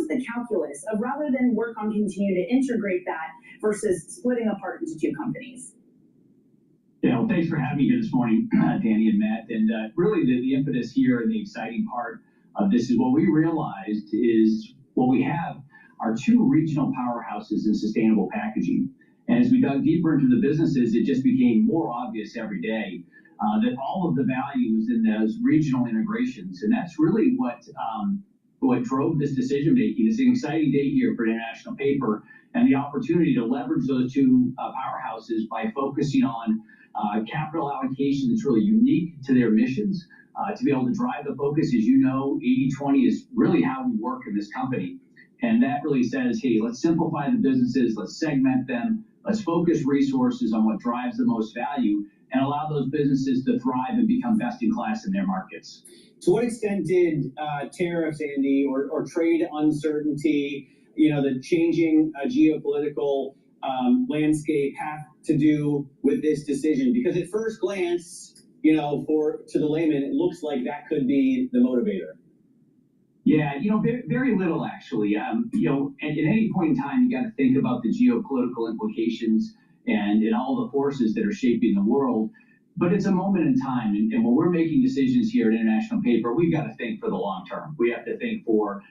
was the calculus of, rather than work on continuing to integrate that versus splitting apart into two companies? Yeah, well, thanks for having me here this morning, Danny and Matt. And really the impetus here and the exciting part of this is what we realized is what we have are two regional powerhouses in sustainable packaging. And as we dug deeper into the businesses, it just became more obvious every day that all of the value is in those regional integrations. And that's really what drove this decision making. It's an exciting day here for International Paper and the opportunity to leverage those two powerhouses by focusing on capital allocation that's really unique to their missions, to be able to drive the focus. As you know, 80/20 is really how we work in this company. And that really says, hey, let's simplify the businesses, let's segment them, let's focus resources on what drives the most value, and allow those businesses to thrive and become best in class in their markets. To what extent did tariffs, Andy, or trade uncertainty, the changing geopolitical landscape have to do with this decision? Because at first glance, to the layman, it looks like that could be the motivator. Yeah, very little actually. At any point in time, you got to think about the geopolitical implications and all the forces that are shaping the world. But it's a moment in time, and when we're making decisions here at International Paper, we've got to think for the long term. We have to think for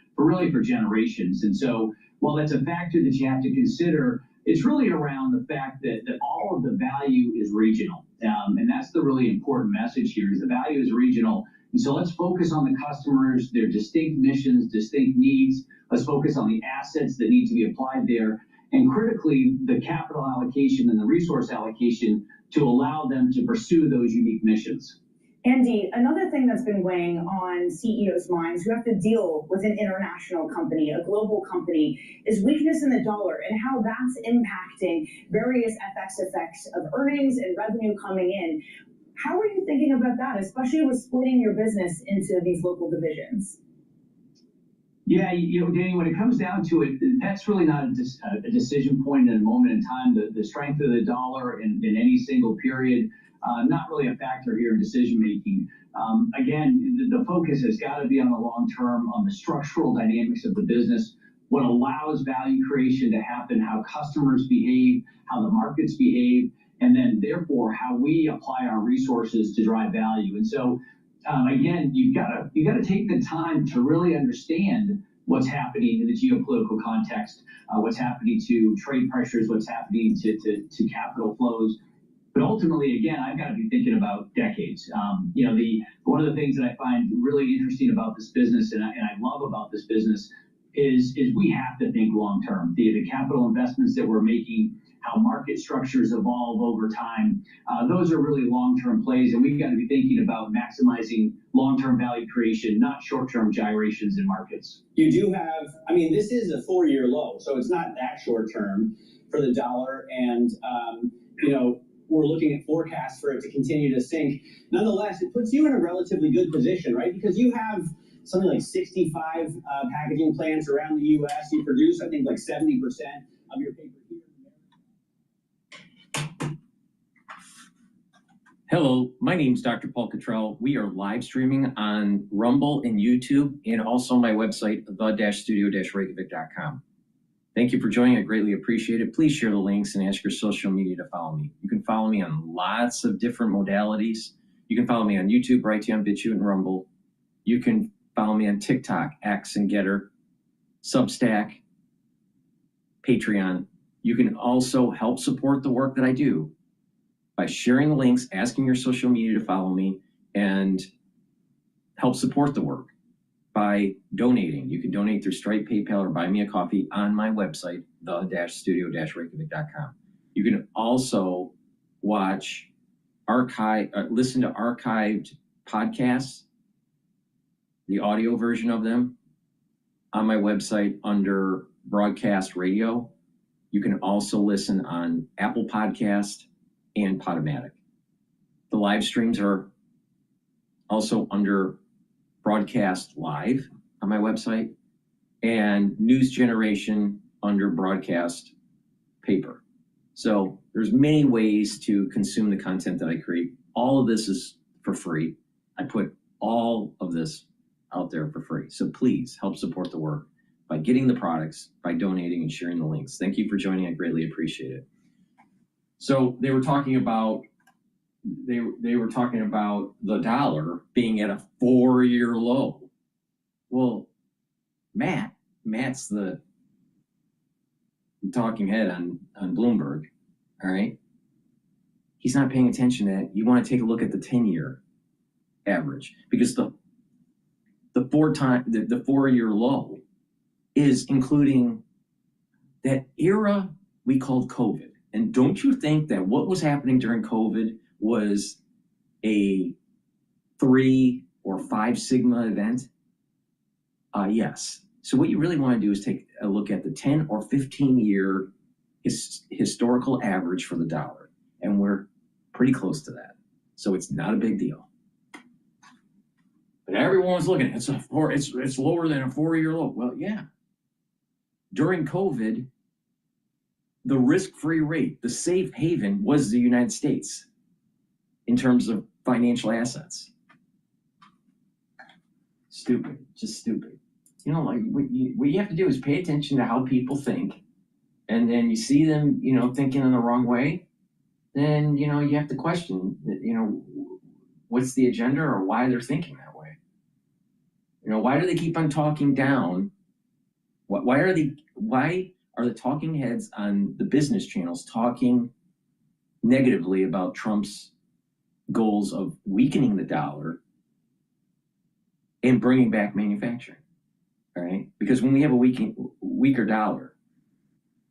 generations. And so, while that's a factor that you have to consider, it's really around the fact that all of the value is regional, and that's the really important message here: is the value is regional. And so let's focus on the customers, their distinct missions, distinct needs. Let's focus on the assets that need to be applied there, and critically, the capital allocation and the resource allocation to allow them to pursue those unique missions. Andy, another thing that's been weighing on CEOs' minds who have to deal with an international company, a global company, is weakness in the dollar and how that's impacting various FX effects of earnings and revenue coming in. How are you thinking about that, especially with splitting your business into these local divisions? Yeah, Danny, when it comes down to it, that's really not a decision point at a moment in time. The strength of the dollar in any single period, not really a factor here in decision making. Again, the focus has got to be on the long term, on the structural dynamics of the business, what allows value creation to happen, how customers behave, how the markets behave, and then therefore how we apply our resources to drive value. And so, again, you've got to take the time to really understand what's happening in the geopolitical context, what's happening to trade pressures, what's happening to capital flows. But ultimately, again, I've got to be thinking about decades. One of the things that I find really interesting about this business, and I love about this business, is we have to think long term. The capital investments that we're making, how market structures evolve over time, those are really long-term plays, and we've got to be thinking about maximizing long-term value creation, not short-term gyrations in markets. You do have, this is a 4-year low, so it's not that short-term for the dollar, and, we're looking at forecasts for it to continue to sink. Nonetheless, it puts you in a relatively good position, right? Because you have something like 65 packaging plants around the U.S. You produce, I think, like 70% of your paper here in America. Hello, my name is Dr. Paul Cottrell. We are live streaming on Rumble and YouTube, and also my website, the-studio-reykjavik.com. Thank you for joining. I greatly appreciate it. Please share the links and ask your social media to follow me. You can follow me on lots of different modalities. You can follow me on YouTube, Brighteon, Bitchute, and Rumble. You can follow me on TikTok, X, and GETTR, Substack, Patreon. You can also help support the work that I do by sharing the links, asking your social media to follow me, and help support the work by donating. You can donate through Stripe, PayPal, or buy me a coffee on my website, the-studio-reykjavik.com. You can also listen to archived podcasts, the audio version of them, on my website under Broadcast Radio. You can also listen on Apple Podcast and Podomatic. The live streams are also under Broadcast Live on my website, and News Generation under Broadcast Paper. So there's many ways to consume the content that I create. All of this is for free. I put all of this out there for free. So please help support the work by getting the products, by donating and sharing the links. Thank you for joining. I greatly appreciate it. So they were talking about the dollar being at a 4-year low. Well, Matt's the talking head on Bloomberg. All right. He's not paying attention to that. You want to take a look at the 10-year average, because the 4-year low is including that era we called COVID. And don't you think that what was happening during COVID was a 3 or 5 sigma event? Yes. So what you really want to do is take a look at the 10 or 15-year historical average for the dollar. And we're pretty close to that. So it's not a big deal. But everyone was looking, it's lower than a 4-year low. Well, yeah. During COVID, the risk-free rate, the safe haven, was the United States in terms of financial assets. Stupid, just stupid. You know, like what you have to do is pay attention to how people think, and then you see them, you know, thinking in the wrong way, then, you know, you have to question, you know, what's the agenda or why they're thinking that way. You know, why do they keep on talking down? Why are the talking heads on the business channels talking negatively about Trump's goals of weakening the dollar and bringing back manufacturing? All right, because when we have a weaker dollar,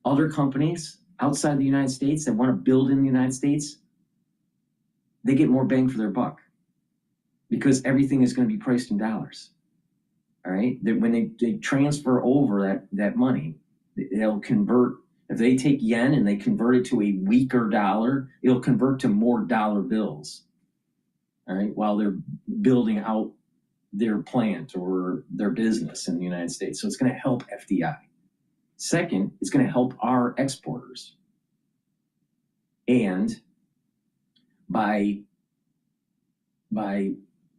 other companies outside the United States that want to build in the United States, they get more bang for their buck because everything is going to be priced in dollars. All right, when they transfer over that money, they'll convert. If they take yen and they convert it to a weaker dollar, it'll convert to more dollar bills. All right, while they're building out their plant or their business in the United States. So it's going to help FDI. Second, it's going to help our exporters. And by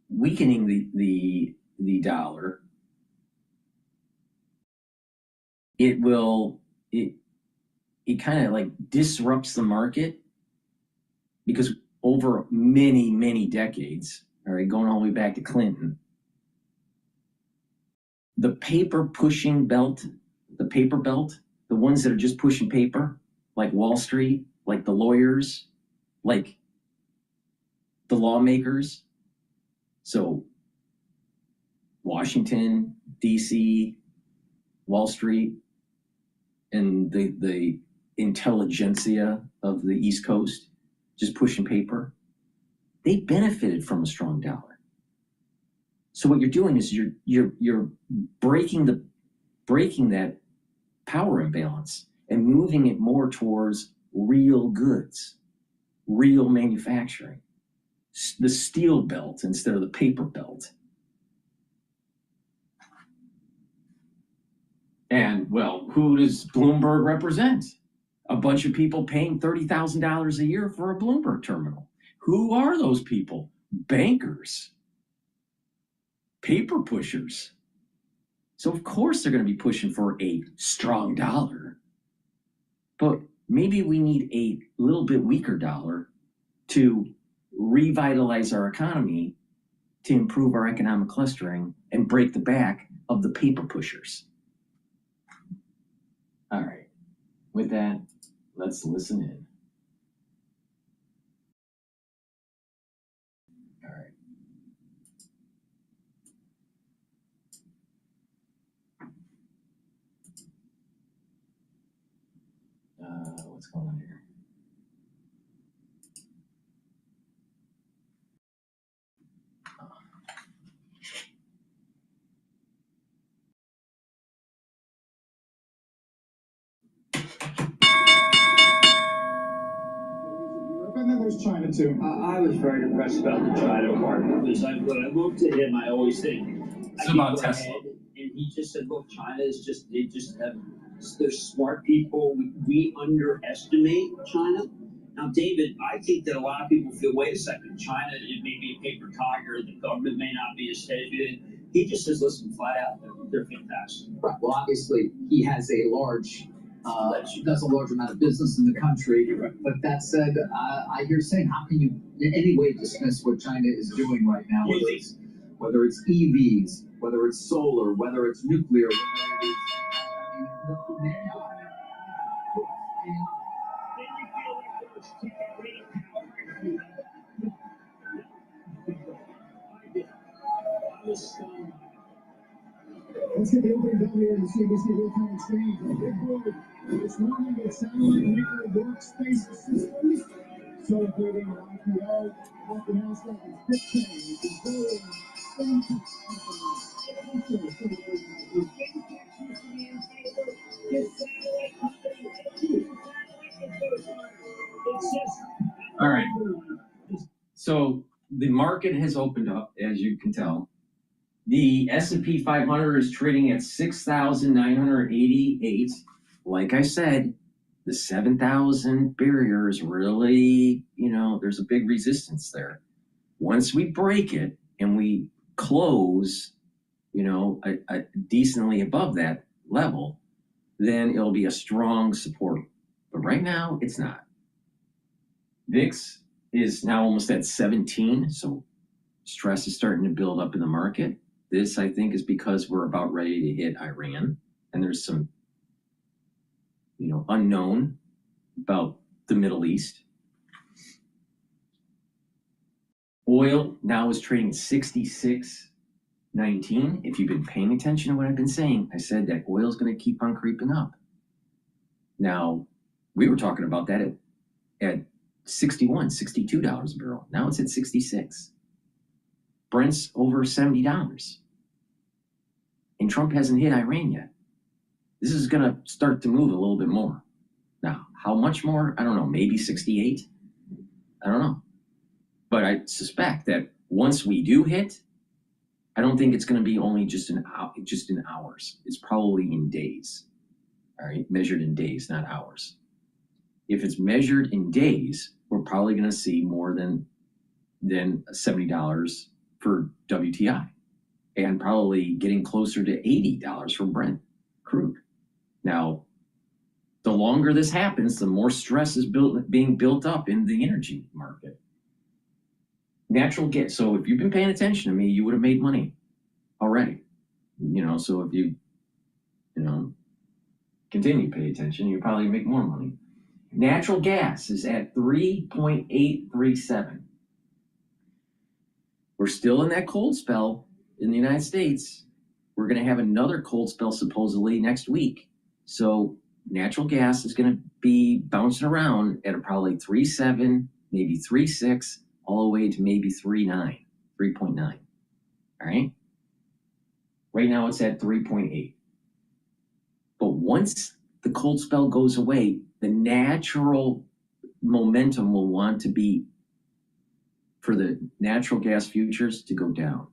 weakening the dollar, it kind of like disrupts the market, because over many decades, all right, going all the way back to Clinton, the paper belt, the ones that are just pushing paper, like Wall Street, like the lawyers, like the lawmakers. So Washington, DC, Wall Street, and the intelligentsia of the East Coast, just pushing paper, they benefited from a strong dollar. So what you're doing is you're breaking that power imbalance and moving it more towards real goods, real manufacturing, the steel belt instead of the paper belt. And, well, who does Bloomberg represent? A bunch of people paying $30,000 a year for a Bloomberg terminal. Who are those people? Bankers. Paper pushers. So of course they're going to be pushing for a strong dollar. But maybe we need a little bit weaker dollar to revitalize our economy, to improve our economic clustering, and break the back of the paper pushers. All right. With that, let's listen in. All right. What's going on here? And then there's China too. I was very impressed about the China part, because when I looked at him, I always think It's about Tesla. And he just said, "Look, China is they're smart people. We underestimate China." Now, David, I think that a lot of people feel, wait a second, China, it may be a paper tiger, the government may not be as heavy. He just says, listen, flat out, they're fantastic. Right. Well, obviously, he has a does a large amount of business in the country. But that said, I hear saying, how can you in any way dismiss what China is doing right now? Whether it's EVs, whether it's solar, whether it's nuclear, whether it is. Let's get the opening bell here in the CBC real-time exchange. Big board this morning with satellite network workspace systems celebrating an IPO after NASDAQ is Bitchute, which is growing fintech company. Also celebrating All right. So the market has opened up, as you can tell. The S&P 500 is trading at 6,988. Like I said, the 7,000 barrier is really, there's a big resistance there. Once we break it and we close, decently above that level, then it'll be a strong support. But right now, it's not. VIX is now almost at 17, so stress is starting to build up in the market. This, I think, is because we're about ready to hit Iran, and there's some, unknown about the Middle East. Oil now is trading 66.19. If you've been paying attention to what I've been saying, I said that oil is going to keep on creeping up. Now, we were talking about that at $61, $62 a barrel. Now it's at 66. Brent's over $70. And Trump hasn't hit Iran yet. This is going to start to move a little bit more. Now, how much more? I don't know. Maybe 68? I don't know. But I suspect that once we do hit, I don't think it's going to be only just in hours. It's probably in days. All right, measured in days, not hours. If it's measured in days, we're probably going to see more than $70 for WTI, and probably getting closer to $80 for Brent crude. Now, the longer this happens, the more stress is being built up in the energy market. Natural gas. So if you've been paying attention to me, you would have made money already. So if you, continue to pay attention, you probably make more money. Natural gas is at 3.837. We're still in that cold spell in the United States. We're going to have another cold spell supposedly next week. So natural gas is going to be bouncing around at probably 3.7, maybe 3.6, all the way to maybe 3.9, 3.9. All right. Right now it's at 3.8. But once the cold spell goes away, the natural momentum will want to be for the natural gas futures to go down.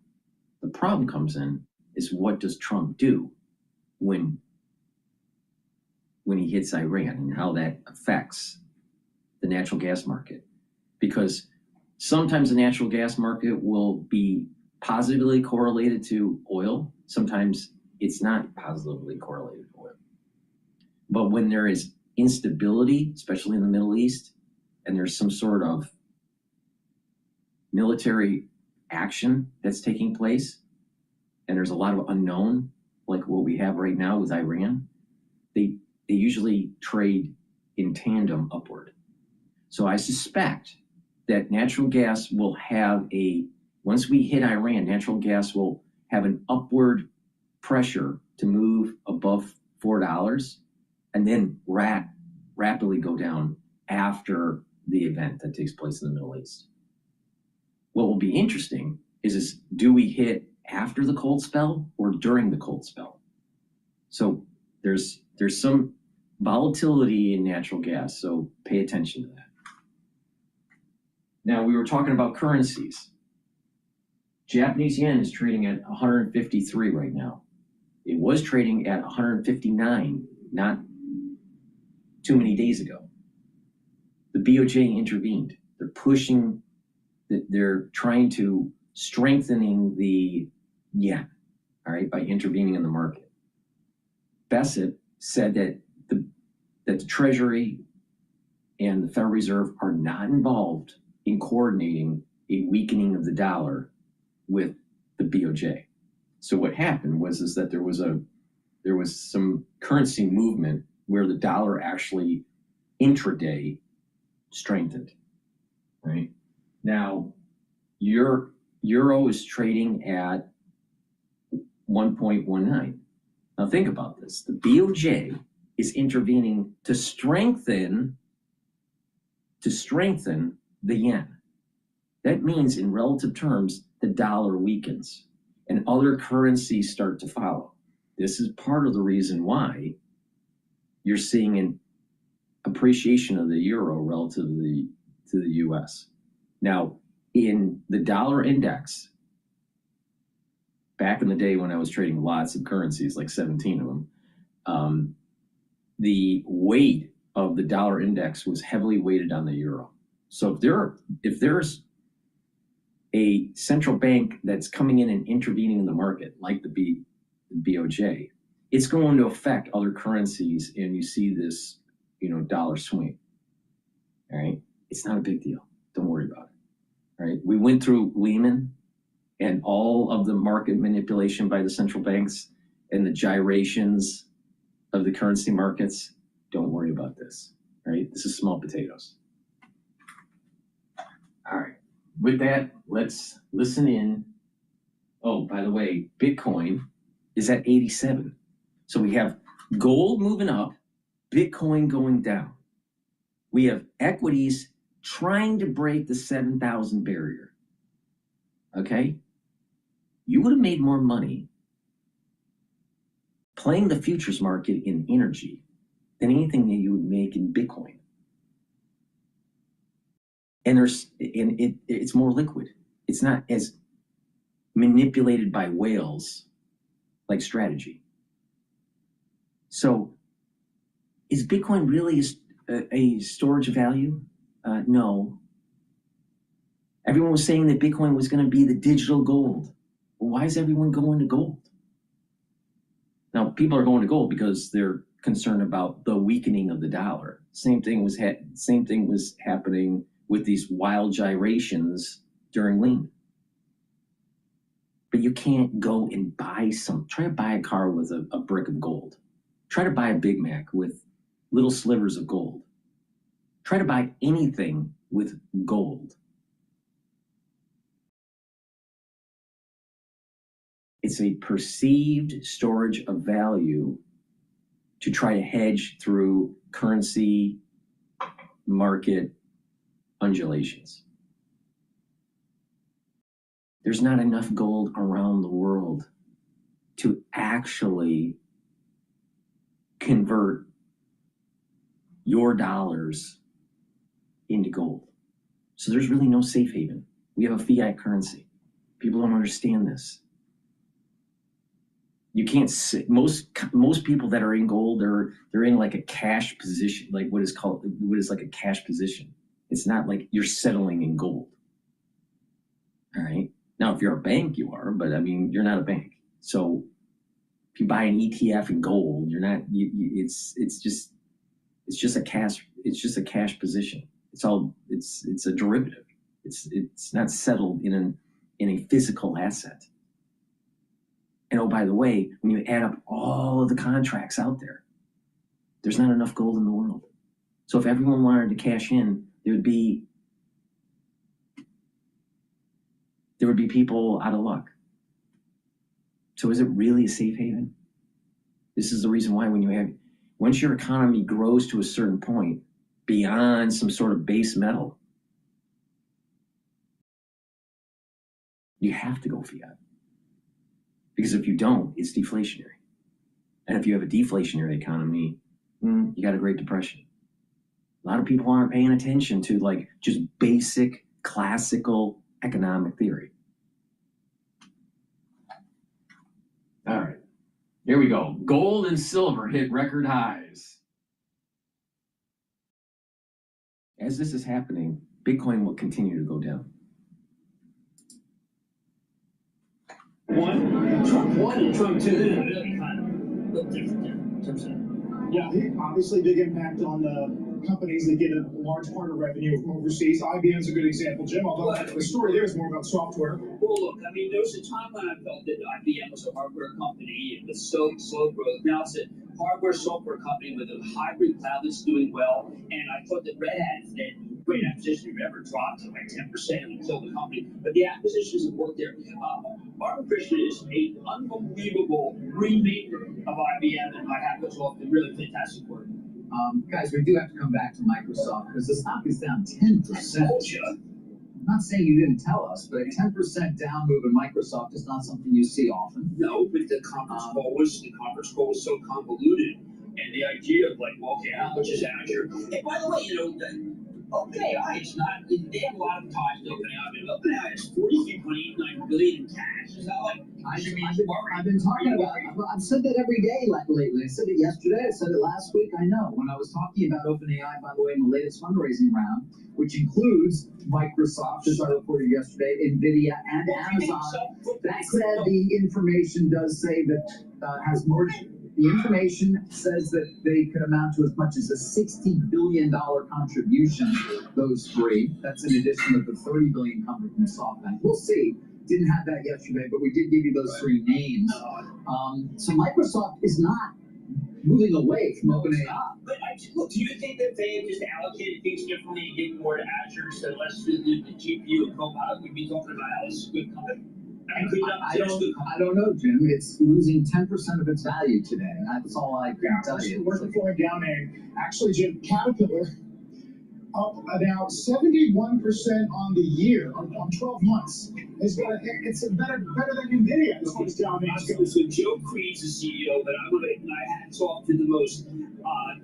The problem comes in is, what does Trump do when he hits Iran, and how that affects the natural gas market? Because sometimes the natural gas market will be positively correlated to oil. Sometimes it's not positively correlated to oil. But when there is instability, especially in the Middle East, and there's some sort of military action that's taking place, and there's a lot of unknown, like what we have right now with Iran, they usually trade in tandem upward. So I suspect that natural gas will have once we hit Iran, natural gas will have an upward pressure to move above $4 and then rapidly go down after the event that takes place in the Middle East. What will be interesting is do we hit after the cold spell or during the cold spell? So there's some volatility in natural gas, so pay attention to that. Now, we were talking about currencies. Japanese yen is trading at 153 right now. It was trading at 159 not too many days ago. The BOJ intervened. They're trying to strengthening the yen. all right, by intervening in the market. Bassett said that the Treasury and the Federal Reserve are not involved in coordinating a weakening of the dollar with the BOJ. So what happened is that there was some currency movement where the dollar actually intraday strengthened. Right now, euro is trading at 1.19. Now think about this: the BOJ is intervening to strengthen the yen. That means, in relative terms, the dollar weakens and other currencies start to follow. This is part of the reason why you're seeing an appreciation of the euro relative to the US. Now, in the dollar index, back in the day when I was trading lots of currencies, like 17 of them, the weight of the dollar index was heavily weighted on the euro. So if there's a central bank that's coming in and intervening in the market, like the BOJ, it's going to affect other currencies, and you see this, dollar swing. All right, it's not a big deal. Don't worry about it. All right, we went through Lehman and all of the market manipulation by the central banks and the gyrations of the currency markets. Don't worry about this. All right, this is small potatoes. All right. With that, let's listen in. Oh, by the way, Bitcoin is at 87. So we have gold moving up, Bitcoin going down. We have equities trying to break the 7,000 barrier. Okay? You would have made more money playing the futures market in energy than anything that you would make in Bitcoin. And it's more liquid. It's not as manipulated by whales like strategy. So is Bitcoin really a storage of value? No. Everyone was saying that Bitcoin was going to be the digital gold. Well, why is everyone going to gold? Now, people are going to gold because they're concerned about the weakening of the dollar. Same thing was happening with these wild gyrations during Lehman. But you can't go and try to buy a car with a brick of gold. Try to buy a Big Mac with little slivers of gold. Try to buy anything with gold. It's a perceived storage of value to try to hedge through currency market undulations. There's not enough gold around the world to actually convert your dollars into gold. So there's really no safe haven. We have a fiat currency. People don't understand this. You can't sit, most people that are in gold, they're in like a cash position, like what is like a cash position. It's not like you're settling in gold. All right. Now, if you're a bank, you are, but I mean, you're not a bank. So if you buy an ETF in gold, you're not. It's just a cash position. It's a derivative. It's not settled in a physical asset. And oh, by the way, when you add up all of the contracts out there, there's not enough gold in the world. So if everyone wanted to cash in, there would be people out of luck. So is it really a safe haven? This is the reason why once your economy grows to a certain point beyond some sort of base metal, you have to go fiat. Because if you don't, it's deflationary. And if you have a deflationary economy, you got a Great Depression. A lot of people aren't paying attention to like just basic classical economic theory. All right, here we go. Gold and silver hit record highs. As this is happening, Bitcoin will continue to go down. Trump 1 and Trump 2, they're really kind of a little different there in terms of. Yeah, obviously big impact on the companies that get a large part of revenue from overseas. IBM's a good example, Jim, although the story there is more about software. Well, look, I mean, there was a time when I felt that IBM was a hardware company. It was so slow growth. Now it's a hardware software company with a hybrid cloud that's doing well. And I thought that Red Hat is a great acquisition. If ever dropped to like 10% and killed the company. But the acquisitions have worked there. Martin Christian is an unbelievable remaker of IBM, and my hat goes off to really fantastic work. Guys, we do have to come back to Microsoft because the stock is down 10%. I'm not saying you didn't tell us, but a 10% down move in Microsoft is not something you see often. No, but the conference call was so convoluted, and the idea of like, well, okay, how much is Azure? And by the way, you know, OpenAI is not. They have a lot of ties to OpenAI. I mean, OpenAI has $43.89 billion in cash. Is that like? I've been talking about it. I've said that every day lately. I said it yesterday. I said it last week. I know. When I was talking about OpenAI, by the way, in the latest fundraising round, which includes Microsoft, as I reported yesterday, NVIDIA, and Amazon. That said, the information does say that has more. The information says that they could amount to as much as a $60 billion contribution, those three. That's in addition to the $30 billion coming from SoftBank. We'll see. Didn't have that yesterday, but we did give you those three names. So Microsoft is not moving away from OpenAI. But look, do you think that they have just allocated things differently and given more to Azure instead of less to the GPU and Copilot? We'd be talking about how this is a good company. I don't know, Jim. It's losing 10% of its value today. That's all I can tell you. We're going down, and actually, Jim, Caterpillar up about 71% on the year, on 12 months. It's better than NVIDIA as far as down there. So Joe Creed's the CEO, but I'm going to hats off to the most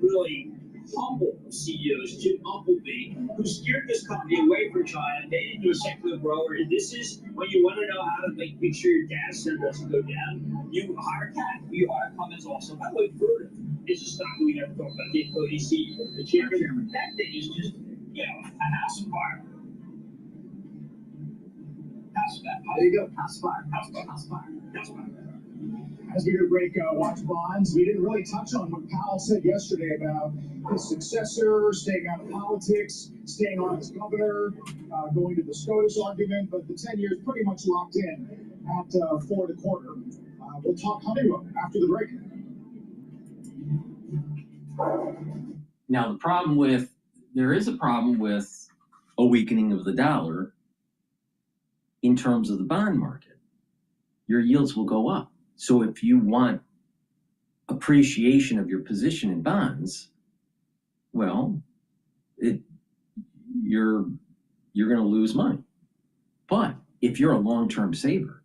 really humble of CEOs, Jim Umpleby, who steered this company away from China, made it into a secular grower. And this is when you want to know how to make sure your data center doesn't go down. You hire CAT, you hire Cummins also. By the way, Vertiv is a stock that we never talked about. Dave CEO, the chairman. That thing is just, you know, a house of fire. There you go. House fire. As we go to break, watch bonds. We didn't really touch on what Powell said yesterday about his successor staying out of politics, staying on as governor, going to the SCOTUS argument, but the 10 years pretty much locked in at 4.25. We'll talk Honeywell after the break. Now, there is a problem with a weakening of the dollar in terms of the bond market. Your yields will go up. So if you want appreciation of your position in bonds, well, you're going to lose money. But if you're a long-term saver,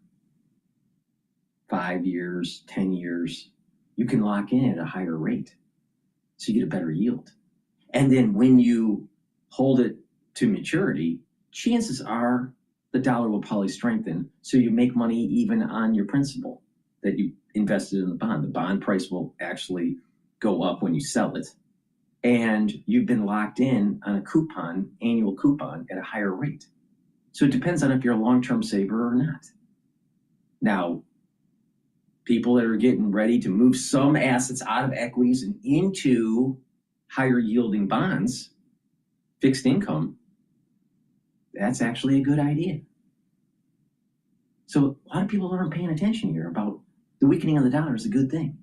5 years, 10 years, you can lock in at a higher rate. So you get a better yield. And then when you hold it to maturity, chances are the dollar will probably strengthen. So you make money even on your principal that you invested in the bond. The bond price will actually go up when you sell it. And you've been locked in on a coupon, annual coupon at a higher rate. So it depends on if you're a long-term saver or not. Now, people that are getting ready to move some assets out of equities and into higher yielding bonds, fixed income, that's actually a good idea. So a lot of people aren't paying attention here about the weakening of the dollar is a good thing.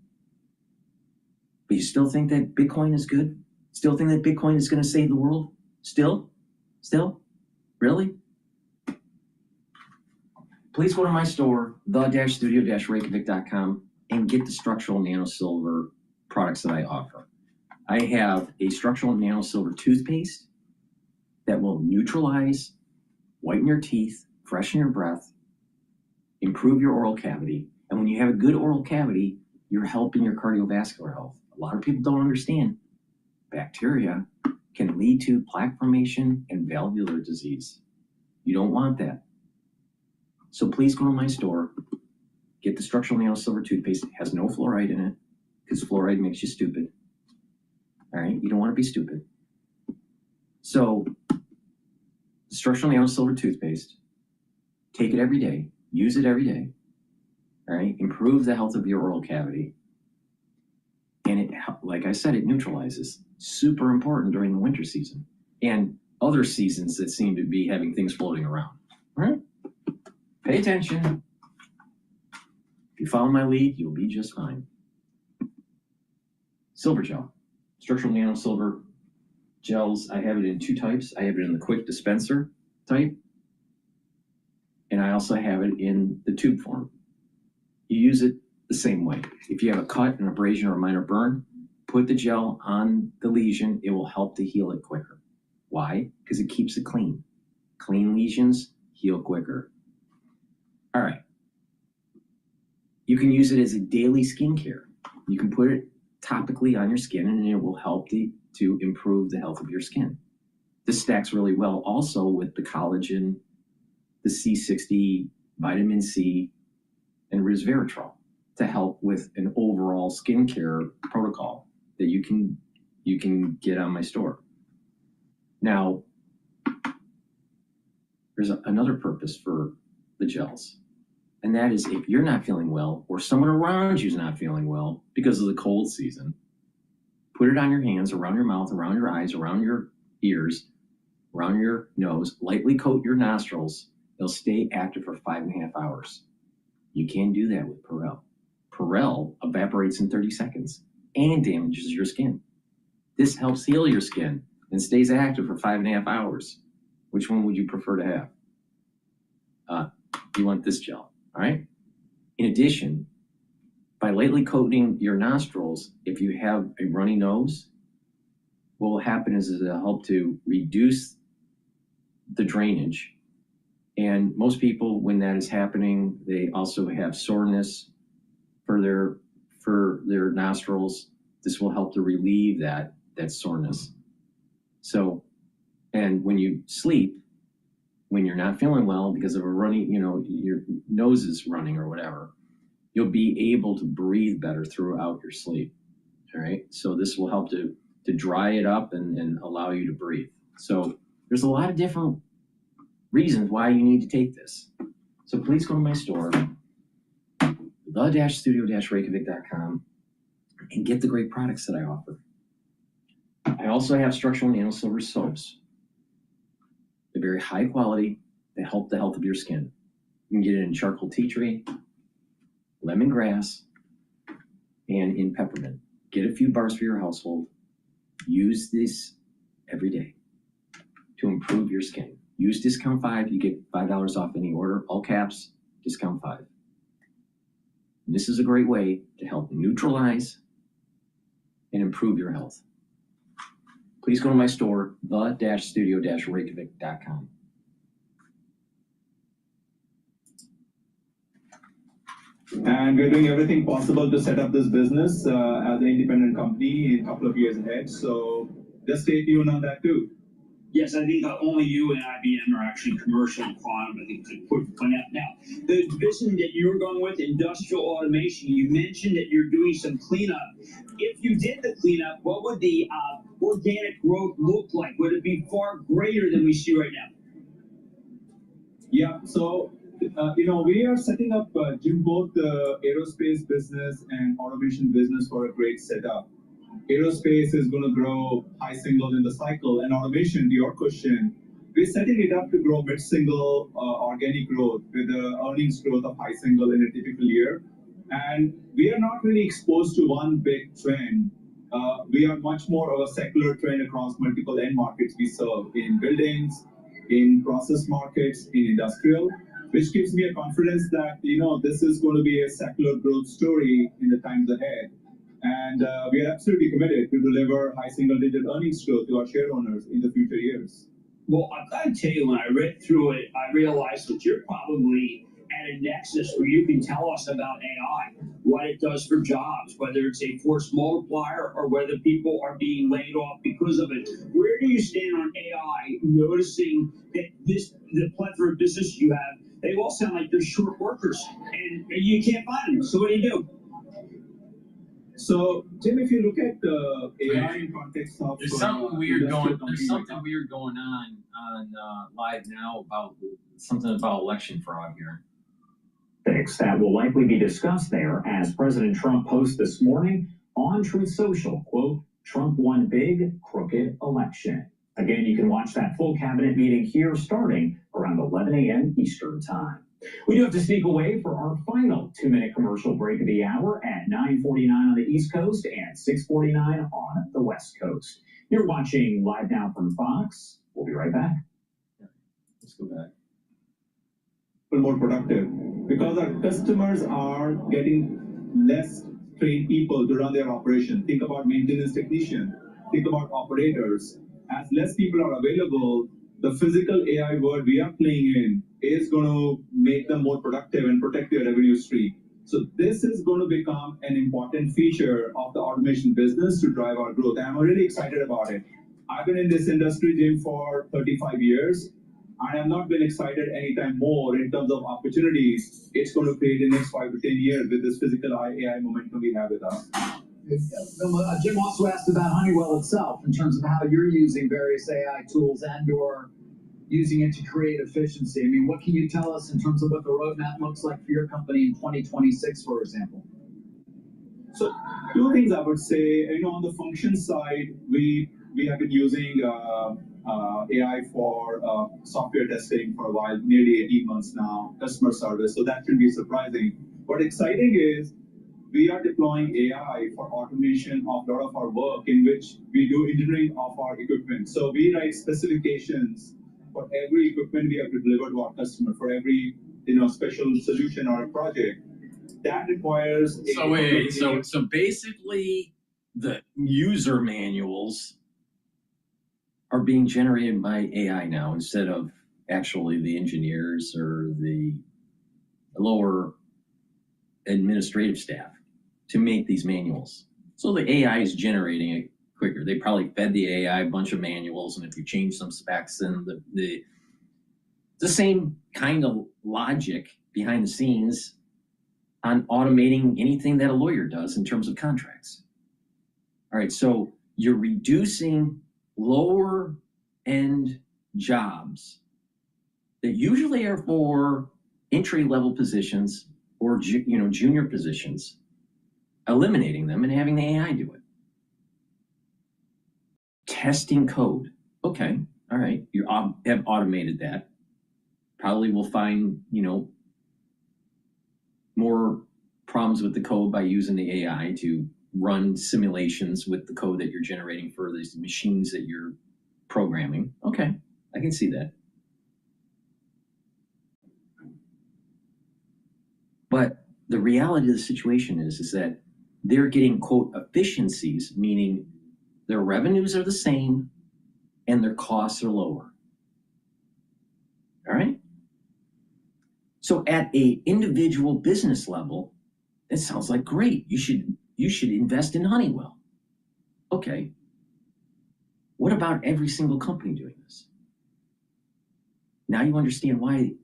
But you still think that Bitcoin is good? Still think that Bitcoin is going to save the world? Still? Really? Please go to my store, the-studio-reykjavik.com, and get the structural nanosilver products that I offer. I have a structural nanosilver toothpaste that will neutralize, whiten your teeth, freshen your breath, improve your oral cavity. And when you have a good oral cavity, you're helping your cardiovascular health. A lot of people don't understand bacteria can lead to plaque formation and valvular disease. You don't want that. So please go to my store, get the structural nanosilver toothpaste. It has no fluoride in it because fluoride makes you stupid. All right, you don't want to be stupid. So the structural nanosilver toothpaste, take it every day, use it every day. all right? Improves the health of your oral cavity. And it, like I said, it neutralizes. Super important during the winter season and other seasons that seem to be having things floating around. All right? Pay attention. If you follow my lead, you'll be just fine. Silver gel, structural nano silver gels. I have it in 2 types. I have it in the quick dispenser type, and I also have it in the tube form. You use it the same way. If you have a cut, an abrasion, or a minor burn, put the gel on the lesion. It will help to heal it quicker. Why? Because it keeps it clean. Clean lesions heal quicker. All right. You can use it as a daily skincare. You can put it topically on your skin, and it will help to improve the health of your skin. This stacks really well also with the collagen, the C60, vitamin C, and resveratrol to help with an overall skincare protocol that you can get on my store. Now, there's another purpose for the gels, and that is if you're not feeling well or someone around you is not feeling well because of the cold season, put it on your hands, around your mouth, around your eyes, around your ears, around your nose, lightly coat your nostrils. They'll stay active for 5.5 hours. You can't do that with Perel. Perel evaporates in 30 seconds and damages your skin. This helps heal your skin and stays active for 5.5 hours. Which one would you prefer to have? You want this gel, all right? In addition, by lightly coating your nostrils, if you have a runny nose, what will happen is it'll help to reduce the drainage. And most people, when that is happening, they also have soreness for their nostrils. This will help to relieve that soreness. So, and when you sleep, when you're not feeling well because of a runny, your nose is running or whatever, you'll be able to breathe better throughout your sleep. All right. So this will help to dry it up and allow you to breathe. So there's a lot of different reasons why you need to take this. So please go to my store, the-studio-reykjavik.com, and get the great products that I offer. I also have structural nano silver soaps. They're very high quality. They help the health of your skin. You can get it in charcoal tea tree, lemongrass, and in peppermint. Get a few bars for your household. Use this every day to improve your skin. Use discount 5. You get $5 off any order. All caps, discount 5. And this is a great way to help neutralize and improve your health. Please go to my store, the-studio-reykjavik.com. And we're doing everything possible to set up this business as an independent company in a couple of years ahead. So just stay tuned on that too. Yes, I think only you and IBM are actually commercial and quantum. I think it's important to point out. Now, the vision that you were going with, industrial automation, you mentioned that you're doing some cleanup. If you did the cleanup, what would the organic growth look like? Would it be far greater than we see right now? Yeah, so, we are setting up both the aerospace business and automation business for a great setup. Aerospace is going to grow high single in the cycle, and automation, to your question, we're setting it up to grow mid-single organic growth with the earnings growth of high single in a typical year. And we are not really exposed to one big trend. We are much more of a secular trend across multiple end markets we serve in buildings, in process markets, in industrial, which gives me a confidence that, this is going to be a secular growth story in the times ahead. And we are absolutely committed to deliver high single-digit earnings growth to our share owners in the future years. Well, I've got to tell you, when I read through it, I realized that you're probably at a nexus where you can tell us about AI, what it does for jobs, whether it's a force multiplier or whether people are being laid off because of it. Where do you stand on AI, noticing that the plethora of businesses you have, they all sound like they're short workers, and you can't find them. So what do you do? So, Tim, if you look at the AI in context of There's something weird going on live now about something about election fraud here. fix that will likely be discussed there as President Trump posts this morning on Truth Social, quote, Trump won big, crooked election. Again, you can watch that full cabinet meeting here starting around 11 a.m. Eastern time. We do have to sneak away for our final 2-minute commercial break of the hour at 9:49 on the East Coast and 6:49 on the West Coast. You're watching Live Now from Fox. We'll be right back. Let's go back. More productive because our customers are getting less trained people to run their operation. Think about maintenance technician, think about operators. As less people are available, the physical AI world we are playing in is going to make them more productive and protect their revenue stream. So this is going to become an important feature of the automation business to drive our growth. And I'm really excited about it. I've been in this industry, Jim, for 35 years. I have not been excited anytime more in terms of opportunities it's going to create in the next 5 to 10 years with this physical AI momentum we have with us. Jim also asked about Honeywell itself in terms of how you're using various AI tools and/or using it to create efficiency. I mean, what can you tell us in terms of what the roadmap looks like for your company in 2026, for example? So, two things I would say. On the function side, we have been using AI for software testing for a while, nearly 18 months now, customer service. So that should be surprising. What exciting is we are deploying AI for automation of a lot of our work in which we do engineering of our equipment. So we write specifications for every equipment we have to deliver to our customer, for every special solution or a project. That requires So basically the user manuals are being generated by AI now instead of actually the engineers or the lower administrative staff to make these manuals. So the AI is generating it quicker. They probably fed the AI a bunch of manuals, and if you change some specs, then the same kind of logic behind the scenes on automating anything that a lawyer does in terms of contracts. All right, so you're reducing lower end jobs that usually are for entry level positions or junior positions, eliminating them and having the AI do it. Testing code. Okay, all right, you have automated that. Probably will find, more problems with the code by using the AI to run simulations with the code that you're generating for these machines that you're programming. Okay, I can see that. But the reality of the situation is that they're getting, quote, efficiencies, meaning their revenues are the same and their costs are lower. All right? So at a individual business level, it sounds like great. You should invest in Honeywell. Okay. What about every single company doing this? Now you understand why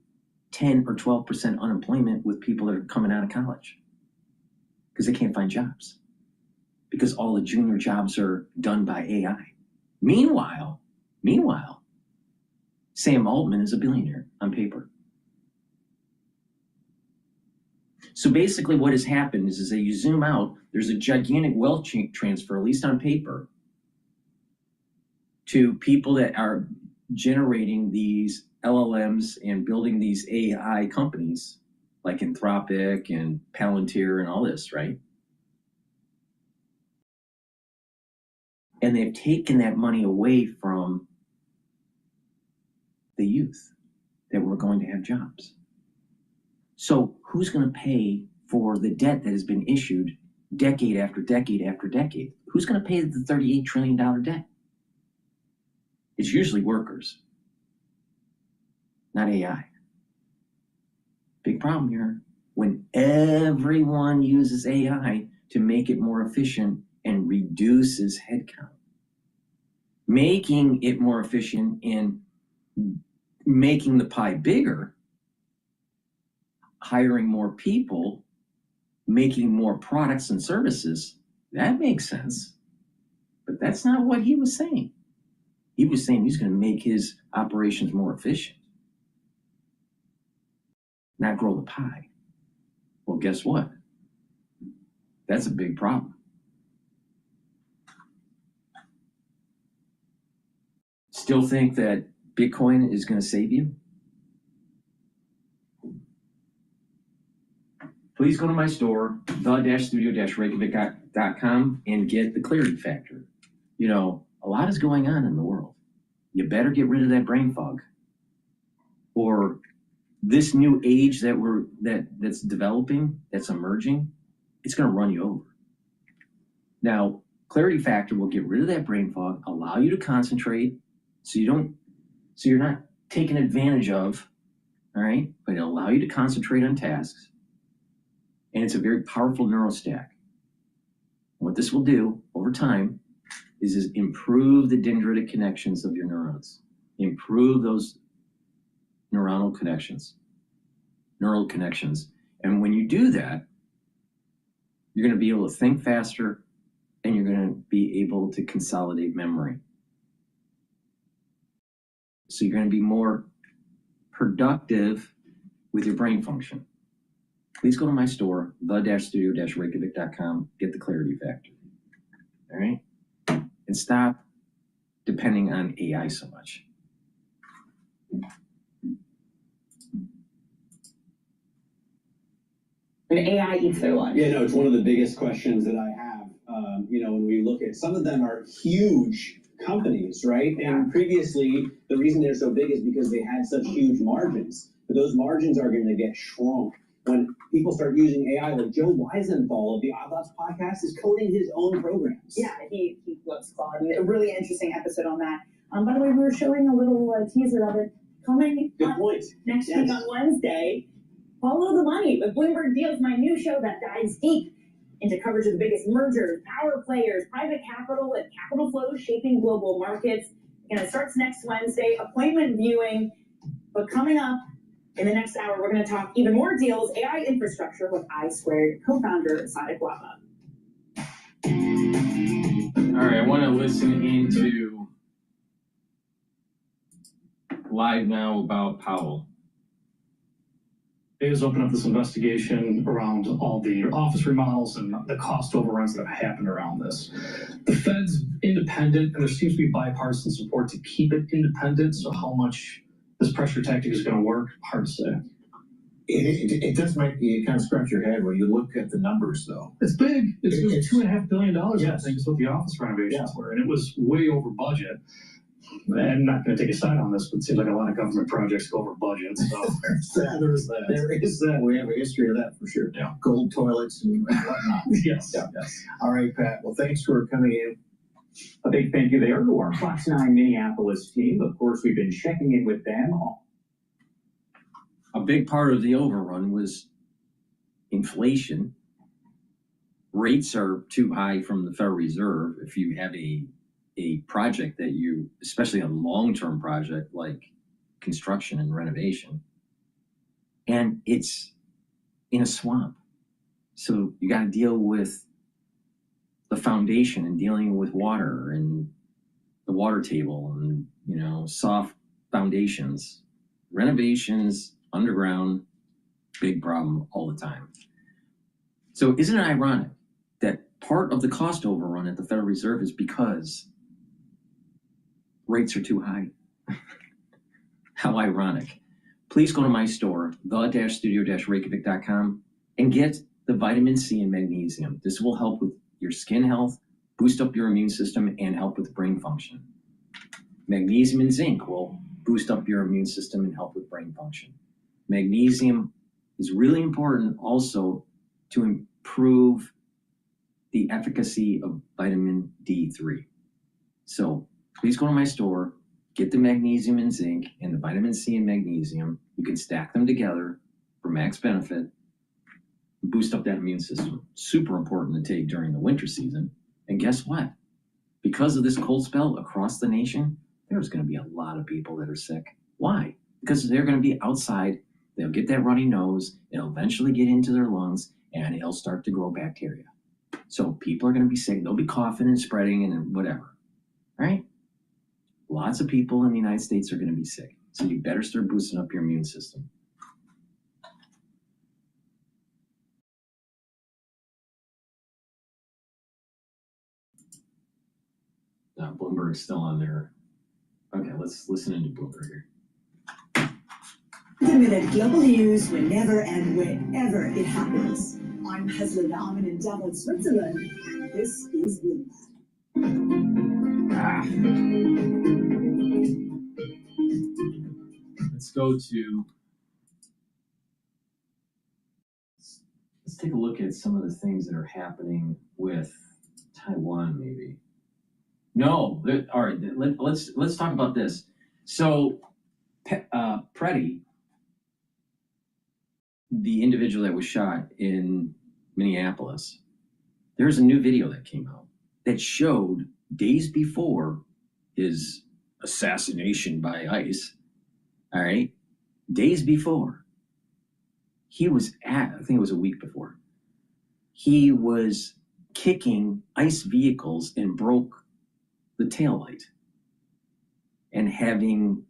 10 or 12% unemployment with people that are coming out of college. Because they can't find jobs. Because all the junior jobs are done by AI. Meanwhile, Sam Altman is a billionaire on paper. So basically what has happened is that you zoom out, there's a gigantic wealth transfer, at least on paper, to people that are generating these LLMs and building these AI companies like Anthropic and Palantir and all this, right? And they've taken that money away from the youth that were going to have jobs. So who's going to pay for the debt that has been issued decade after decade after decade? Who's going to pay the $38 trillion debt? It's usually workers, not AI. Big problem here. When everyone uses AI to make it more efficient and reduces headcount, making it more efficient and making the pie bigger, hiring more people, making more products and services, that makes sense. But that's not what he was saying. He was saying he's going to make his operations more efficient, not grow the pie. Well, guess what? That's a big problem. Still think that Bitcoin is going to save you? Please go to my store, the-studio-reykjavik.com, and get the clarity factor. You know, a lot is going on in the world. You better get rid of that brain fog. Or this new age that's developing, that's emerging, it's going to run you over. Now, clarity factor will get rid of that brain fog, allow you to concentrate, so you're not taken advantage of, all right? But it'll allow you to concentrate on tasks. And it's a very powerful neurostack. What this will do over time is improve the dendritic connections of your neurons, improve those neural connections. And when you do that, you're going to be able to think faster, and you're going to be able to consolidate memory. So you're going to be more productive with your brain function. Please go to my store, the-studio-reykjavik.com, get the clarity factor. All right? And stop depending on AI so much. And AI eats their lunch. Yeah, no, it's one of the biggest questions that I have. When we look at some of them are huge companies, right? And previously, the reason they're so big is because they had such huge margins. But those margins are going to get shrunk when people start using AI. Like Joe Weisenthal of the Odd Lots podcast is coding his own programs. Yeah, he loves Claude. A really interesting episode on that. By the way, we were showing a little teaser of it coming Good point. next week on Wednesday. Follow the Money with Bloomberg Deals, my new show that dives deep into coverage of the biggest mergers, power players, private capital, and capital flows shaping global markets. And it starts next Wednesday, appointment viewing. But coming up in the next hour, we're going to talk even more deals, AI infrastructure with I2 co-founder Sadek Waba. All right, I want to listen into Live Now about Powell. They just opened up this investigation around all the office remodels and the cost overruns that have happened around this. The Fed's independent, and there seems to be bipartisan support to keep it independent. So how much this pressure tactic is going to work, hard to say. It does make you kind of scratch your head when you look at the numbers, though. It's big. It was $2.5 billion, I Yes. think, is what the office renovations were, and it was way over budget. I'm not going to take a side on this, but it seems like a lot of government projects go over budget. So There is that. We have a history of that for sure. Yeah. Gold toilets and whatnot. yes. Yeah. Yes. All right, Pat. Well, thanks for coming in. A big thank you there to our Fox 9 Minneapolis team. Of course, we've been checking in with them. A big part of the overrun was inflation. Rates are too high from the Federal Reserve. If you have a project that you, especially a long-term project like construction and renovation, and it's in a swamp. So you got to deal with the foundation and dealing with water and the water table and, soft foundations. Renovations, underground, big problem all the time. So isn't it ironic that part of the cost overrun at the Federal Reserve is because rates are too high? How ironic. Please go to my store, the-studio-reykjavik.com, and get the vitamin C and magnesium. This will help with your skin health, boost up your immune system, and help with brain function. Magnesium and zinc will boost up your immune system and help with brain function. Magnesium is really important also to improve the efficacy of vitamin D3. So please go to my store, get the magnesium and zinc and the vitamin C and magnesium. You can stack them together for max benefit, boost up that immune system. Super important to take during the winter season. And guess what? Because of this cold spell across the nation, there's going to be a lot of people that are sick. Why? Because they're going to be outside. They'll get that runny nose. It'll eventually get into their lungs, and it'll start to grow bacteria. So people are going to be sick. They'll be coughing and spreading and whatever, right? Lots of people in the United States are going to be sick. So you better start boosting up your immune system. Bloomberg's still on there. Okay, let's listen into Bloomberg here. The minute global news whenever and wherever it happens. I'm Hesla Dahmen in Davos, Switzerland. This is Bloomberg. Let's go to. Let's take a look at some of the things that are happening with Taiwan, maybe. No, all right. Let's talk about this. So, Ph.D, the individual that was shot in Minneapolis, there's a new video that came out that showed days before his assassination by ICE. All right, days before. He was I think it was a week before, he was kicking ICE vehicles and broke the taillight and having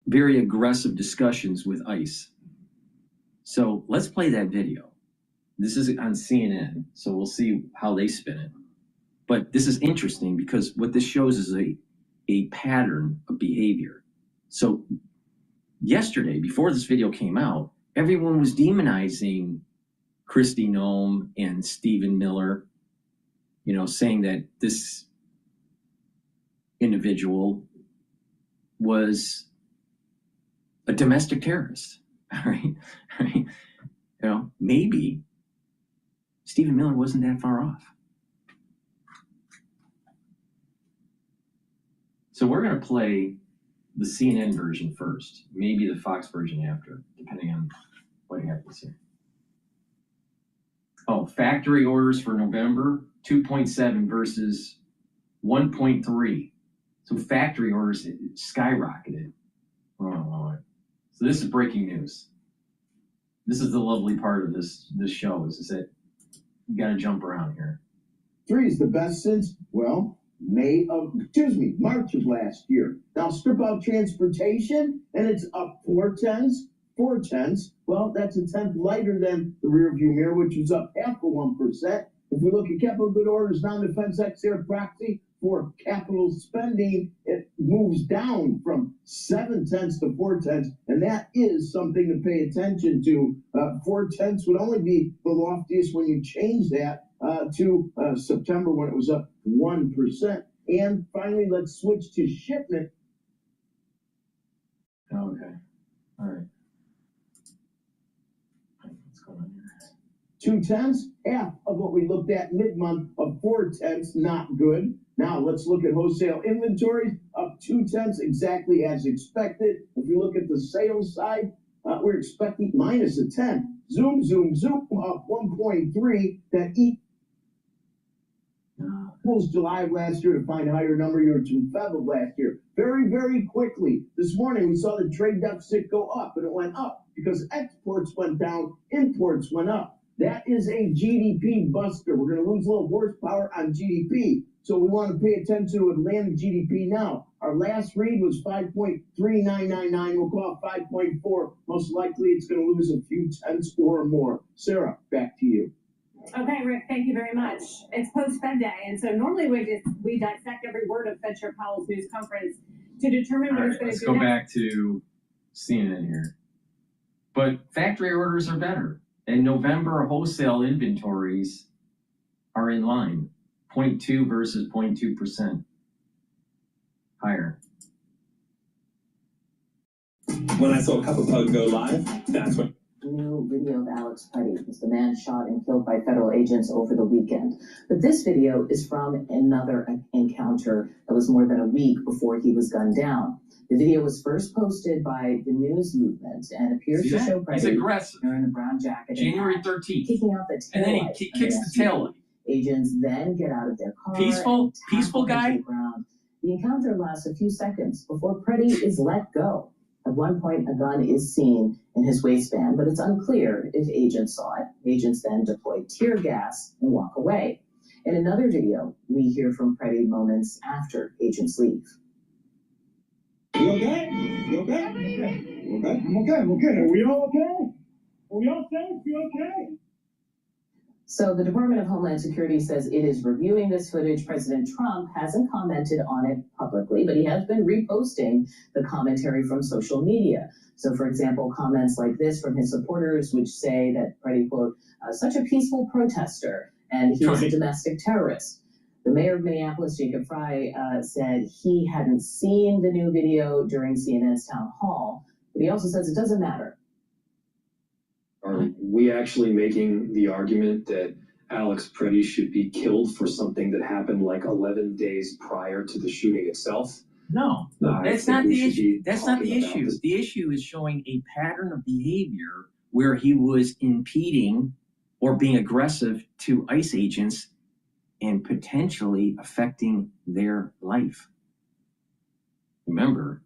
very aggressive discussions with ICE. So let's play that video. This is on CNN, so we'll see how they spin it. But this is interesting because what this shows is a pattern of behavior. So yesterday, before this video came out, everyone was demonizing Kristi Noem and Stephen Miller, saying that this individual was a domestic terrorist. All right. Maybe Stephen Miller wasn't that far off. So we're going to play the CNN version first, maybe the Fox version after, depending on what happens here. Oh, factory orders for November, 2.7 versus 1.3. So factory orders skyrocketed. Oh. So this is breaking news. This is the lovely part of this show is that you got to jump around here. 3 is the best since, well, March of last year. Now strip out transportation and it's up 4/10. Well, that's 1/10 lighter than the rear view mirror, which was up 0.5%. If we look at capital good orders, non-defense ex-air proxy for capital spending, it moves down from 0.7 to 0.4, and that is something to pay attention to. 0.4 would only be the loftiest when you change that to September when it was up 1%. And finally, let's switch to shipment. Okay. All right. What's going on here? 0.2, half of what we looked at mid-month of 0.4, not good. Now let's look at wholesale inventories, up 0.2, exactly as expected. If you look at the sales side, we're expecting minus 10. Zoom, up 1.3. That equals July of last year to find a higher number here to Feb of last year. Very, very quickly. This morning we saw the trade deficit go up, and it went up because exports went down, imports went up. That is a GDP buster. We're going to lose a little horsepower on GDP. So we want to pay attention to Atlantic GDP now. Our last read was 5.3999. We'll call it 5.4. Most likely it's going to lose a few tenths or more. Sarah, back to you. Okay, Rick, thank you very much. It's post-Fed day, and so normally we dissect every word of Fed Chair Powell's news conference to determine what it's going to do. Let's go back to CNN here. But factory orders are better. And November wholesale inventories are in line, 0.2 versus 0.2% higher. When I saw Cup of Pug go live, that's when. New video of Alex Putty is the man shot and killed by federal agents over the weekend. But this video is from another encounter that was more than a week before he was gunned down. The video was first posted by the news movement and appears to show Putty wearing a brown jacket January 13th. kicking out the tail and then he kicks the tail light. Agents then get out of their car. Peaceful guy. The encounter lasts a few seconds before Putty is let go. At one point, a gun is seen in his waistband, but it's unclear if agents saw it. Agents then deploy tear gas and walk away. In another video, we hear from Putty moments after agents leave. You okay? You okay? Okay. I'm okay. I'm okay. Are we all okay? Are we all safe? You okay? So the Department of Homeland Security says it is reviewing this footage. President Trump hasn't commented on it publicly, but he has been reposting the commentary from social media. So, for example, comments like this from his supporters, which say that Freddie, quote, such a peaceful protester, and he is a domestic terrorist. The mayor of Minneapolis, Jacob Frey, said he hadn't seen the new video during CNN's town hall, but he also says it doesn't matter. Are we actually making the argument that Alex Pretty should be killed for something that happened like 11 days prior to the shooting itself? No, that's not the issue. That's not the issue. The issue is showing a pattern of behavior where he was impeding or being aggressive to ICE agents and potentially affecting their life. Remember,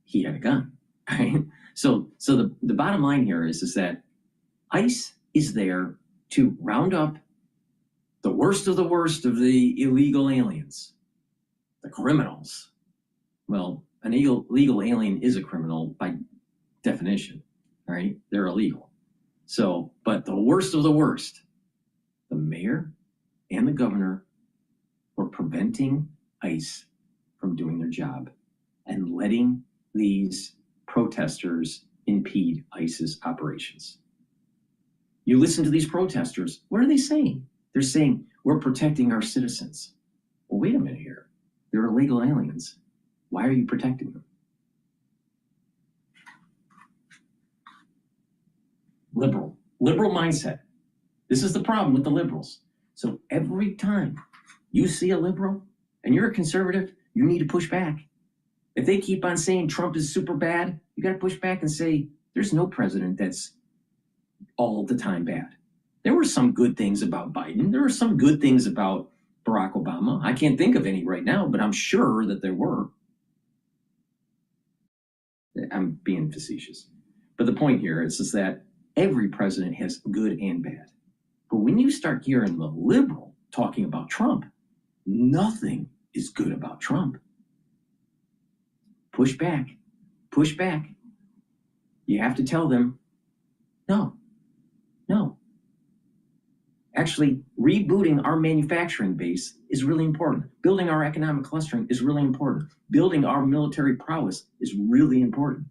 he had a gun, right? So the bottom line here is that ICE is there to round up the worst of the illegal aliens, the criminals. Well, an illegal alien is a criminal by definition, right? They're illegal. So, but the worst of the worst, the mayor and the governor were preventing ICE from doing their job and letting these protesters impede ICE's operations. You listen to these protesters, what are they saying? They're saying, we're protecting our citizens. Well, wait a minute here. They're illegal aliens. Why are you protecting them? Liberal mindset. This is the problem with the liberals. So every time you see a liberal and you're a conservative, you need to push back. If they keep on saying Trump is super bad, you got to push back and say, there's no president that's all the time bad. There were some good things about Biden. There were some good things about Barack Obama. I can't think of any right now, but I'm sure that there were. I'm being facetious. But the point here is that every president has good and bad. But when you start hearing the liberal talking about Trump, nothing is good about Trump. Push back. Push back. You have to tell them, no. Actually, rebooting our manufacturing base is really important. Building our economic clustering is really important. Building our military prowess is really important.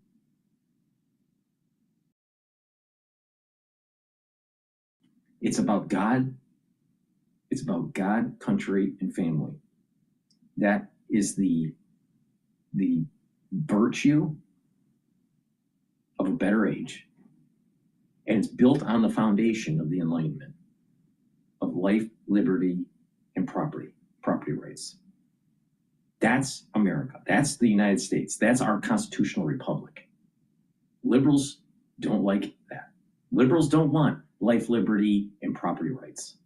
It's about God. It's about God, country, and family. That is the virtue of a better age. And it's built on the foundation of the Enlightenment, of life, liberty, and property rights. That's America. That's the United States. That's our constitutional republic. Liberals don't like that. Liberals don't want life, liberty, and property rights.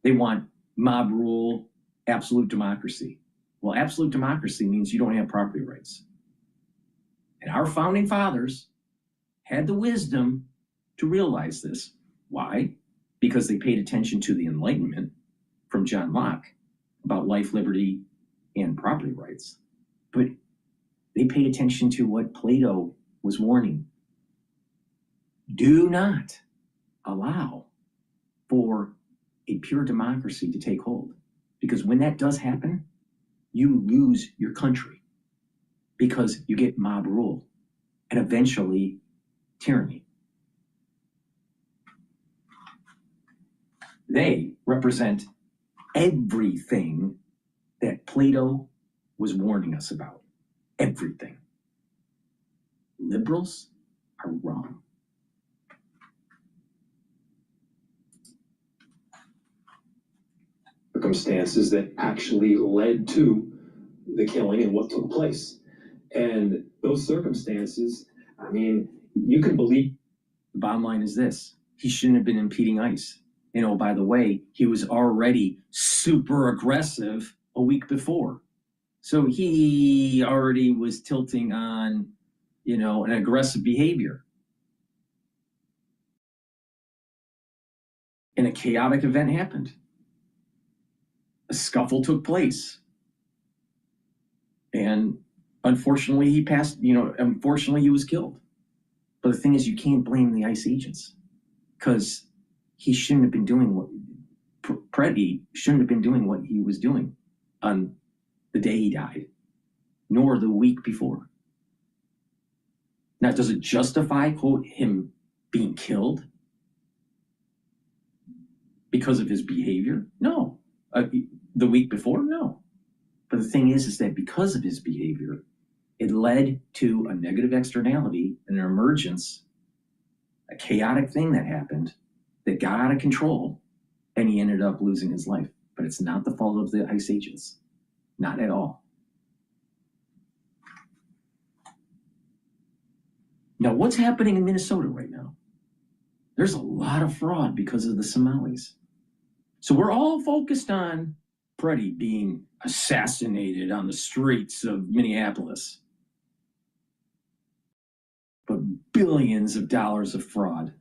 They want mob rule, absolute democracy. Well, absolute democracy means you don't have property rights. And our founding fathers had the wisdom to realize this. Why? Because they paid attention to the Enlightenment from John Locke about life, liberty, and property rights. But they paid attention to what Plato was warning. Do not allow for a pure democracy to take hold. Because when that does happen, you lose your country. Because you get mob rule and eventually tyranny. They represent everything that Plato was warning us about. Everything. Liberals are wrong. Circumstances that actually led to the killing and what took place. And those circumstances, I mean, you can believe. The bottom line is this. He shouldn't have been impeding ICE. You know, by the way, he was already super aggressive a week before. So he already was tilting on, you know, an aggressive behavior. And a chaotic event happened. A scuffle took place. And unfortunately, he he was killed. But the thing is, you can't blame the ICE agents because he shouldn't have been doing what Preddy shouldn't have been doing what he was doing on the day he died, nor the week before. Now, does it justify, quote, him being killed because of his behavior? No. The week before? No. But the thing is that because of his behavior, it led to a negative externality, an emergence, a chaotic thing that happened that got out of control, and he ended up losing his life. But it's not the fault of the ICE agents. Not at all. Now, what's happening in Minnesota right now? There's a lot of fraud because of the Somalis. So we're all focused on Preddy being assassinated on the streets of Minneapolis. But billions of dollars of fraud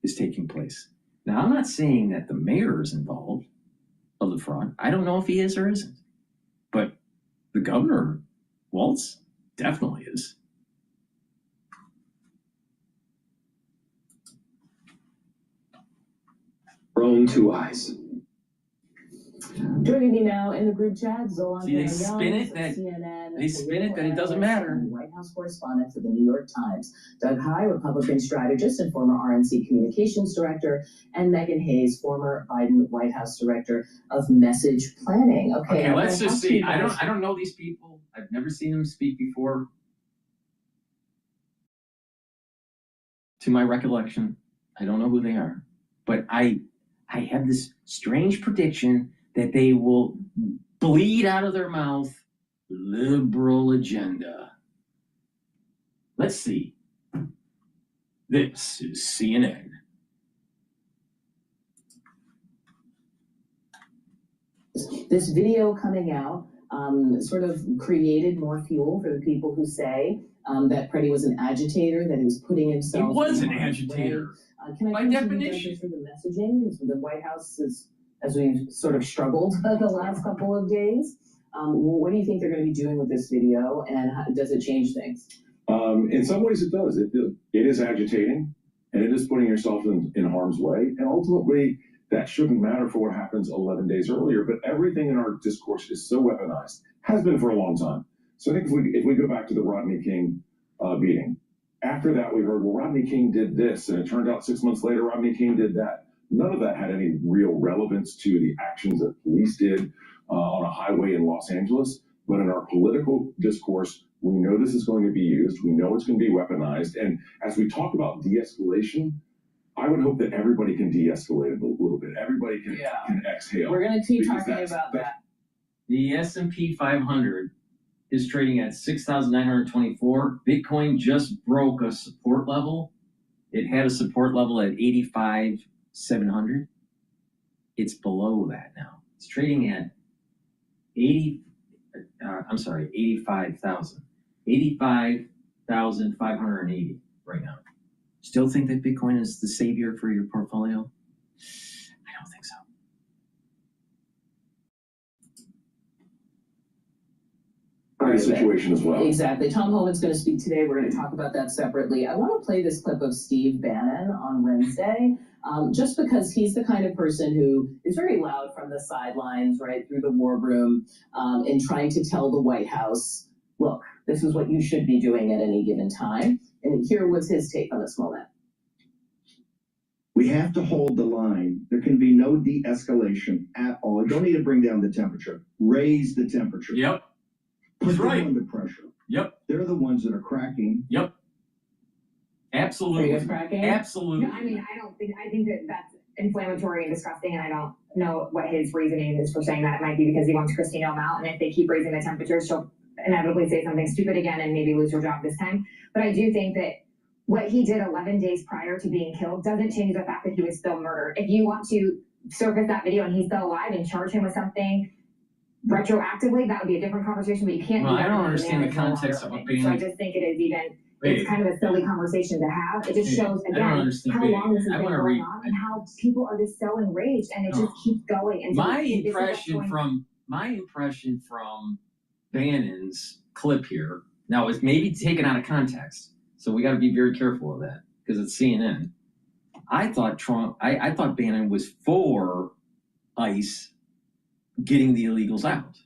is taking place. Now, I'm not saying that the mayor is involved of the fraud. I don't know if he is or isn't. But the governor, Waltz, definitely is. Our own two eyes. Joining me now in the group chat, Zolan See, they spin it that CNN, they spin it that it doesn't matter. And White House correspondent for the New York Times, Doug Heye, Republican strategist and former RNC communications director, and Megan Hayes, former Biden White House director of message planning. Okay, let's just see. I don't know these people. I've never seen them speak before. To my recollection, I don't know who they are, but I have this strange prediction that they will bleed out of their mouth liberal agenda. Let's see. This is CNN. This video coming out sort of created more fuel for the people who say that Preddy was an agitator, that he was putting himself. He was an agitator. Can I by definition for the messaging? The White House is, as we've sort of struggled the last couple of days. What do you think they're going to be doing with this video, and how, does it change things? In some ways, it does. It is agitating, and it is putting yourself in harm's way. And ultimately, that shouldn't matter for what happens 11 days earlier. But everything in our discourse is so weaponized, has been for a long time. So I think if we go back to the Rodney King beating, after that we heard, well, Rodney King did this, and it turned out 6 months later Rodney King did that. None of that had any real relevance to the actions that police did on a highway in Los Angeles. But in our political discourse, we know this is going to be used. We know it's going to be weaponized. And as we talk about de-escalation, I would hope that everybody can de-escalate a little bit. Everybody can exhale. We're going to keep talking about that. The S&P 500 is trading at 6,924. Bitcoin just broke a support level. It had a support level at 85,700. It's below that now. It's trading at 85,000. 85,580 right now. Still think that Bitcoin is the savior for your portfolio? I don't think so. Situation as well. Exactly. Tom Homan's going to speak today. We're going to talk about that separately. I want to play this clip of Steve Bannon on Wednesday, just because he's the kind of person who is very loud from the sidelines, right, through the war room, in trying to tell the White House, look, this is what you should be doing at any given time. And here was his take on this moment. We have to hold the line. There can be no de-escalation at all. You don't need to bring down the temperature. Raise the temperature. Yep. Put them right. under pressure. Yep. They're the ones that are cracking. Yep. Absolutely. Are you cracking? Absolutely. No, I mean, I think that that's inflammatory and disgusting, and I don't know what his reasoning is for saying that. It might be because he wants Kristi Noem out, and if they keep raising the temperature, she'll inevitably say something stupid again and maybe lose her job this time. But I do think that what he did 11 days prior to being killed doesn't change the fact that he was still murdered. If you want to surface that video and he's still alive and charge him with something retroactively, that would be a different conversation, but you can't do that. I don't understand the context of a ban. So I just think it is it's kind of a silly conversation to have. It just shows, again, how long this has been going on and how people are just so enraged, and it just keeps going. And my impression from Bannon's clip here, now it's maybe taken out of context, so we got to be very careful of that because it's CNN. I thought Bannon was for ICE getting the illegals out.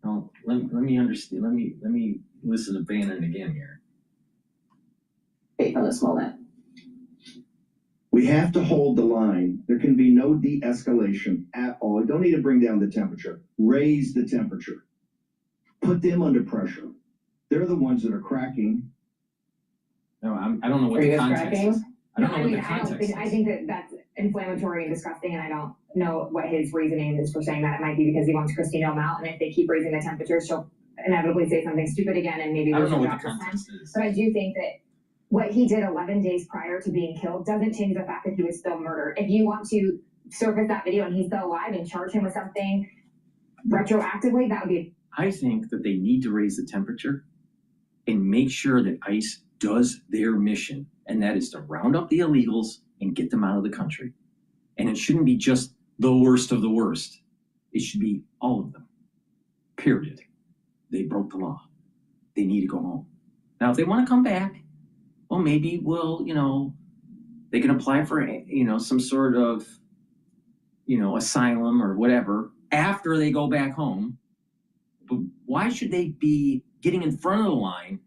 Now, let me understand. Let me listen to Bannon again here. On this moment. We have to hold the line. There can be no de-escalation at all. You don't need to bring down the temperature. Raise the temperature. Put them under pressure. They're the ones that are cracking. No, I don't know what the context is. I don't know what the context is. I think that that's inflammatory and disgusting, and I don't know what his reasoning is for saying that. It might be because he wants Christine O'Malley out, and if they keep raising the temperature, she'll inevitably say something stupid again, and maybe lose her job this time. But I do think that what he did 11 days prior to being killed doesn't change the fact that he was still murdered. If you want to surface that video and he's still alive and charge him with something retroactively, that would be. I think that they need to raise the temperature and make sure that ICE does their mission, and that is to round up the illegals and get them out of the country. And it shouldn't be just the worst of the worst. It should be all of them, period. They broke the law. They need to go home. Now, if they want to come back, well, maybe they can apply for, some sort of, asylum or whatever after they go back home. But why should they be getting in front of the line,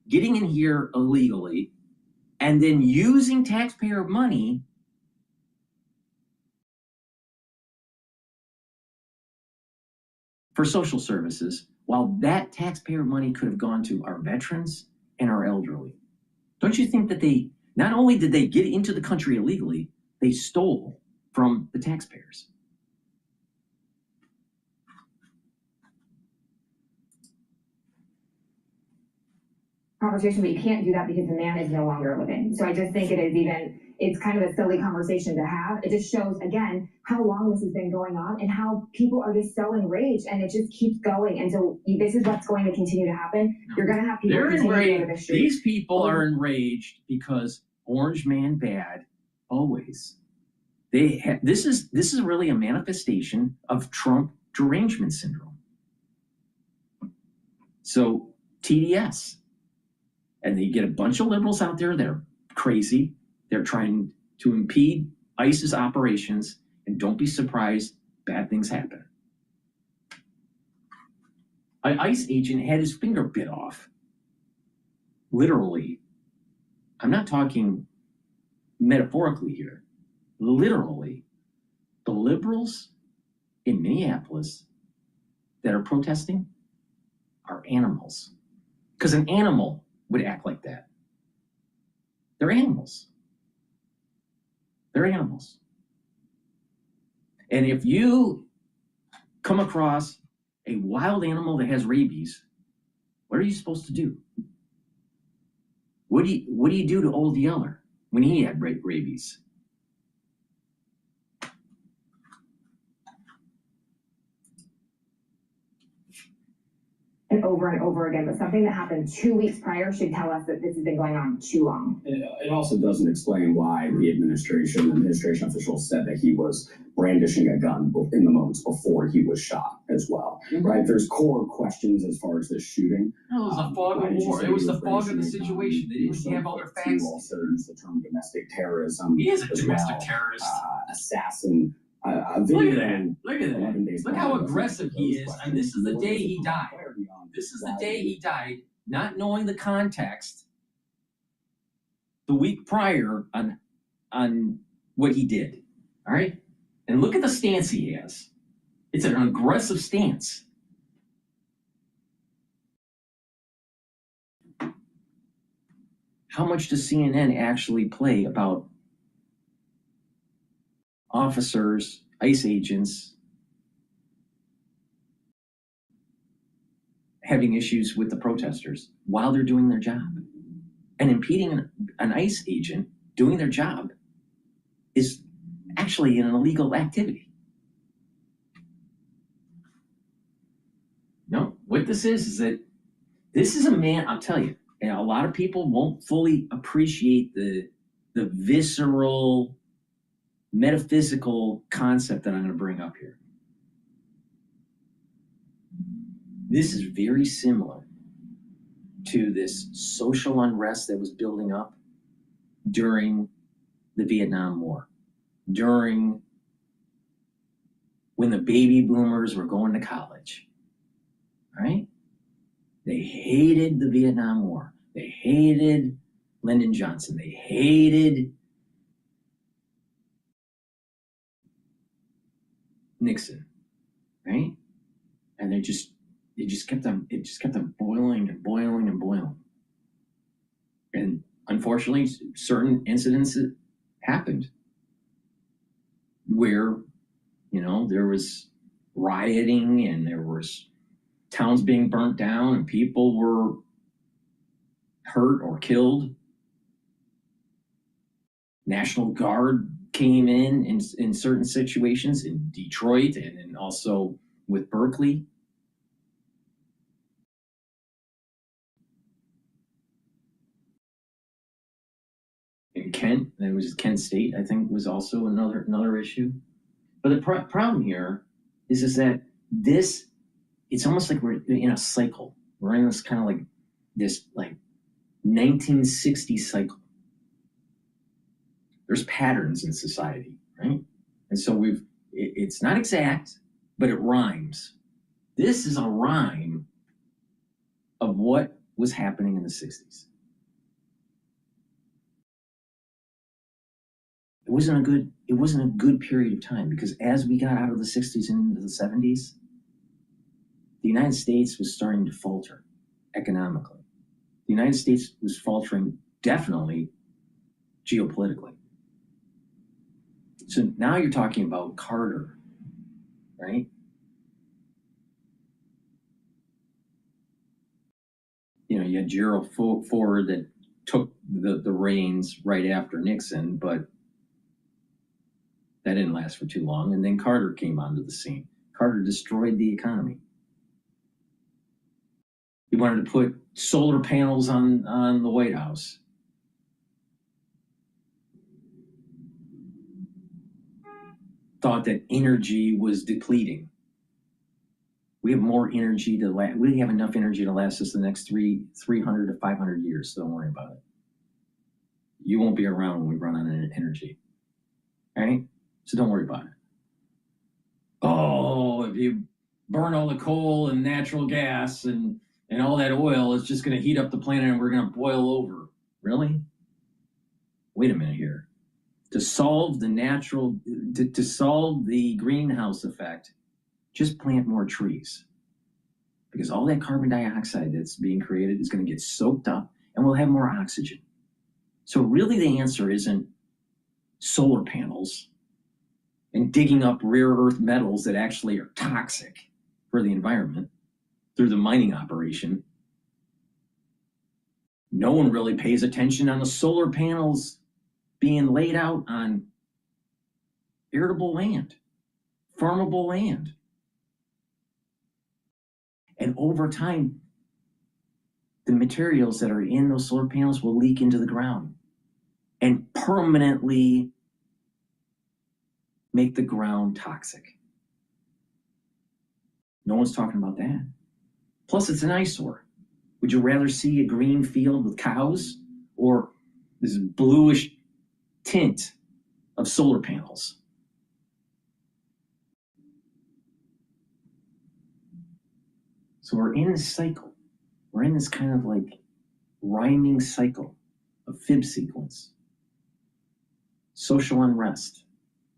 getting in here illegally, and then using taxpayer money for social services, while that taxpayer money could have gone to our veterans and our elderly? Don't you think that they, not only did they get into the country illegally, they stole from the taxpayers? Conversation, but you can't do that because the man is no longer living. So I just think it's kind of a silly conversation to have. It just shows, again, how long this has been going on and how people are just so enraged, and it just keeps going. And so this is what's going to continue to happen. No. You're going to have people continue to go to the street. These people are enraged because Orange Man bad, always. This is really a manifestation of Trump derangement syndrome. So TDS. And they get a bunch of liberals out there that are crazy. They're trying to impede ICE's operations, and don't be surprised, bad things happen. An ICE agent had his finger bit off. Literally. I'm not talking metaphorically here. Literally. The liberals in Minneapolis that are protesting are animals. Because an animal would act like that. They're animals. They're animals. And if you come across a wild animal that has rabies, what are you supposed to do? What do you do to Old Yeller when he had rabies? And over again, but something that happened 2 weeks prior should tell us that this has been going on too long. It also doesn't explain why the administration officials said that he was brandishing a gun in the moments before he was shot as well, right? There's core questions as far as this shooting. No, it was the fog of war. It was the fog of the situation. They didn't have all their facts. You also use the term domestic terrorism. He is a domestic terrorist. Assassin. Look at that. Look at that. Look how aggressive he is. And this is the day he died. This is the day he died, not knowing the context the week prior on what he did. All right? And look at the stance he has. It's an aggressive stance. How much does CNN actually play about officers, ICE agents, having issues with the protesters while they're doing their job? And impeding an ICE agent doing their job is actually an illegal activity. No, what this is that this is a man, I'll tell you, and a lot of people won't fully appreciate the visceral, metaphysical concept that I'm going to bring up here. This is very similar to this social unrest that was building up during the Vietnam War, during when the baby boomers were going to college, right? They hated the Vietnam War. They hated Lyndon Johnson. They hated Nixon, right? And it just kept on boiling and boiling and boiling. And unfortunately, certain incidents happened where, you know, there was rioting and there was towns being burnt down and people were hurt or killed. National Guard came in certain situations in Detroit and also with Berkeley. In Kent, there was Kent State, I think, was also another issue. But the problem here is that this, it's almost like we're in a cycle. We're in this kind of like this 1960 cycle. There's patterns in society, right? And so it's not exact, but it rhymes. This is a rhyme of what was happening in the 60s. It wasn't a good period of time, because as we got out of the 60s and into the 70s, the United States was starting to falter economically. The United States was faltering definitely geopolitically. So now you're talking about Carter, right? You know, you had Gerald Ford that took the reins right after Nixon, but that didn't last for too long. And then Carter came onto the scene. Carter destroyed the economy. He wanted to put solar panels on the White House. Thought that energy was depleting. We have more energy we have enough energy to last us the next 300 to 500 years, so don't worry about it. You won't be around when we run out of energy, right? So don't worry about it. Oh, if you burn all the coal and natural gas and all that oil, it's just going to heat up the planet and we're going to boil over. Really? Wait a minute here. To solve to solve the greenhouse effect, just plant more trees. Because all that carbon dioxide that's being created is going to get soaked up and we'll have more oxygen. So really the answer isn't solar panels and digging up rare earth metals that actually are toxic for the environment through the mining operation. No one really pays attention on the solar panels being laid out on arable land, farmable land. And over time, the materials that are in those solar panels will leak into the ground and permanently make the ground toxic. No one's talking about that. Plus, it's an eyesore. Would you rather see a green field with cows or this bluish tint of solar panels? So we're in this cycle. We're in this kind of like rhyming cycle of fib sequence. Social unrest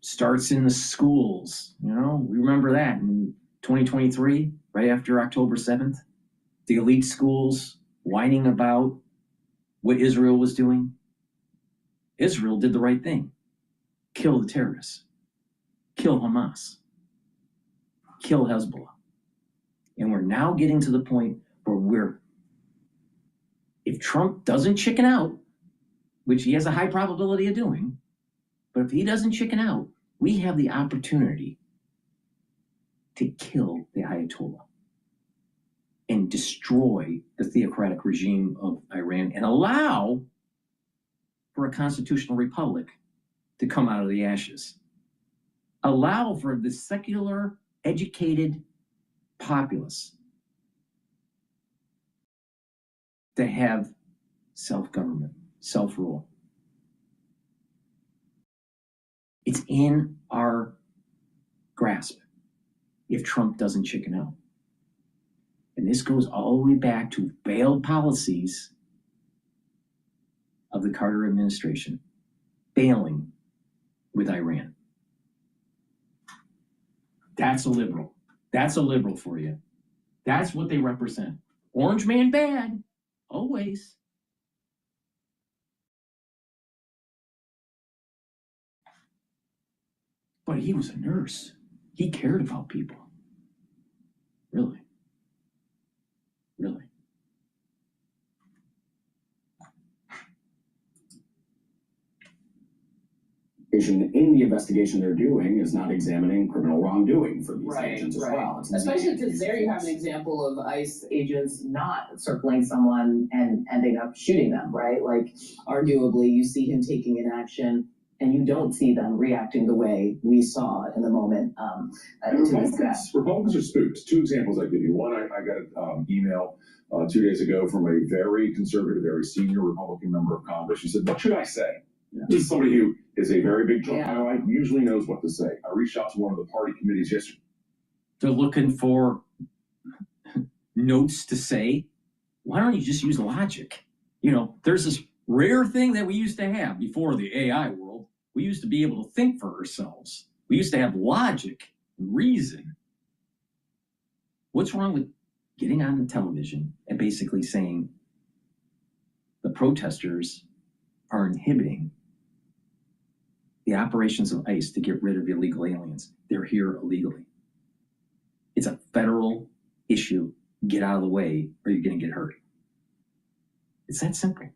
starts in the schools. You know, we remember that in 2023, right after October 7th. The elite schools whining about what Israel was doing. Israel did the right thing. Kill the terrorists. Kill Hamas. Kill Hezbollah. And we're now getting to the point where if Trump doesn't chicken out, which he has a high probability of doing, but if he doesn't chicken out, we have the opportunity to kill the Ayatollah and destroy the theocratic regime of Iran and allow for a constitutional republic to come out of the ashes. Allow for the secular, educated populace to have self-government, self-rule. It's in our grasp if Trump doesn't chicken out. And this goes all the way back to failed policies of the Carter administration, failing with Iran. That's a liberal. That's a liberal for you. That's what they represent. Orange man bad, always. But he was a nurse. He cared about people. Really. Really. In the investigation they're doing is not examining criminal wrongdoing for these agents as well. Especially because there you have an example of ICE agents not circling someone and ending up shooting them, right? Like, arguably, you see him taking an action and you don't see them reacting the way we saw in the moment. Republicans are spooked. Two examples I give you. One, I got an email 2 days ago from a very conservative, very senior Republican member of Congress. She said, "What should I say?" Yeah. This is somebody who is a very big Trump ally, usually knows what to say. I reached out to one of the party committees yesterday. They're looking for notes to say. Why don't you just use logic? You know, there's this rare thing that we used to have before the AI world. We used to be able to think for ourselves. We used to have logic and reason. What's wrong with getting on the television and basically saying the protesters are inhibiting the operations of ICE to get rid of illegal aliens? They're here illegally. It's a federal issue. Get out of the way or you're going to get hurt. It's that simple.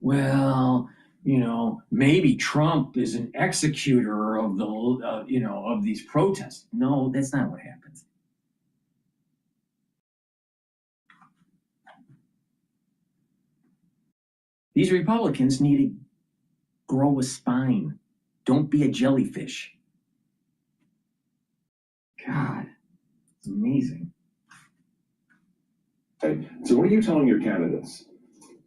Well, you know, maybe Trump is an executor of the, of these protests. No, that's not what happens. These Republicans need to grow a spine. Don't be a jellyfish. God, it's amazing. Okay, so what are you telling your candidates?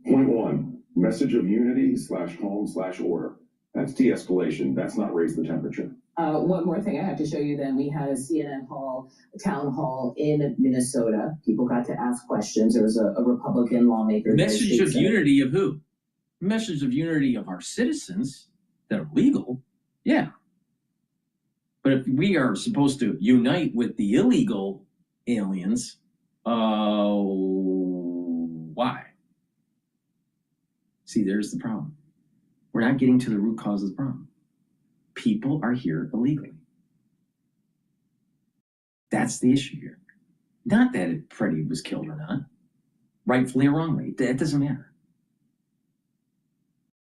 Point one, message of unity /calm/order. That's de-escalation. That's not raise the temperature. One more thing I have to show you then. We had a town hall in Minnesota. People got to ask questions. There was a Republican lawmaker. Message of unity of who? Message of unity of our citizens that are legal. Yeah. But if we are supposed to unite with the illegal aliens, why? See, there's the problem. We're not getting to the root cause of the problem. People are here illegally. That's the issue here. Not that Ep30 was killed or not, rightfully or wrongly. That doesn't matter.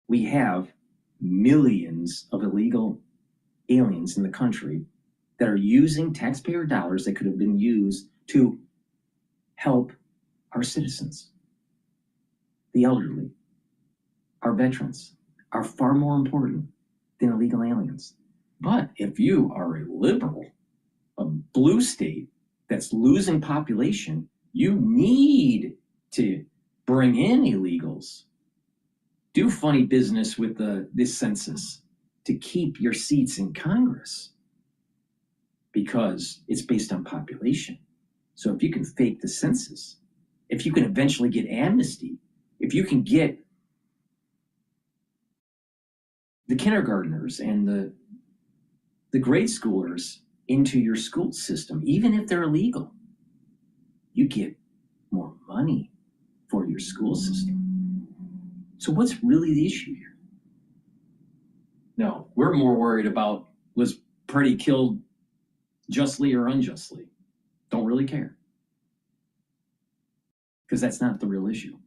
We have millions of illegal aliens in the country that are using taxpayer dollars that could have been used to help our citizens. The elderly, our veterans are far more important than illegal aliens. But if you are a liberal, a blue state that's losing population, you need to bring in illegals. Do funny business with this census to keep your seats in Congress because it's based on population. So if you can fake the census, if you can eventually get amnesty, if you can get the kindergartners and the grade schoolers into your school system, even if they're illegal, you get more money for your school system. So what's really the issue here? No, we're more worried about was Ep30 killed justly or unjustly. Don't really care. Because that's not the real issue.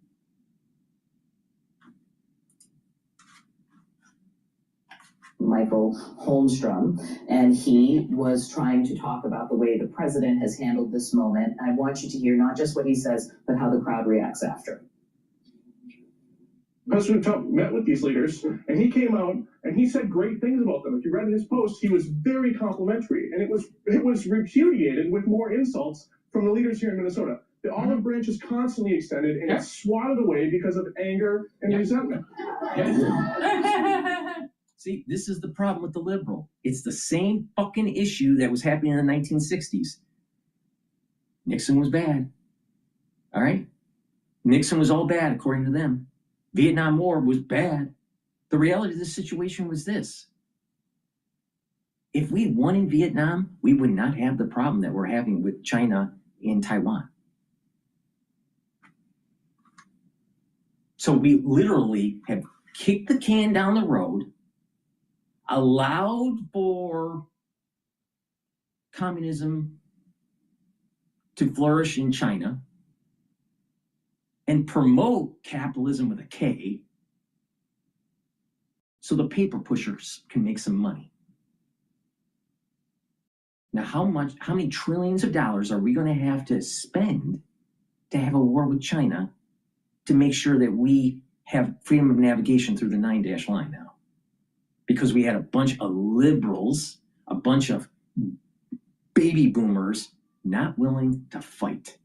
Michael Holmstrom, and he was trying to talk about the way the president has handled this moment. I want you to hear not just what he says, but how the crowd reacts after. President Trump met with these leaders, and he came out and he said great things about them. If you read in his post, he was very complimentary, and it was repudiated with more insults from the leaders here in Minnesota. The olive branch is constantly extended, and it's swatted away because of anger and resentment. See, this is the problem with the liberal. It's the same fucking issue that was happening in the 1960s. Nixon was bad. All right? Nixon was all bad, according to them. Vietnam War was bad. The reality of this situation was this. If we won in Vietnam, we would not have the problem that we're having with China and Taiwan. So we literally have kicked the can down the road, allowed for communism to flourish in China, and promote capitalism with a K, so the paper pushers can make some money. Now, how many trillions of dollars are we going to have to spend to have a war with China to make sure that we have freedom of navigation through the 9-dash line now? Because we had a bunch of liberals, a bunch of baby boomers not willing to fight.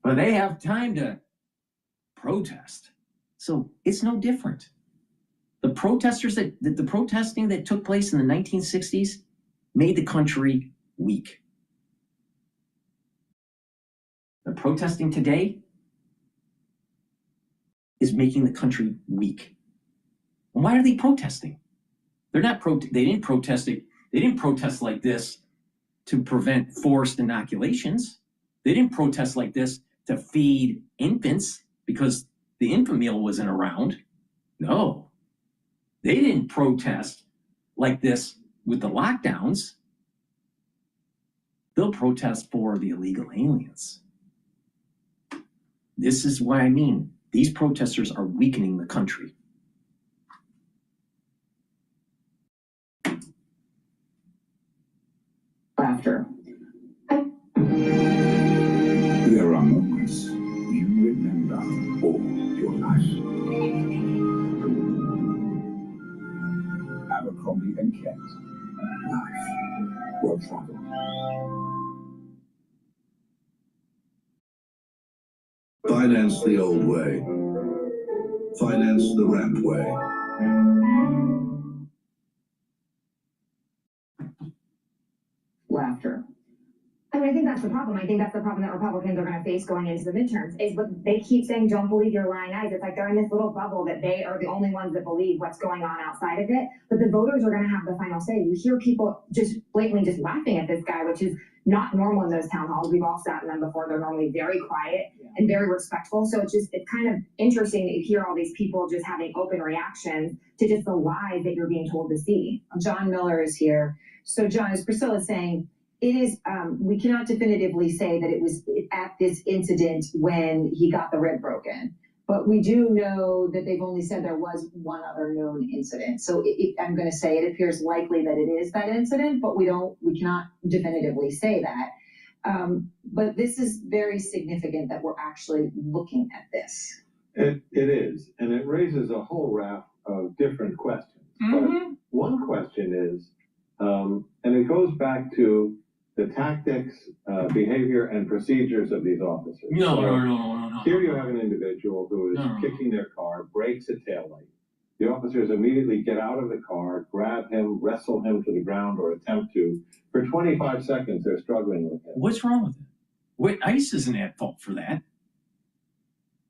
But they have time to protest. So it's no different. The protesting that took place in the 1960s made the country weak. The protesting today is making the country weak. And why are they protesting? They didn't protest it. They didn't protest like this to prevent forced inoculations. They didn't protest like this to feed infants because the infant meal wasn't around. No. They didn't protest like this with the lockdowns. They'll protest for the illegal aliens. This is what I mean. These protesters are weakening the country. Laughter. There are moments you remember all your life. Abercrombie and Kent. Life well traveled. Finance the old way. Finance the ramp way. Laughter. I mean, I think that's the problem. I think that's the problem that Republicans are going to face going into the midterms is what they keep saying, don't believe your lying eyes. It's like they're in this little bubble that they are the only ones that believe what's going on outside of it. But the voters are going to have the final say. You hear people just blatantly just laughing at this guy, which is not normal in those town halls. We've all sat in them before. They're normally very quiet and very respectful. So it's kind of interesting to hear all these people just having open reactions to just the lies that you're being told to see. John Miller is here. So John, as Priscilla is saying, it is, we cannot definitively say that it was at this incident when he got the rib broken, but we do know that they've only said there was one other known incident. So I'm going to say it appears likely that it is that incident, but we cannot definitively say that. But this is very significant that we're actually looking at this. It is, and it raises a whole raft of different questions. Mm-hmm. But one question is, and it goes back to the tactics, behavior, and procedures of these officers. No. Here you have an individual who is kicking their car, breaks a taillight. The officers immediately get out of the car, grab him, wrestle him to the ground, or attempt to. For 25 seconds, they're struggling with him. What's wrong with it? Wait, ICE isn't at fault for that.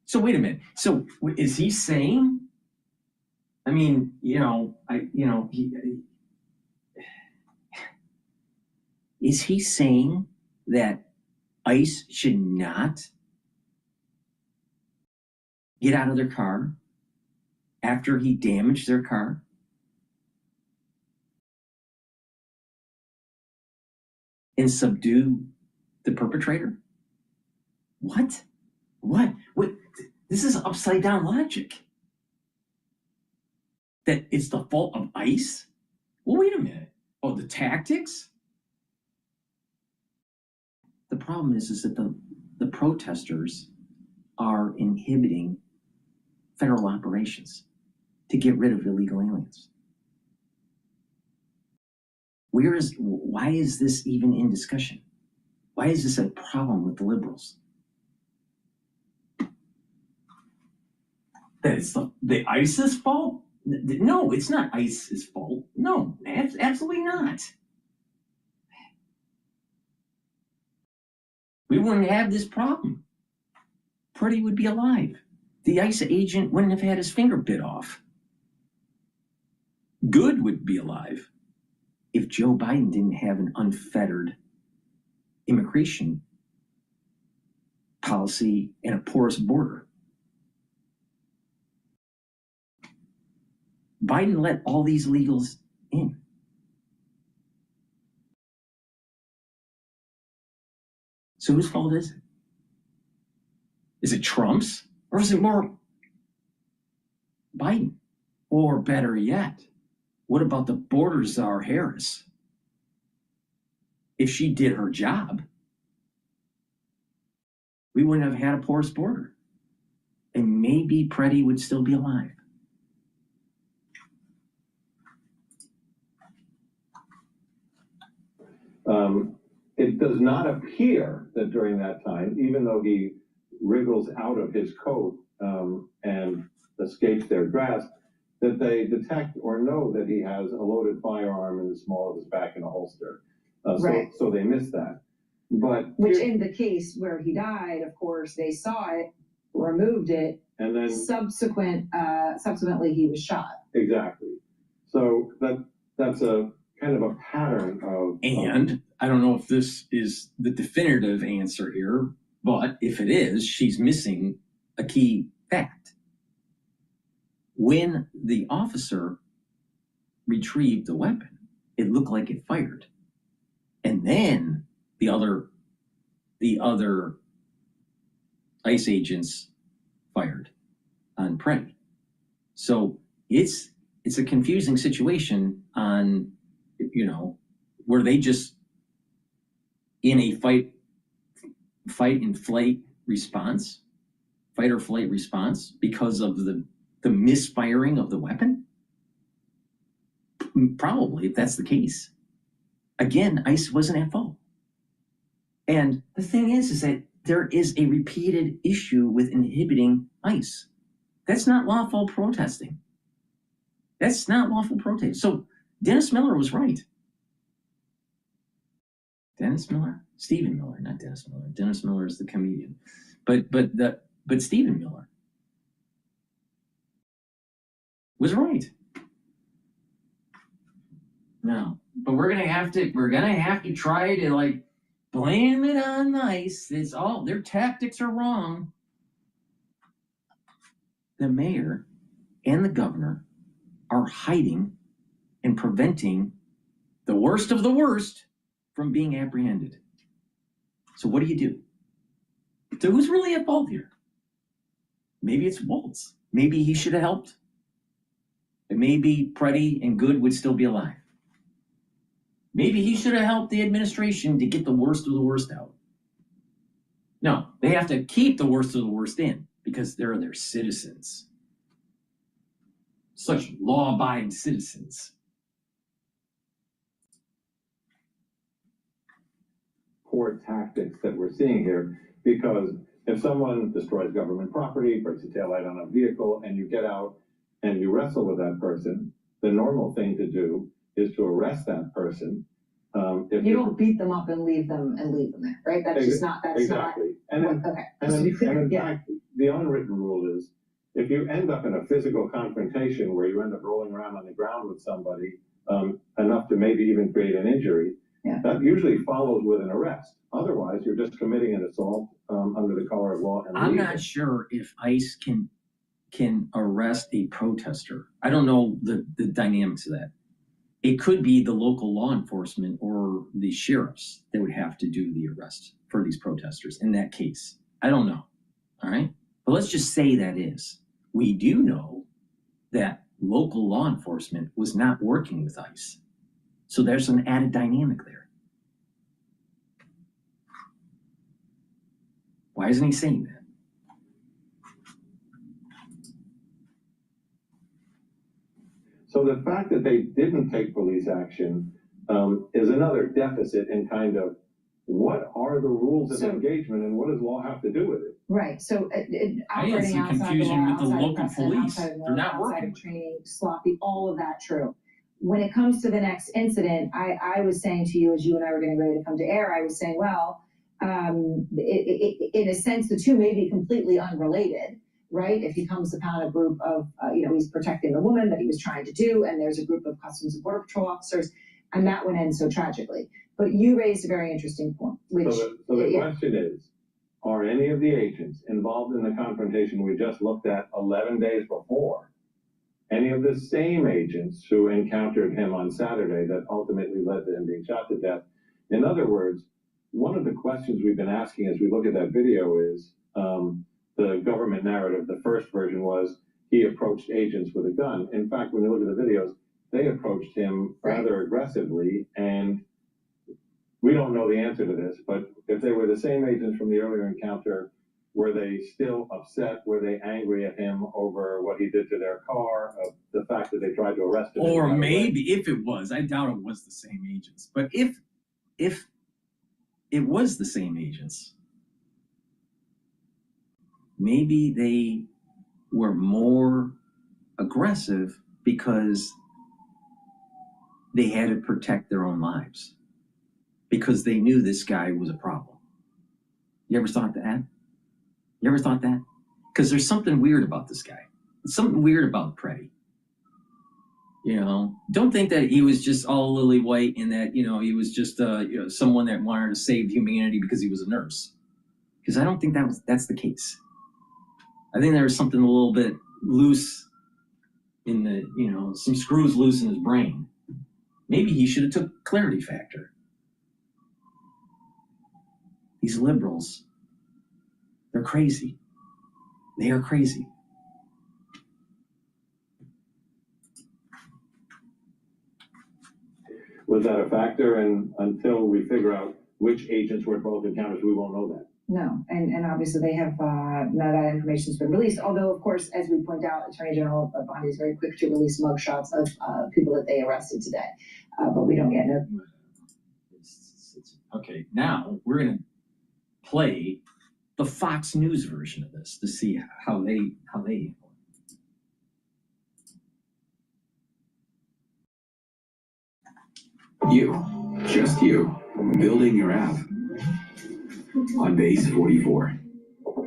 So wait a minute. So is he saying? I mean, is he saying that ICE should not get out of their car after he damaged their car? And subdue the perpetrator? What? This is upside down logic. That it's the fault of ICE? Well, wait a minute. Oh, the tactics? The problem is that the protesters are inhibiting federal operations to get rid of illegal aliens. Why is this even in discussion? Why is this a problem with the liberals? That it's the ISIS fault? No, it's not ICE's fault. No, absolutely not. We wouldn't have this problem. Purdy would be alive. The ICE agent wouldn't have had his finger bit off. Good would be alive if Joe Biden didn't have an unfettered immigration policy and a porous border. Biden let all these illegals in. So whose fault is it? Is it Trump's, or is it more Biden? Or better yet, what about the border czar Harris? If she did her job, we wouldn't have had a porous border. And maybe Purdy would still be alive. It does not appear that during that time, even though he wriggles out of his coat and escapes their grasp, that they detect or know that he has a loaded firearm in the small of his back in a holster. Right. So they missed that. But Which in the case where he died, of course, they saw it, removed it, and then subsequently he was shot. Exactly. So that's a kind of a pattern of. And I don't know if this is the definitive answer here, but if it is, she's missing a key fact. When the officer retrieved the weapon, it looked like it fired. And then the other ICE agents fired on Purdy. So it's a confusing situation on, were they just in a fight or flight response because of the misfiring of the weapon? Probably, if that's the case. Again, ICE wasn't at fault. And the thing is that there is a repeated issue with inhibiting ICE. That's not lawful protesting. That's not lawful protest. So Dennis Miller was right. Stephen Miller, not Dennis Miller. Dennis Miller is the comedian. But Stephen Miller was right. No, but we're gonna have to try to blame it on ICE. It's all their tactics are wrong. The mayor and the governor are hiding and preventing the worst of the worst from being apprehended. So what do you do? So who's really at fault here? Maybe it's Waltz. Maybe he should have helped. And maybe Purdy and Good would still be alive. Maybe he should have helped the administration to get the worst of the worst out. No, they have to keep the worst of the worst in because they're their citizens. Such law-abiding citizens. Poor tactics that we're seeing here, because if someone destroys government property, breaks a taillight on a vehicle, and you get out and you wrestle with that person, the normal thing to do is to arrest that person. If you don't beat them up and leave them there, right? That's just not. That's exactly. not. Okay. And in fact, the unwritten rule is, if you end up in a physical confrontation where you end up rolling around on the ground with somebody enough to maybe even create an injury, that usually follows with an arrest. Otherwise, you're just committing an assault under the color of law. And I'm not sure if ICE can arrest a protester. I don't know the dynamics of that. It could be the local law enforcement or the sheriffs that would have to do the arrest for these protesters in that case. I don't know. All right. But let's just say that is. We do know that local law enforcement was not working with ICE. So there's an added dynamic there. Why isn't he saying that? So the fact that they didn't take police action is another deficit in kind of what are the rules of engagement and what does law have to do with it? Right, so operating some outside the confusion law, with the outside of local precedent, police. outside of They're norm, not outside working of with it. training, sloppy, all of that true. When it comes to the next incident, I was saying to you, as you and I were getting ready to come to air, I was saying, well, in a sense, the two may be completely unrelated, right? If he comes upon a group of, he's protecting the woman that he was trying to do, and there's a group of Customs and Border Patrol officers, and that would end so tragically. But you raised a very interesting point, which... So the question is, are any of the agents involved in the confrontation we just looked at 11 days before, any of the same agents who encountered him on Saturday that ultimately led to him being shot to death? In other words, one of the questions we've been asking as we look at that video is, the government narrative, the first version was he approached agents with a gun. In fact, when you look at the videos, they approached him rather aggressively, and we don't know the answer to this, but if they were the same agents from the earlier encounter, were they still upset? Were they angry at him over what he did to their car, the fact that they tried to arrest him? Or maybe, if it was, I doubt it was the same agents, but if it was the same agents, maybe they were more aggressive because they had to protect their own lives, because they knew this guy was a problem. You ever thought that? You ever thought that? Because there's something weird about this guy. There's something weird about Preddy. Don't think that he was just all lily white and that, he was just someone that wanted to save humanity because he was a nurse. Because I don't think that's the case. I think there was something a little bit loose in the, some screws loose in his brain. Maybe he should have took Clarity Factor. These liberals, they're crazy. They are crazy. Was that a factor? And until we figure out which agents were at both encounters, we won't know that. No, and obviously they have, none of that information has been released, although, of course, as we point out, Attorney General Bondi is very quick to release mugshots of people that they arrested today, but we don't yet know. Okay, now we're going to play the Fox News version of this to see how they handle it. You, just you, building your app on base 44.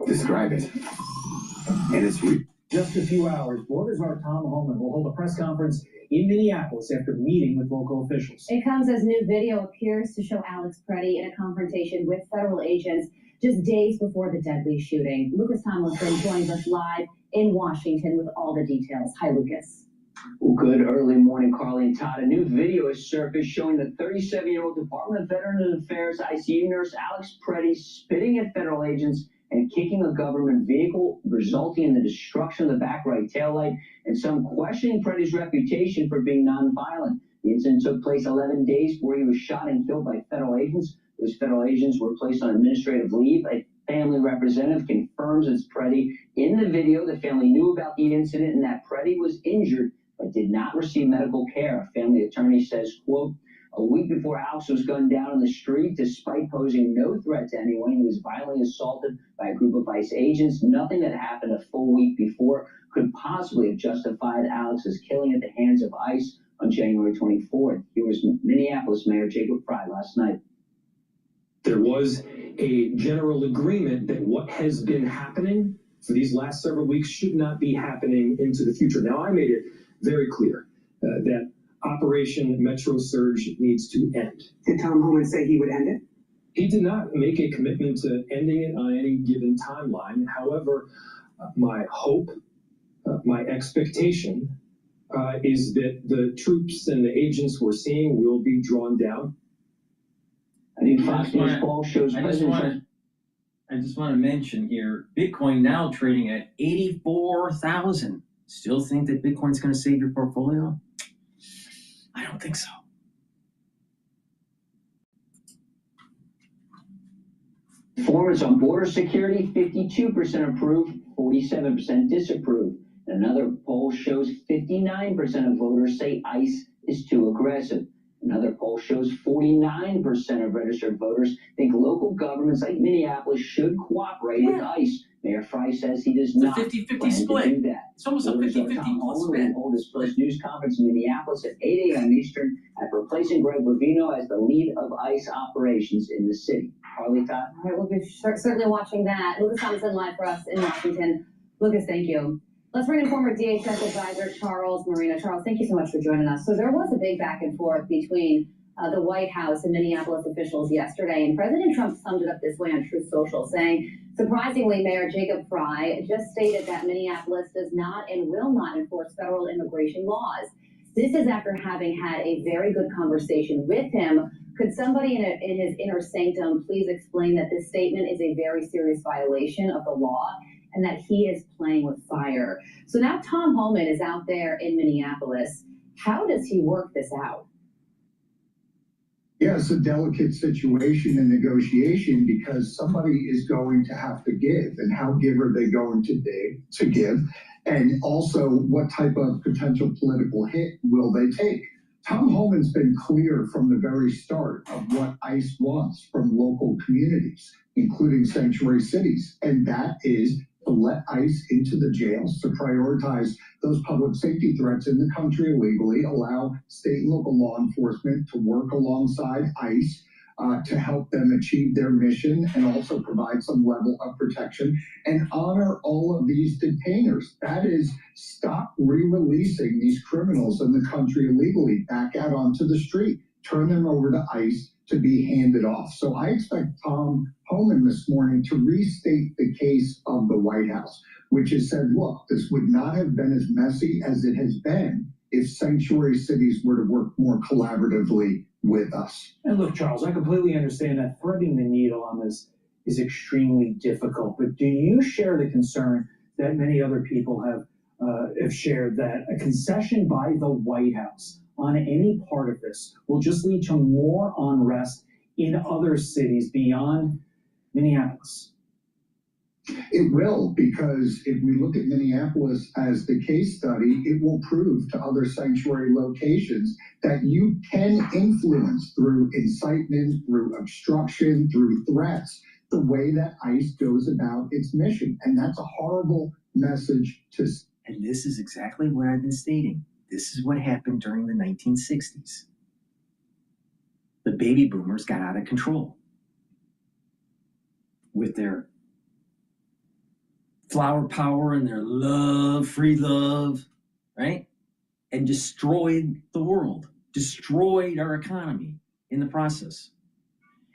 Describe it. And it's just a few hours, Borders Art Tom Holman will hold a press conference in Minneapolis after meeting with local officials. It comes as new video appears to show Alex Preddy in a confrontation with federal agents just days before the deadly shooting. Lucas Tomlinson joins us live in Washington with all the details. Hi, Lucas. Well, good early morning, Carly and Todd. A new video has surfaced showing the 37-year-old Department of Veterans Affairs ICU nurse Alex Preddy spitting at federal agents and kicking a government vehicle, resulting in the destruction of the back right taillight and some questioning Preddy's reputation for being nonviolent. The incident took place 11 days before he was shot and killed by federal agents. Those federal agents were placed on administrative leave. A family representative confirms it's Preddy. In the video, the family knew about the incident and that Preddy was injured but did not receive medical care. A family attorney says, quote, a week before Alex was gunned down in the street, despite posing no threat to anyone, he was violently assaulted by a group of ICE agents. Nothing that happened a full week before could possibly have justified Alex's killing at the hands of ICE on January 24th. Here was Minneapolis Mayor Jacob Fry last night. There was a general agreement that what has been happening for these last several weeks should not be happening into the future. Now, I made it very clear that Operation Metro Surge needs to end. Did Tom Holman say he would end it? He did not make a commitment to ending it on any given timeline. However, my hope, my expectation is that the troops and the agents we're seeing will be drawn down. I think Fox News poll shows I just want to mention here, Bitcoin now trading at 84,000. Still think that Bitcoin's going to save your portfolio? I don't think so. Performance on border security, 52% approve, 47% disapprove. Another poll shows 59% of voters say ICE is too aggressive. Another poll shows 49% of registered voters think local governments like Minneapolis should cooperate with ICE. Mayor Fry says he does not 50-50 plan split. to do that. It's almost a 50-50 split. Will hold his first news conference in Minneapolis at 8 a.m. Eastern after replacing Greg Bovino as the lead of ICE operations in the city. Carly, Todd? All right, we'll be certainly watching that. Lucas Thompson live for us in Washington. Lucas, thank you. Let's bring in former DHS advisor Charles Marino. Charles, thank you so much for joining us. So there was a big back and forth between the White House and Minneapolis officials yesterday, and President Trump summed it up this way on Truth Social, saying, surprisingly, Mayor Jacob Fry just stated that Minneapolis does not and will not enforce federal immigration laws. This is after having had a very good conversation with him. Could somebody in his inner sanctum please explain that this statement is a very serious violation of the law and that he is playing with fire? So now Tom Homan is out there in Minneapolis. How does he work this out? Yeah, it's a delicate situation and negotiation because somebody is going to have to give, and how give are they going to give, and also what type of potential political hit will they take? Tom Homan's been clear from the very start of what ICE wants from local communities, including sanctuary cities, and that is to let ICE into the jails, to prioritize those public safety threats in the country illegally, allow state and local law enforcement to work alongside ICE to help them achieve their mission and also provide some level of protection and honor all of these detainers. That is, stop re-releasing these criminals in the country illegally back out onto the street, turn them over to ICE to be handed off. So I expect Tom Homan this morning to restate the case of the White House, which has said, look, this would not have been as messy as it has been if sanctuary cities were to work more collaboratively with us. And look, Charles, I completely understand that threading the needle on this is extremely difficult, but do you share the concern that many other people have shared, that a concession by the White House on any part of this will just lead to more unrest in other cities beyond Minneapolis? It will, because if we look at Minneapolis as the case study, it will prove to other sanctuary locations that you can influence through incitement, through obstruction, through threats, the way that ICE goes about its mission. And that's a horrible message to... And this is exactly what I've been stating. This is what happened during the 1960s. The baby boomers got out of control with their flower power and their love, free love, right? And destroyed the world, destroyed our economy in the process.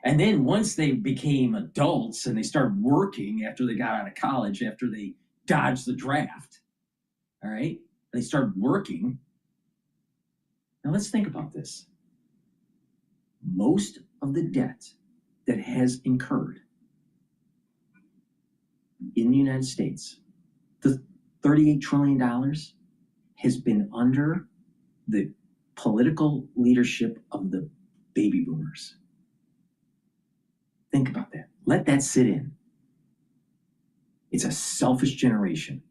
And then once they became adults and they started working after they got out of college, after they dodged the draft, all right? They started working. Now let's think about this. Most of the debt that has incurred in the United States, the $38 trillion, has been under the political leadership of the baby boomers. Think about that. Let that sit in. It's a selfish generation.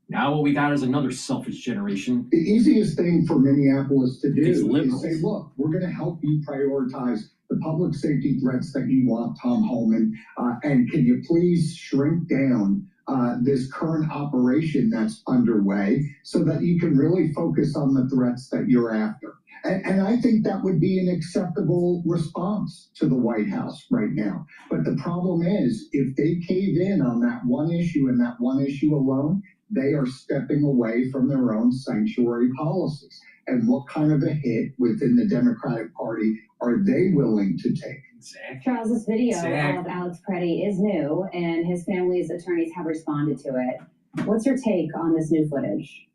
Now what we got is another selfish generation. The easiest thing for Minneapolis to do is say, look, we're going to help you prioritize the public safety threats that you want, Tom Homan, and can you please shrink down this current operation that's underway so that you can really focus on the threats that you're after. And I think that would be an acceptable response to the White House right now. But the problem is, if they cave in on that one issue and that one issue alone, they are stepping away from their own sanctuary policies. And what kind of a hit within the Democratic Party are they willing to take? Exactly. Charles, this video of Alex Preddy is new, and his family's attorneys have responded to it. What's your take on this new footage?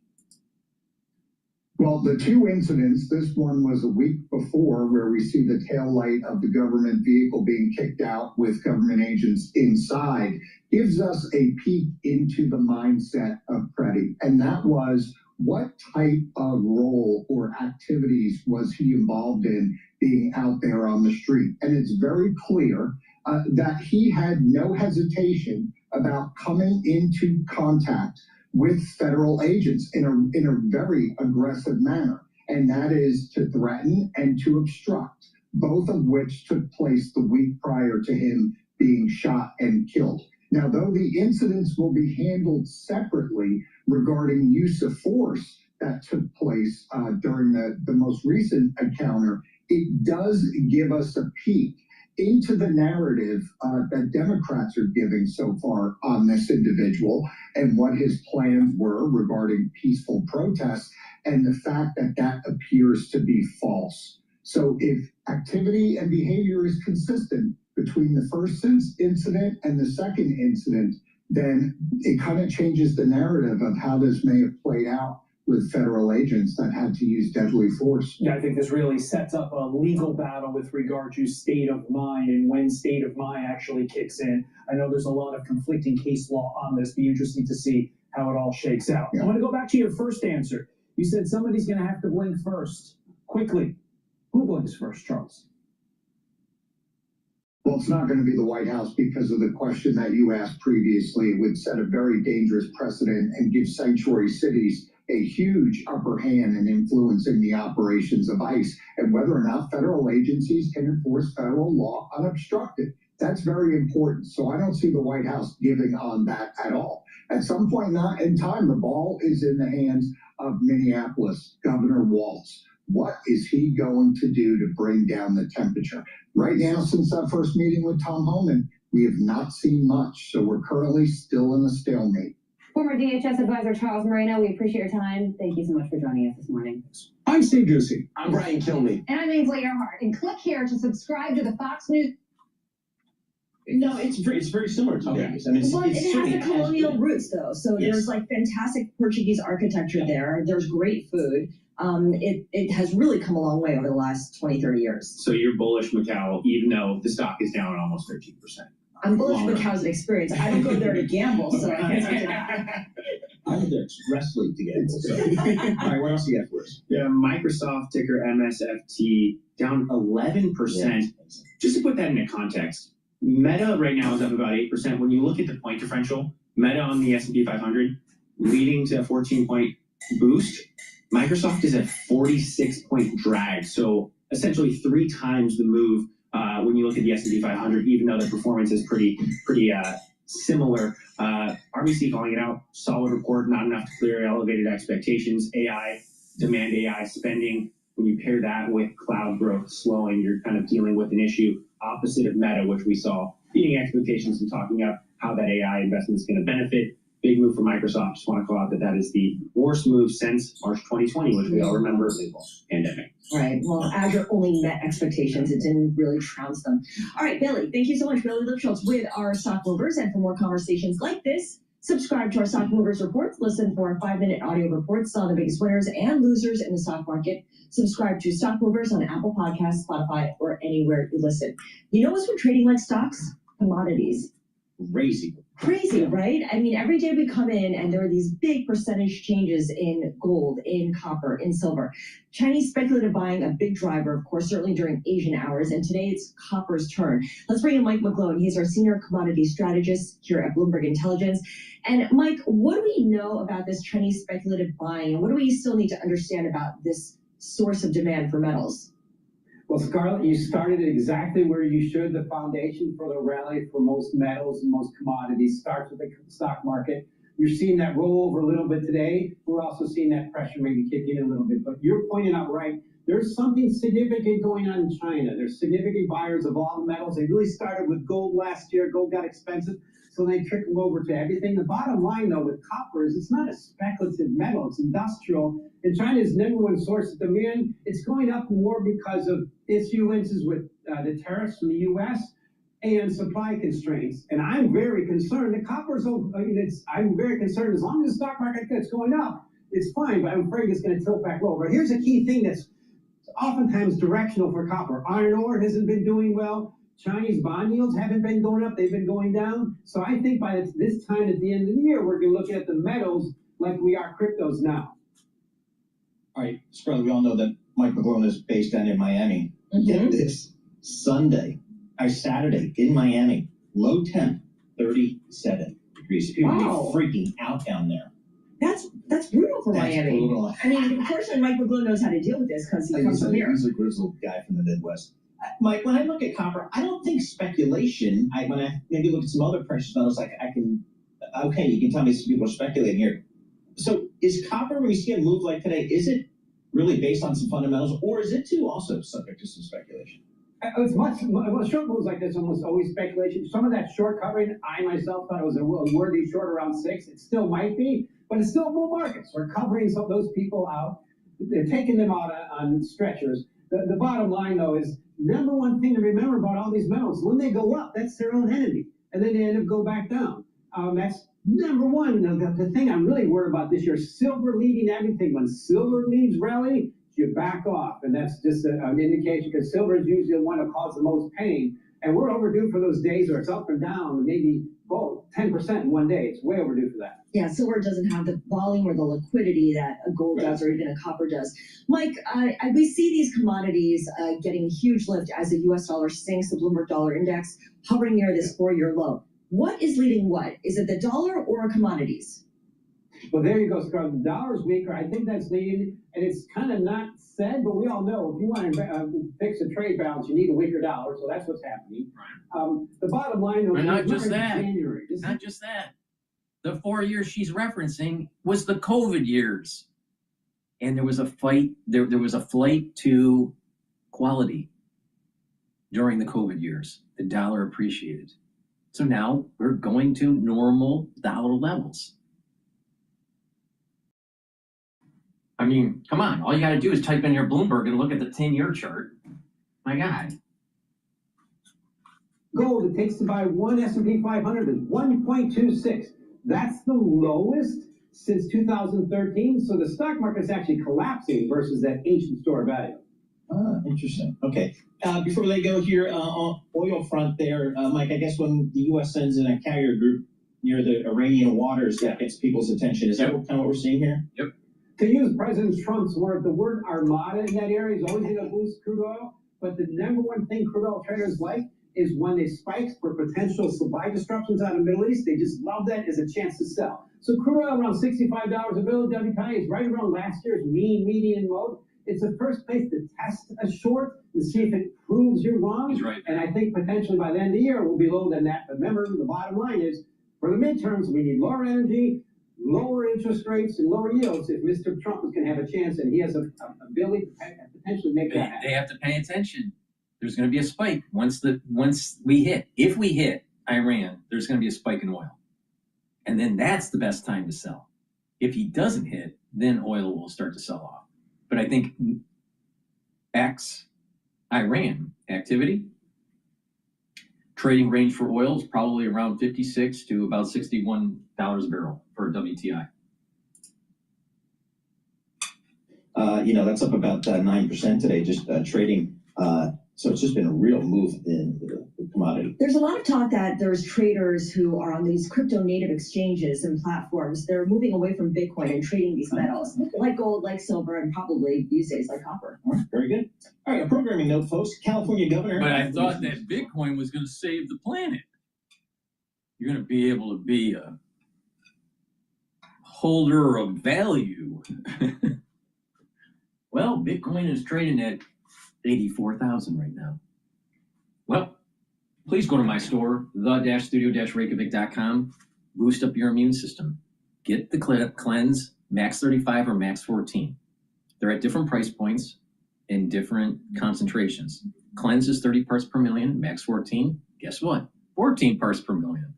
Well, the two incidents, this one was a week before, where we see the taillight of the government vehicle being kicked out with government agents inside, gives us a peek into the mindset of Preddy. And that was, what type of role or activities was he involved in being out there on the street? And it's very clear that he had no hesitation about coming into contact with federal agents in a very aggressive manner, and that is to threaten and to obstruct, both of which took place the week prior to him being shot and killed. Now, though the incidents will be handled separately regarding use of force that took place during the most recent encounter, it does give us a peek into the narrative that Democrats are giving so far on this individual and what his plans were regarding peaceful protests, and the fact that that appears to be false. So if activity and behavior is consistent between the first incident and the second incident, then it kind of changes the narrative of how this may have played out with federal agents that had to use deadly force. Yeah, I think this really sets up a legal battle with regard to state of mind and when state of mind actually kicks in. I know there's a lot of conflicting case law on this. Be interesting to see how it all shakes out. Yeah. I want to go back to your first answer. You said somebody's going to have to blink first. Quickly, who blinks first, Charles? Well, it's not going to be the White House because of the question that you asked previously. It would set a very dangerous precedent and give sanctuary cities a huge upper hand in influencing the operations of ICE and whether or not federal agencies can enforce federal law unobstructed. That's very important. So I don't see the White House giving on that at all. At some point in time, the ball is in the hands of Minneapolis, Governor Walz. What is he going to do to bring down the temperature? Right now, since that first meeting with Tom Homan, we have not seen much. So we're currently still in a stalemate. Former DHS advisor Charles Moreno, we appreciate your time. Thank you so much for joining us this morning. I'm Steve Ducey. I'm Brian Kilmeade. And I'm Ainsley Earhart. And click here to subscribe to the Fox News. No, it's very similar to these. I mean, Well, it has certainly the colonial roots, though. So Yes. there's like fantastic Portuguese architecture there. There's great food. It has really come a long way over the last 20, 30 years. So you're bullish Macau, even though the stock is down almost 13%. I'm bullish Long run. Macau's an experience. I don't go there to gamble, so I can't speak to that. I'm there expressly to get so. All right, what else you got for us? Yeah, Microsoft ticker MSFT down 11%. Just to put that into context, Meta right now is up about 8%. When you look at the point differential, Meta on the S&P 500 leading to a 14-point boost. Microsoft is a 46-point drag, so essentially 3 times the move when you look at the S&P 500, even though the performance is pretty similar. RBC calling it out, solid report, not enough to clear elevated expectations. AI demand, AI spending. When you pair that with cloud growth slowing, you're kind of dealing with an issue opposite of Meta, which we saw beating expectations and talking about how that AI investment is going to benefit. Big move for Microsoft. Just want to call out that is the worst move since March 2020, which we all remember the pandemic. Right. Well, Azure only met expectations. It didn't really trounce them. All right, Billy. Thank you so much, Billy Lipschultz, with our Stock Movers. And for more conversations like this, subscribe to our Stock Movers reports. Listen for our 5-minute audio reports on the biggest winners and losers in the stock market. Subscribe to Stock Movers on Apple Podcasts, Spotify, or anywhere you listen. You know what's been trading like stocks? Commodities. Crazy, right? I mean, every day we come in and there are these big percentage changes in gold, in copper, in silver. Chinese speculative buying, a big driver, of course, certainly during Asian hours. And today it's copper's turn. Let's bring in Mike McGlone. He's our senior commodity strategist here at Bloomberg Intelligence. And Mike, what do we know about this Chinese speculative buying? And what do we still need to understand about this source of demand for metals? Well, Scarlett, you started exactly where you should. The foundation for the rally for most metals and most commodities starts with the stock market. You're seeing that roll over a little bit today. We're also seeing that pressure maybe kick in a little bit. But you're pointing out right, there's something significant going on in China. There's significant buyers of all the metals. They really started with gold last year. Gold got expensive, so they trickled over to everything. The bottom line, though, with copper is it's not a speculative metal. It's industrial. And China's number one source of demand, it's going up more because of issuances with the tariffs from the U.S. and supply constraints. And I'm very concerned that copper's I'm very concerned as long as the stock market gets going up, it's fine, but I'm afraid it's going to tilt back lower. But here's a key thing that's oftentimes directional for copper. Iron ore hasn't been doing well. Chinese bond yields haven't been going up. They've been going down. So I think by this time at the end of the year, we're going to look at the metals like we are cryptos now. All right, Scarlett, we all know that Mike McGlone is based down in Miami. Mm-hmm. Get this, Saturday in Miami, low temp, 37 degrees. People Wow. be freaking out down there. That's brutal for That's Miami. brutal. I mean, fortunately, Mike McGlone knows how to deal with this because he comes from here. He's a grizzled guy from the Midwest. Mike, when I look at copper, I don't think speculation. When I maybe look at some other precious metals, like I can, okay, you can tell me some people are speculating here. So is copper, when you see a move like today, is it really based on some fundamentals, or is it too also subject to some speculation? It's well, short moves like this almost always speculation. Some of that short covering, I myself thought it was a worthy short around 6. It still might be, but it's still a bull market. So we're covering some of those people out. They're taking them out on stretchers. The bottom line, though, is number one thing to remember about all these metals, when they go up, that's their own enemy. And then they end up go back down. That's number one. The thing I'm really worried about this year, silver leading everything. When silver leads rally, you back off. And that's just an indication, because silver is usually the one that causes the most pain. And we're overdue for those days where it's up and down, maybe both 10% in one day. It's way overdue for that. Yeah, silver doesn't have the volume or the liquidity that a gold does, or even a copper does. Mike, we see these commodities getting a huge lift as the U.S. dollar sinks, the Bloomberg Dollar Index hovering near this 4-year low. What is leading what? Is it the dollar or commodities? Well, there you go, Scarlett. The dollar's weaker. I think that's leading, and it's kind of not said, but we all know if you want to fix a trade balance, you need a weaker dollar, so that's what's happening. The bottom line, though, But not just in that. January. Not just that. The 4 years she's referencing was the COVID years. And there was a fight, there was a flight to quality during the COVID years. The dollar appreciated. So now we're going to normal dollar levels. I mean, come on. All you got to do is type in your Bloomberg and look at the 10-year chart. My God. Gold, it takes to buy one S&P 500 is 1.26. That's the lowest since 2013. So the stock market's actually collapsing versus that ancient store value. Ah, interesting. Okay. Before they go here, on oil front there, Mike, I guess when the U.S. sends in a carrier group near the Iranian waters, that gets people's attention. Is that kind of what we're seeing here? Yep. To use President Trump's word, the word armada in that area is always going to boost crude oil. But the number one thing crude oil traders like is when they spike for potential supply disruptions out of the Middle East. They just love that as a chance to sell. So crude oil around $65 a barrel WTI is right around last year's median mode. It's the first place to test a short and see if it proves you're wrong. He's right. And I think potentially by the end of the year, we'll be lower than that. But remember, the bottom line is, for the midterms, we need lower energy, lower interest rates, and lower yields if Mr. Trump is going to have a chance, and he has an ability to potentially make that happen. They have to pay attention. There's going to be a spike if we hit Iran, there's going to be a spike in oil. And then that's the best time to sell. If he doesn't hit, then oil will start to sell off. But I think Iran activity, trading range for oil is probably around 56 to about $61 a barrel for WTI. That's up about 9% today, just trading. So it's just been a real move in the commodity. There's a lot of talk that there's traders who are on these crypto native exchanges and platforms. They're moving away from Bitcoin and trading these metals, like gold, like silver, and probably these days like copper. All right, very good. All right, a programming note, folks. California governor. But I thought that Bitcoin was going to save the planet. You're going to be able to be a holder of value. Well, Bitcoin is trading at 84,000 right now. Well, please go to my store, the-studio-reykjavik.com. Boost up your immune system. Get the cleanse, max 35 or max 14. They're at different price points and different concentrations. Cleanse is 30 parts per million, max 14. Guess what? 14 parts per million.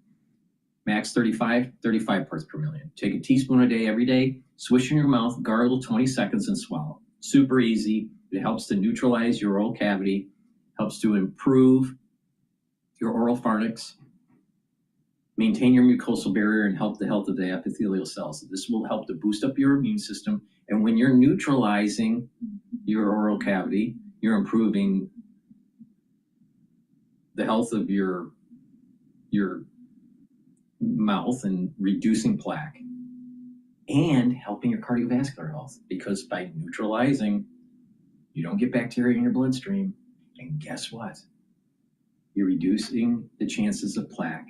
Max 35, 35 parts per million. Take a teaspoon a day every day, swish in your mouth, gargle 20 seconds, and swallow. Super easy. It helps to neutralize your oral cavity, helps to improve your oral pharynx, maintain your mucosal barrier, and help the health of the epithelial cells. This will help to boost up your immune system. And when you're neutralizing your oral cavity, you're improving the health of your mouth and reducing plaque and helping your cardiovascular health, because by neutralizing, you don't get bacteria in your bloodstream. And guess what? You're reducing the chances of plaque,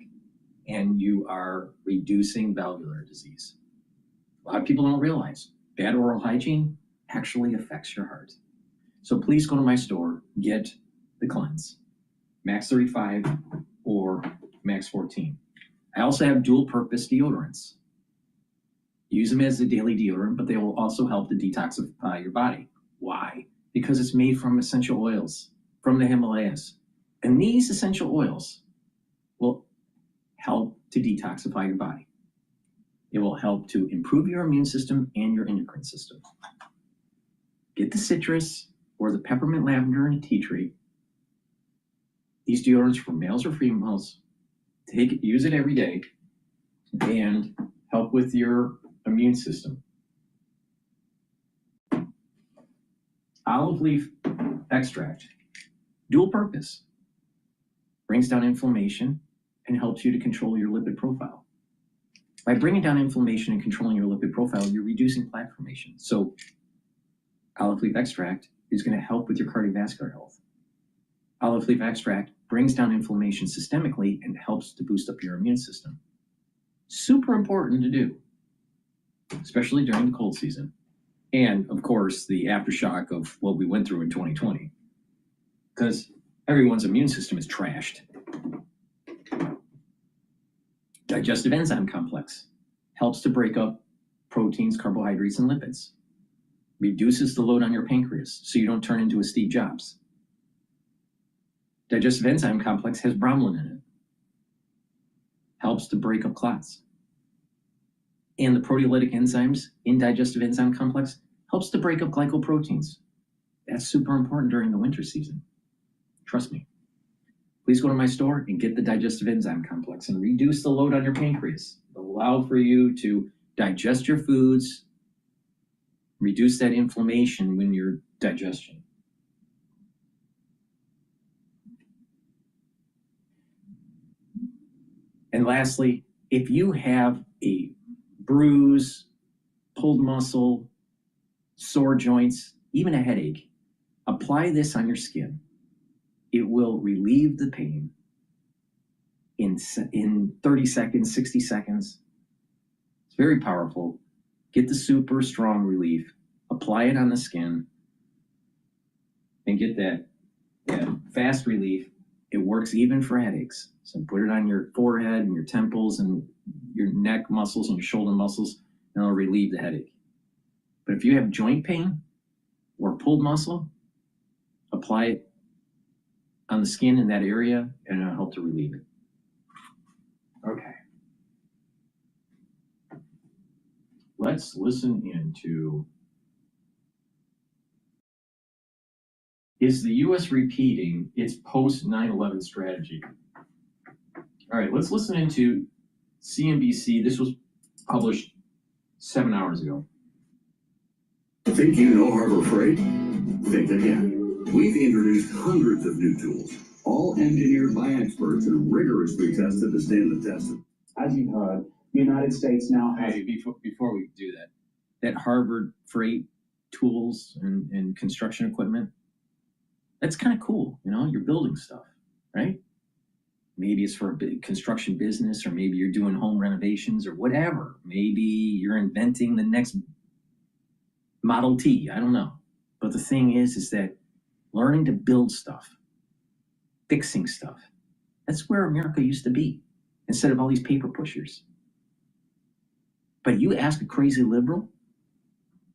and you are reducing valvular disease. A lot of people don't realize bad oral hygiene actually affects your heart. So please go to my store, get the cleanse, Max 35 or Max 14. I also have dual purpose deodorants. Use them as a daily deodorant, but they will also help to detoxify your body. Why? Because it's made from essential oils from the Himalayas. And these essential oils will help to detoxify your body. It will help to improve your immune system and your endocrine system. Get the citrus or the peppermint, lavender, and tea tree. These deodorants for males or females. Take it, use it every day, and help with your immune system. Olive leaf extract, dual purpose, brings down inflammation and helps you to control your lipid profile. By bringing down inflammation and controlling your lipid profile, you're reducing plaque formation. So olive leaf extract is going to help with your cardiovascular health. Olive leaf extract brings down inflammation systemically and helps to boost up your immune system. Super important to do, especially during the cold season. And of course, the aftershock of what we went through in 2020, because everyone's immune system is trashed. Digestive enzyme complex helps to break up proteins, carbohydrates, and lipids. Reduces the load on your pancreas so you don't turn into a Steve Jobs. Digestive enzyme complex has bromelain in it. Helps to break up clots. And the proteolytic enzymes in digestive enzyme complex helps to break up glycoproteins. That's super important during the winter season. Trust me. Please go to my store and get the digestive enzyme complex and reduce the load on your pancreas. It'll allow for you to digest your foods, reduce that inflammation when you're digestion. And lastly, if you have a bruise, pulled muscle, sore joints, even a headache, apply this on your skin. It will relieve the pain in 30 seconds, 60 seconds. It's very powerful. Get the super strong relief, apply it on the skin, and get that fast relief. It works even for headaches. So put it on your forehead and your temples and your neck muscles and your shoulder muscles, and it'll relieve the headache. But if you have joint pain or pulled muscle, apply it on the skin in that area, and it'll help to relieve it. Okay. Let's listen into, is the U.S. repeating its post 9/11 strategy? All right, let's listen into CNBC. This was published 7 hours ago. Think you know Harbor Freight? Think again. We've introduced hundreds of new tools, all engineered by experts and rigorously tested to stand the test. As you've heard, the United States now has... Hey, before we do that Harbor Freight tools and construction equipment, that's kind of cool. You know, you're building stuff, right? Maybe it's for a big construction business, or maybe you're doing home renovations or whatever. Maybe you're inventing the next Model T. I don't know. But the thing is that learning to build stuff, fixing stuff, that's where America used to be, instead of all these paper pushers. But you ask a crazy liberal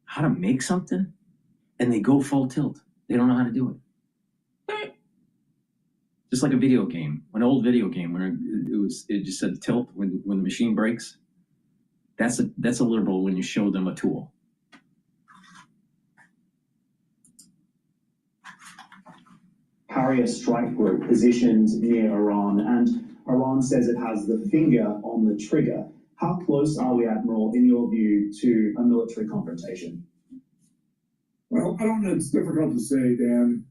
how to make something, and they go full tilt. They don't know how to do it. Just like a video game, an old video game where it just said tilt when the machine breaks. That's a liberal when you show them a tool. Carrier strike group positioned near Iran, and Iran says it has the finger on the trigger. How close are we, Admiral, in your view, to a military confrontation? Well, I don't know. It's difficult to say, Dan.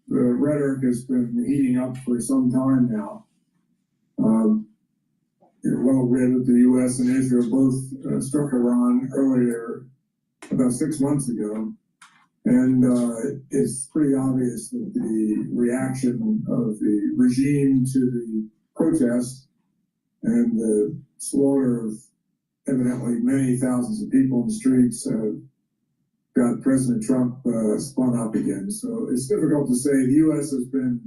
The rhetoric has been heating up for some time now. You're well aware that the U.S. and Israel both struck Iran earlier, about 6 months ago. And it's pretty obvious that the reaction of the regime to the protest and the slaughter of evidently many thousands of people in the streets got President Trump spun up again. So it's difficult to say. The U.S. has been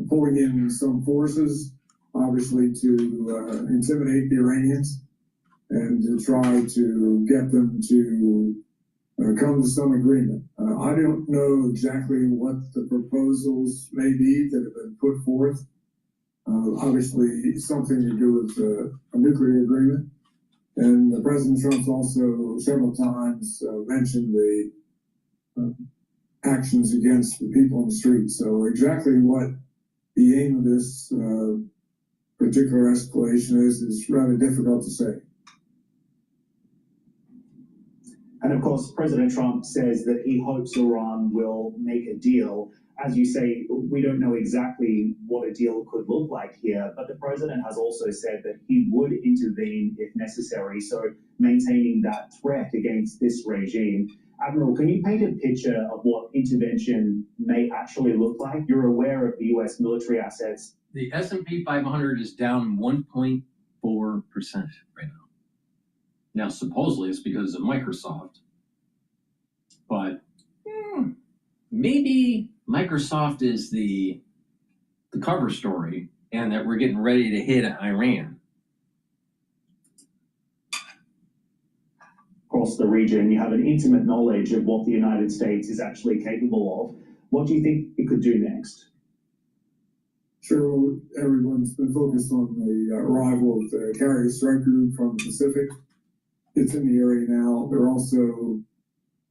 pulling in some forces, obviously, to intimidate the Iranians and to try to get them to come to some agreement. I don't know exactly what the proposals may be that have been put forth. Obviously, something to do with a nuclear agreement. And President Trump's also several times mentioned the actions against the people in the street. So exactly what the aim of this particular escalation is rather difficult to say. And of course, President Trump says that he hopes Iran will make a deal. As you say, we don't know exactly what a deal could look like here, but the president has also said that he would intervene if necessary, so maintaining that threat against this regime. Admiral, can you paint a picture of what intervention may actually look like? You're aware of the U.S. military assets. The S&P 500 is down 1.4% right now. Now, supposedly it's because of Microsoft, but maybe Microsoft is the cover story and that we're getting ready to hit Iran. Across the region, you have an intimate knowledge of what the United States is actually capable of. What do you think it could do next? Sure, everyone's been focused on the arrival of the carrier strike group from the Pacific. It's in the area now. There are also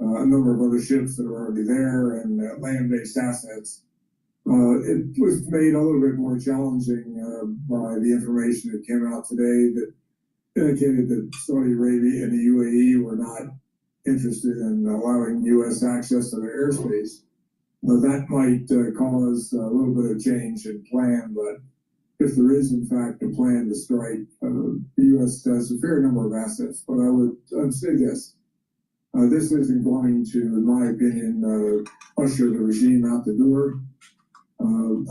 a number of other ships that are already there and land-based assets. It was made a little bit more challenging by the information that came out today that indicated that Saudi Arabia and the UAE were not interested in allowing U.S. access to their airspace. That might cause a little bit of change in plan, but if there is, in fact, a plan to strike, the U.S. has a fair number of assets. But I'd say this. This isn't going to, in my opinion, usher the regime out the door.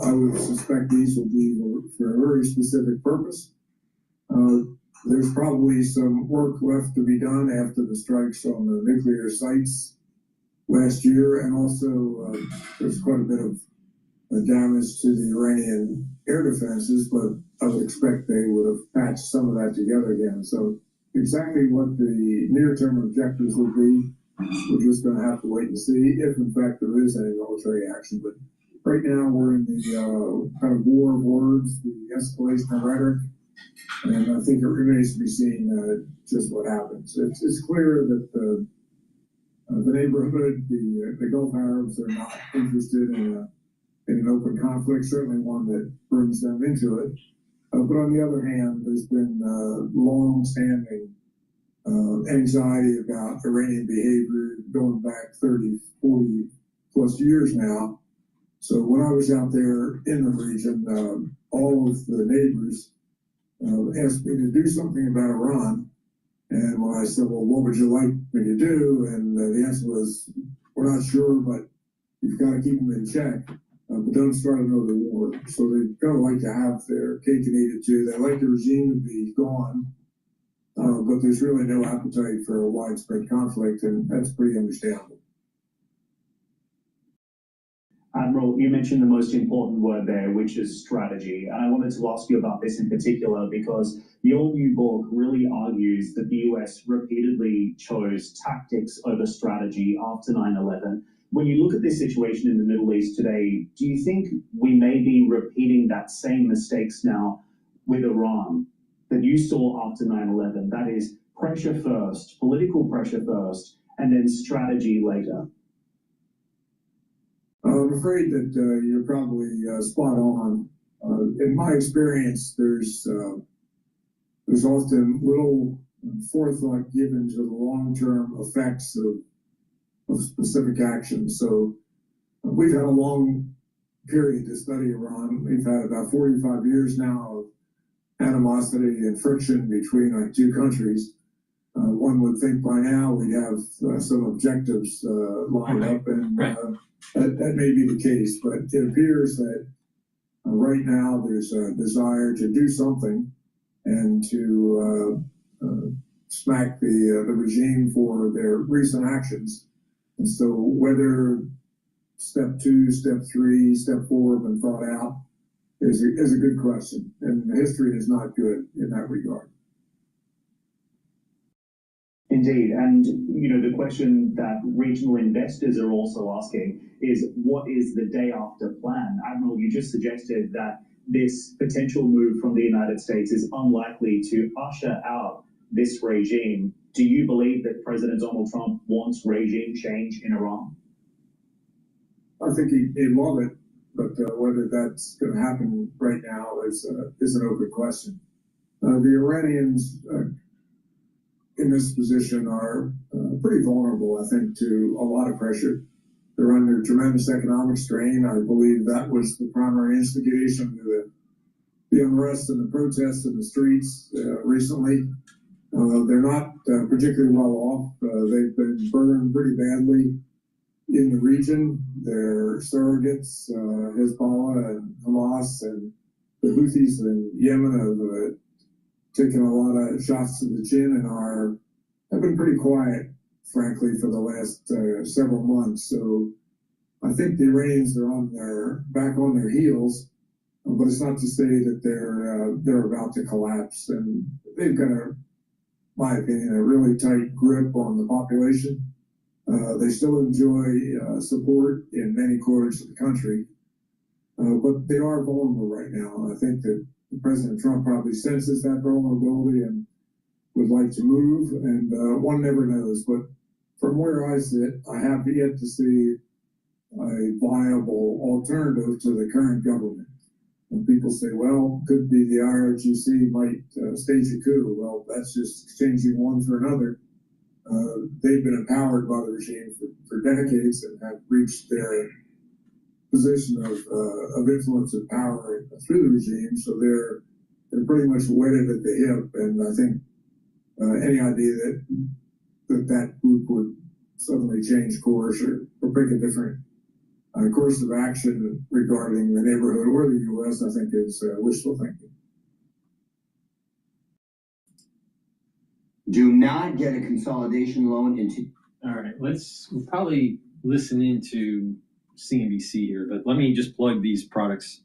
I would suspect these will be for a very specific purpose. There's probably some work left to be done after the strikes on the nuclear sites last year, and also there's quite a bit of damage to the Iranian air defenses, but I would expect they would have patched some of that together again. So exactly what the near-term objectives will be, we're just going to have to wait and see if, in fact, there is any military action. But right now, we're in the kind of war of words, the escalation of rhetoric, and I think it remains to be seen just what happens. It's clear that the neighborhood, the Gulf Arabs, are not interested in an open conflict, certainly one that brings them into it. But on the other hand, there's been long-standing anxiety about Iranian behavior going back 30, 40 plus years now. So when I was out there in the region, all of the neighbors asked me to do something about Iran. And when I said, well, what would you like me to do? And the answer was, we're not sure, but you've got to keep them in check. But don't start another war. So they don't like to have their cake and eat it too. They like the regime to be gone, but there's really no appetite for a widespread conflict, and that's pretty understandable. Admiral, you mentioned the most important word there, which is strategy. And I wanted to ask you about this in particular because your new book really argues that the US repeatedly chose tactics over strategy after 9/11. When you look at this situation in the Middle East today, do you think we may be repeating that same mistakes now with Iran that you saw after 9/11? That is pressure first, political pressure first, and then strategy later. I'm afraid that you're probably spot on. In my experience, there's often little forethought given to the long-term effects of specific actions. So we've had a long period to study Iran. We've had about 45 years now of animosity and friction between our two countries. One would think by now we'd have some objectives lined up, and that may be the case, but it appears that right now there's a desire to do something and to smack the regime for their recent actions. And so whether step 2, step 3, step 4 have been thought out is a good question. And history is not good in that regard. Indeed, and the question that regional investors are also asking is, what is the day after plan? Admiral, you just suggested that this potential move from the United States is unlikely to usher out this regime. Do you believe that President Donald Trump wants regime change in Iran? I think he'd love it, but whether that's going to happen right now is an open question. The Iranians in this position are pretty vulnerable, I think, to a lot of pressure. They're under tremendous economic strain. I believe that was the primary instigation to the unrest and the protests in the streets recently. They're not particularly well off. They've been burned pretty badly in the region. Their surrogates, Hezbollah and Hamas and the Houthis in Yemen have taken a lot of shots to the chin and have been pretty quiet, frankly, for the last several months. So I think the Iranians are back on their heels, but it's not to say that they're about to collapse. And they've got, my opinion, a really tight grip on the population. They still enjoy support in many quarters of the country, but they are vulnerable right now. And I think that President Trump probably senses that vulnerability and would like to move, and one never knows. But from where I sit, I have yet to see a viable alternative to the current government. And people say, well, could be the IRGC might stage a coup. Well, that's just exchanging one for another. They've been empowered by the regime for decades and have reached their position of influence and power through the regime, so they're pretty much wedded at the hip. And I think any idea that group would suddenly change course or pick a different course of action regarding the neighborhood or the U.S., I think is wishful thinking. Do not get a consolidation loan into. All right, we'll probably listen into CNBC here, but let me just plug these products.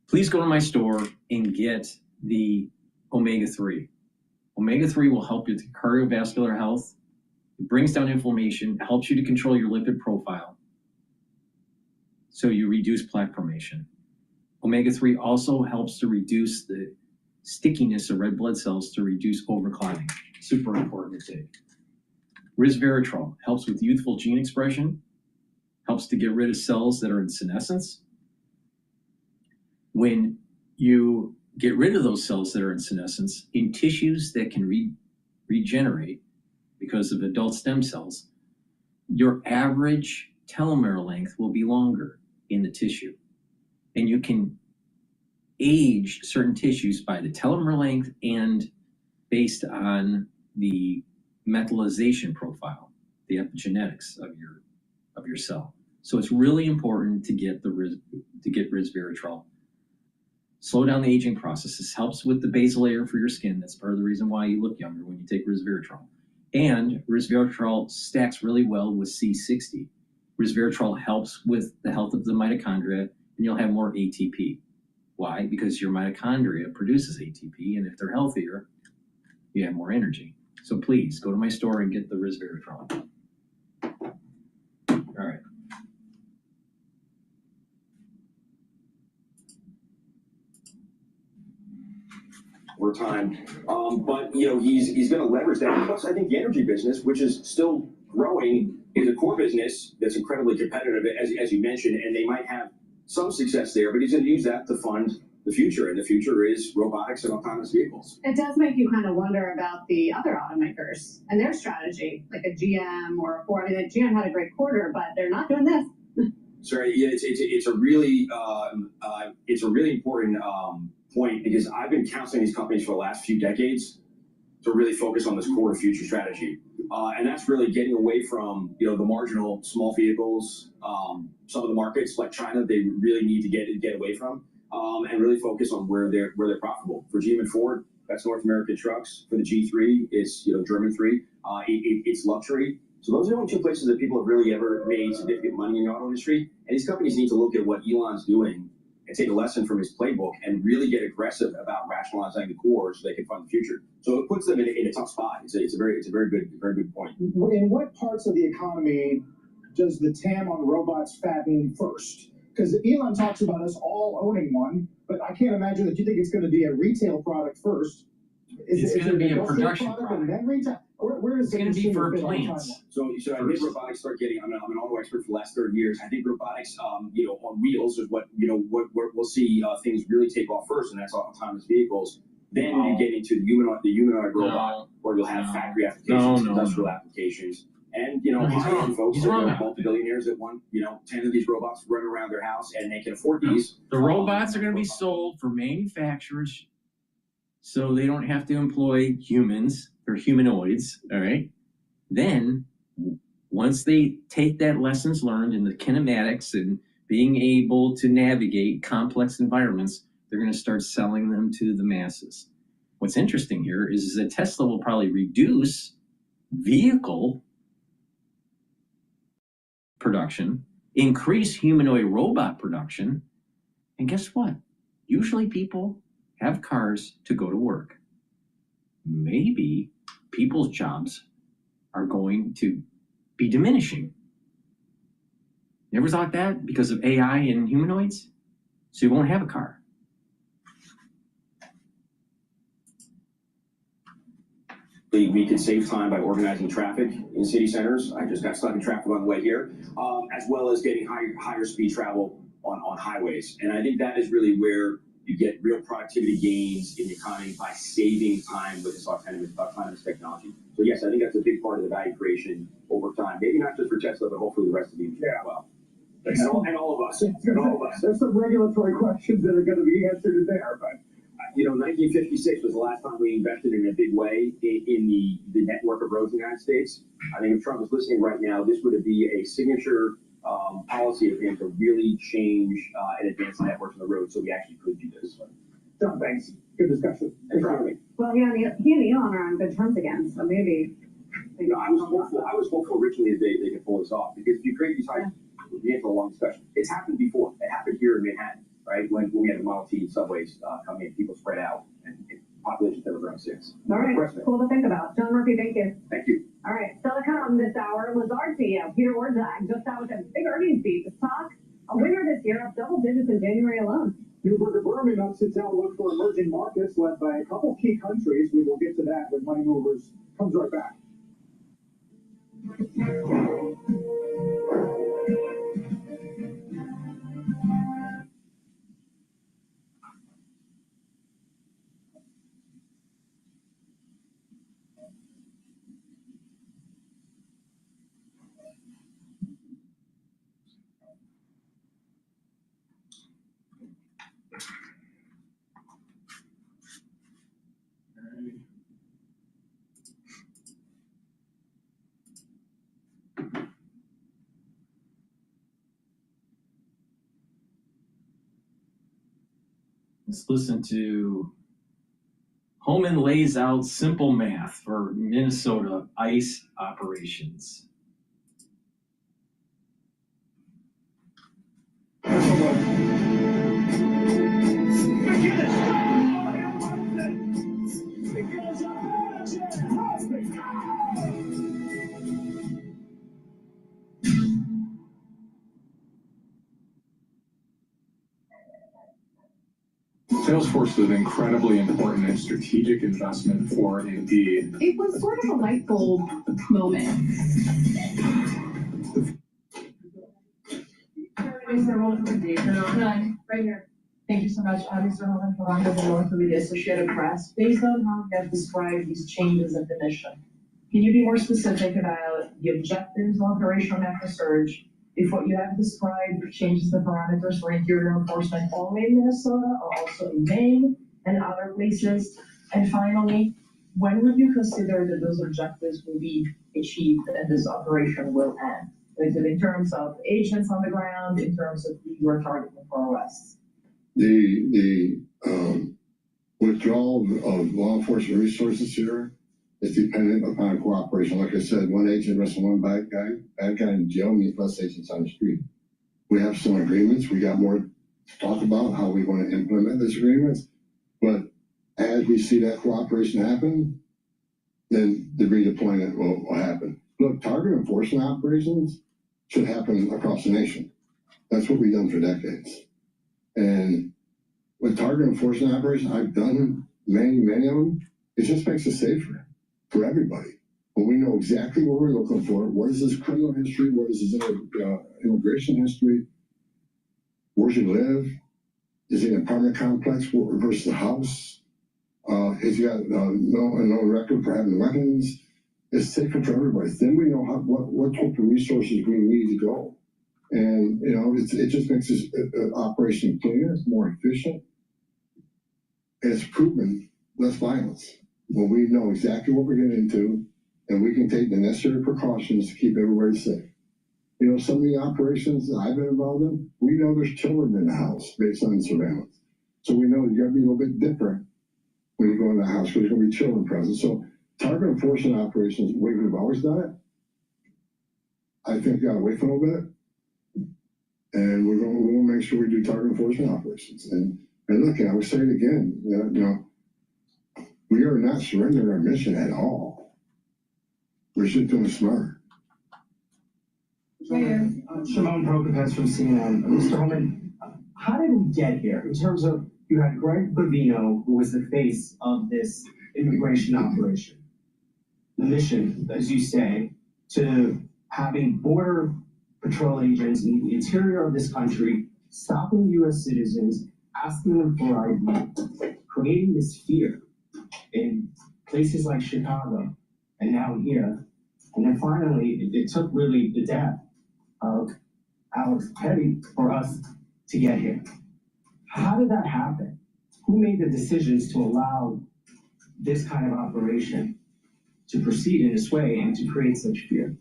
Please go to my store and get the omega-3. Omega-3 will help with cardiovascular health. It brings down inflammation, helps you to control your lipid profile, so you reduce plaque formation. Omega-3 also helps to reduce the stickiness of red blood cells to reduce overclotting. Super important to take. Resveratrol helps with youthful gene expression, helps to get rid of cells that are in senescence. When you get rid of those cells that are in senescence in tissues that can regenerate because of adult stem cells, your average telomere length will be longer in the tissue. And you can age certain tissues by the telomere length and based on the methylation profile, the epigenetics of your cell. So it's really important to get resveratrol. Slow down the aging process. This helps with the basal layer for your skin. That's part of the reason why you look younger when you take resveratrol. And resveratrol stacks really well with C60. Resveratrol helps with the health of the mitochondria, and you'll have more ATP. Why? Because your mitochondria produces ATP, and if they're healthier, you have more energy. So please go to my store and get the resveratrol. All right. Over time, but he's going to leverage that. Plus, I think the energy business, which is still growing, is a core business that's incredibly competitive, as you mentioned, and they might have some success there. But he's going to use that to fund the future, and the future is robotics and autonomous vehicles. It does make you kind of wonder about the other automakers and their strategy, like a GM or a Ford. I mean, GM had a great quarter, but they're not doing this. Sorry, yeah, it's a really important point, because I've been counseling these companies for the last few decades to really focus on this core future strategy, and that's really getting away from the marginal small vehicles. Some of the markets like China, they really need to get away from, and really focus on where they're profitable. For GM and Ford, That's North American Trucks. For the G3, it's German 3. It's luxury. So those are the only two places that people have really ever made significant money in the auto industry. And these companies need to look at what Elon's doing and take a lesson from his playbook and really get aggressive about rationalizing the core so they can fund the future. So it puts them in a tough spot. It's a very good point. In what parts of the economy does the TAM on robots fatten first? Because Elon talks about us all owning one, but I can't imagine that you think it's going to be a retail product first. It's going to be a production product and then retail? Where is it's going to be for planes. So I think robotics start getting. I'm an auto expert for the last 30 years. I think robotics, on wheels is what we'll see things really take off first, and that's autonomous vehicles. Then you get into the humanoid robot, where you'll have factory applications, industrial applications, and high-end folks that are multi-billionaires that want 10 of these robots running around their house, and they can afford these. The robots are going to be sold for manufacturers, so they don't have to employ humans or humanoids. All right. Then, once they take that lessons learned in the kinematics and being able to navigate complex environments, they're going to start selling them to the masses. What's interesting here is that Tesla will probably reduce vehicle production, increase humanoid robot production, and guess what? Usually people have cars to go to work. Maybe people's jobs are going to be diminishing. Never thought that because of AI and humanoids? So you won't have a car. We could save time by organizing traffic in city centers. I just got stuck in traffic on the way here, as well as getting higher speed travel on highways. And I think that is really where you get real productivity gains in the economy by saving time with this autonomous technology. So yes, I think that's a big part of the value creation over time. Maybe not just for Tesla, but hopefully the rest of the industry as well. And all of us. There's some regulatory questions that are going to be answered in there, but 1956 was the last time we invested in a big way in the network of roads in the United States. I think if Trump is listening right now, this would be a signature policy of him to really change and advance the networks on the road so we actually could do this. John, thanks. Good discussion. Thanks for having me. Well, he and Elon are on good terms again, so maybe. I was hopeful originally that they could pull this off, because if you create these high, we had a long discussion. It's happened before. It happened here in Manhattan, right? When we had the Model T subways coming in, people spread out, and populations never grown since. All right, cool to think about. John Murphy, thank you. Thank you. All right, still to come this hour, Lazard CEO Peter Orszag just out with a big earnings beat. The stock, a winner this year, up double digits in January alone. Neuberger Berman upsets outlook for emerging markets led by a couple key countries. We will get to that when Money Movers comes right back. Let's listen to Homan lays out simple math for Minnesota ICE operations. Salesforce is an incredibly important and strategic investment for Indeed. It was sort of a light bulb moment. Right here. Thank you so much, Mr. Homan, for the North of the Associated Press. Based on how you have described these changes in the mission, can you be more specific about the objectives of Operation Macro Surge? If what you have described changes the parameters for interior enforcement only in Minnesota or also in Maine and other places? And finally, when would you consider that those objectives will be achieved and this operation will end? Is it in terms of agents on the ground, in terms of who you are targeting for arrests? The Withdrawal of law enforcement resources here is dependent upon cooperation. Like I said, one agent arresting one bad guy in jail means less agents on the street. We have some agreements. We got more to talk about how we're going to implement these agreements. But as we see that cooperation happen, then the redeployment will happen. Look, target enforcement operations should happen across the nation. That's what we've done for decades. And with target enforcement operations, I've done many of them. It just makes it safer for everybody. When we know exactly what we're looking for, what is his criminal history, what is his immigration history, where he live, is he in an apartment complex versus a house, has he got no record for having weapons. It's safer for everybody. Then we know what type of resources we need to go. And, you know, it just makes this operation cleaner, more efficient. And it's proven less violence. When we know exactly what we're getting into, and we can take the necessary precautions to keep everybody safe. You know, some of the operations that I've been involved in, we know there's children in the house based on the surveillance. So we know you gotta be a little bit different when you go in the house, because there's gonna be children present. So target enforcement operations, the way we've always done it, I think we gotta wait for a little bit. And we're gonna make sure we do target enforcement operations. And look, I would say it again, you know, we are not surrendering our mission at all. We're just doing smarter. Shimon Prokopets from CNN. Mr. Holman, how did we get here in terms of, you had Greg Bovino, who was the face of this immigration operation. The mission, as you say, to having border patrol agents in the interior of this country, stopping U.S. citizens, asking them for ID, creating this fear in places like Chicago and now here. And then finally, it took really the death of Alex Petty for us to get here. How did that happen? Who made the decisions to allow this kind of operation to proceed in this way and to create such fear?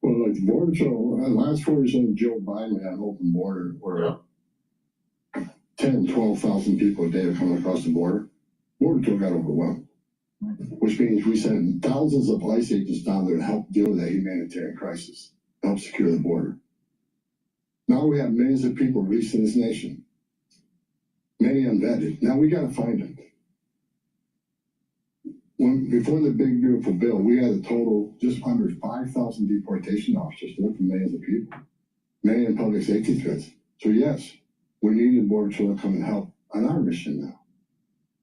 Well, like the Border Patrol, last 4 years under Joe Biden had an open border where 10, 12,000 people a day are coming across the border. Border Patrol got overwhelmed, which means we sent thousands of ICE agents down there to help deal with that humanitarian crisis, help secure the border. Now we have millions of people released in this nation, many unvetted. Now we got to find them. Before the big beautiful bill, we had a total just under 5,000 deportation officers to look for millions of people, many in public safety threats. So yes, we need the Border Patrol to come and help on our mission now.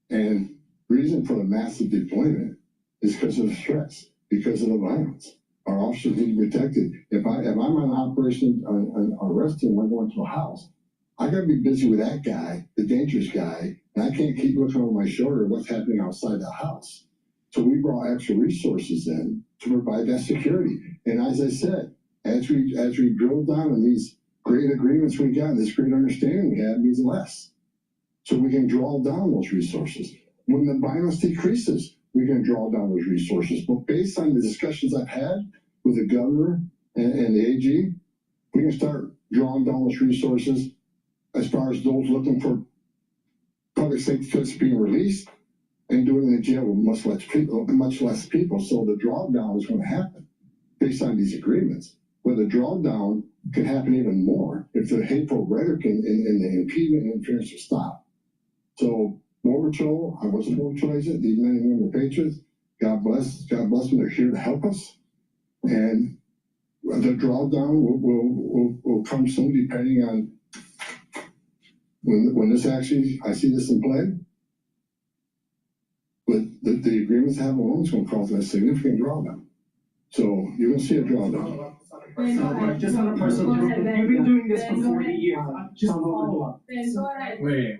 And the reason for the massive deployment is because of the threats, because of the violence. Our officers need to be protected. If I'm on operation arresting, I'm going to a house, I got to be busy with that guy, the dangerous guy, and I can't keep looking over my shoulder at what's happening outside the house. So we brought extra resources in to provide that security. And as I said, as we drill down on these great agreements we got, this great understanding we have means less. So we can draw down those resources. When the violence decreases, we can draw down those resources. But based on the discussions I've had with the governor and the AG, we can start drawing down those resources as far as those looking for public safety threats being released and doing it in jail with much less people. So the drawdown is going to happen based on these agreements. But the drawdown can happen even more if the hateful rhetoric and the impediment and interference will stop. So Border Patrol, I was a Border Patrol agent, these men and women are patriots. God bless them, they're here to help us. And the drawdown will come soon depending on when this actually, I see this in play. But the agreements have alone is going to cause a significant drawdown. So you're going to see a drawdown. Just on a personal note, you've been doing this for 40 years. Just follow up. Wait.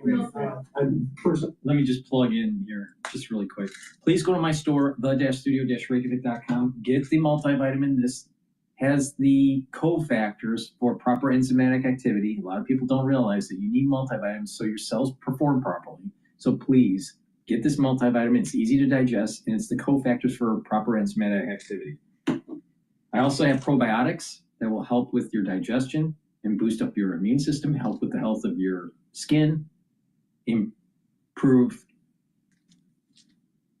First, let me just plug in here, just really quick. Please go to my store, the-studio-reykjavik.com. Get the multivitamin. This has the cofactors for proper enzymatic activity. A lot of people don't realize that you need multivitamins so your cells perform properly. So please get this multivitamin. It's easy to digest, and it's the cofactors for proper enzymatic activity. I also have probiotics that will help with your digestion and boost up your immune system, help with the health of your skin, improve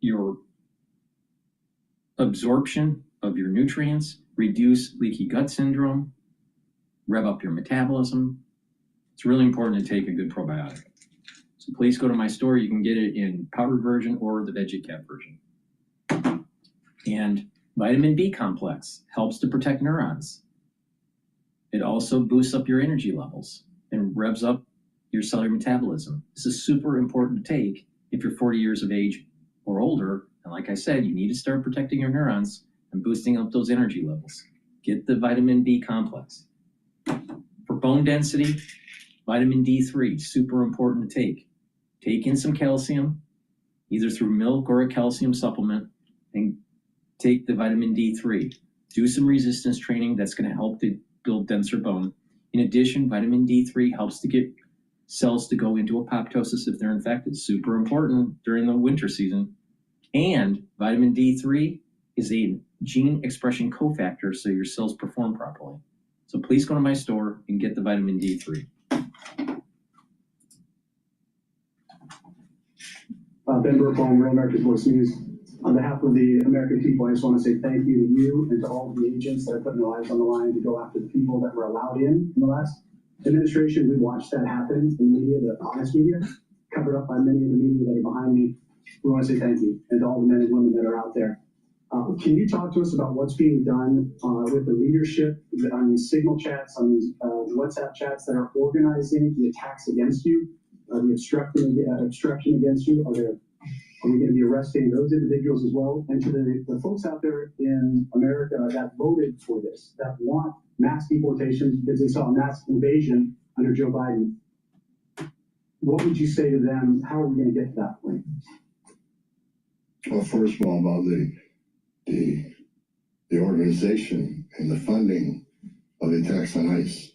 your absorption of your nutrients, reduce leaky gut syndrome, rev up your metabolism. It's really important to take a good probiotic. So please go to my store. You can get it in powdered version or the veggie cap version. And vitamin B complex helps to protect neurons. It also boosts up your energy levels and revs up your cellular metabolism. This is super important to take if you're 40 years of age or older. And like I said, you need to start protecting your neurons and boosting up those energy levels. Get the vitamin B complex. For bone density, vitamin D3, super important to take. Take in some calcium, either through milk or a calcium supplement, and take the vitamin D3. Do some resistance training. That's going to help to build denser bone. In addition, vitamin D3 helps to get cells to go into apoptosis if they're infected. Super important during the winter season. And vitamin D3 is a gene expression cofactor, so your cells perform properly. So please go to my store and get the vitamin D3. Ben Burkholm, Real America's Voice News. On behalf of the American people, I just want to say thank you to you and to all of the agents that are putting their lives on the line to go after the people that were allowed in the last administration. We watched that happen in media, the honest media, covered up by many of the media that are behind me. We want to say thank you, and to all the men and women that are out there. Can you talk to us about what's being done with the leadership on these signal chats, on these WhatsApp chats that are organizing the attacks against you, the obstruction against you? Are we going to be arresting those individuals as well? And to the folks out there in America that voted for this, that want mass deportations because they saw a mass invasion under Joe Biden, what would you say to them? How are we going to get to that point? Well, first of all, about the organization and the funding of the attacks on ICE.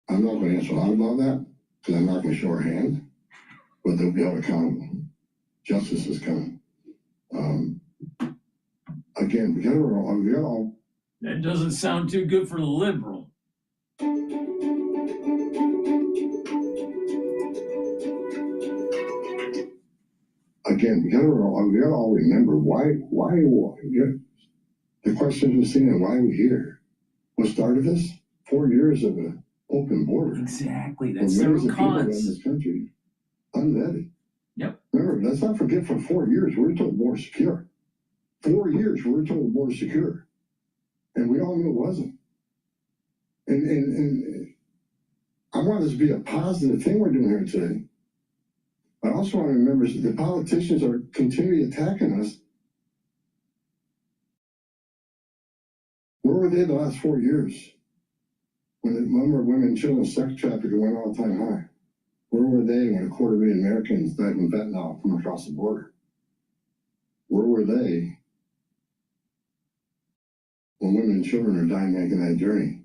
I'm not going to answer a lot about that because I'm not going to show our hand, but they'll be held accountable. Justice is coming. Again, we got all. That doesn't sound too good for the liberal. Again, we got to all remember why the question is seen and why we're here. What started this? 4 years of an open border. Exactly. That's the root cause. In this country, unvetted. Yep. Remember, let's not forget for 4 years, we were told more secure. 4 years, we were told more secure. And we all knew it wasn't. And I want this to be a positive thing we're doing here today. I also want to remember that the politicians are continually attacking us. Where were they the last 4 years? When the number of women and children sex trafficking went all-time high? Where were they when 250,000 Americans died from fentanyl from across the border? Where were they when women and children are dying making that journey?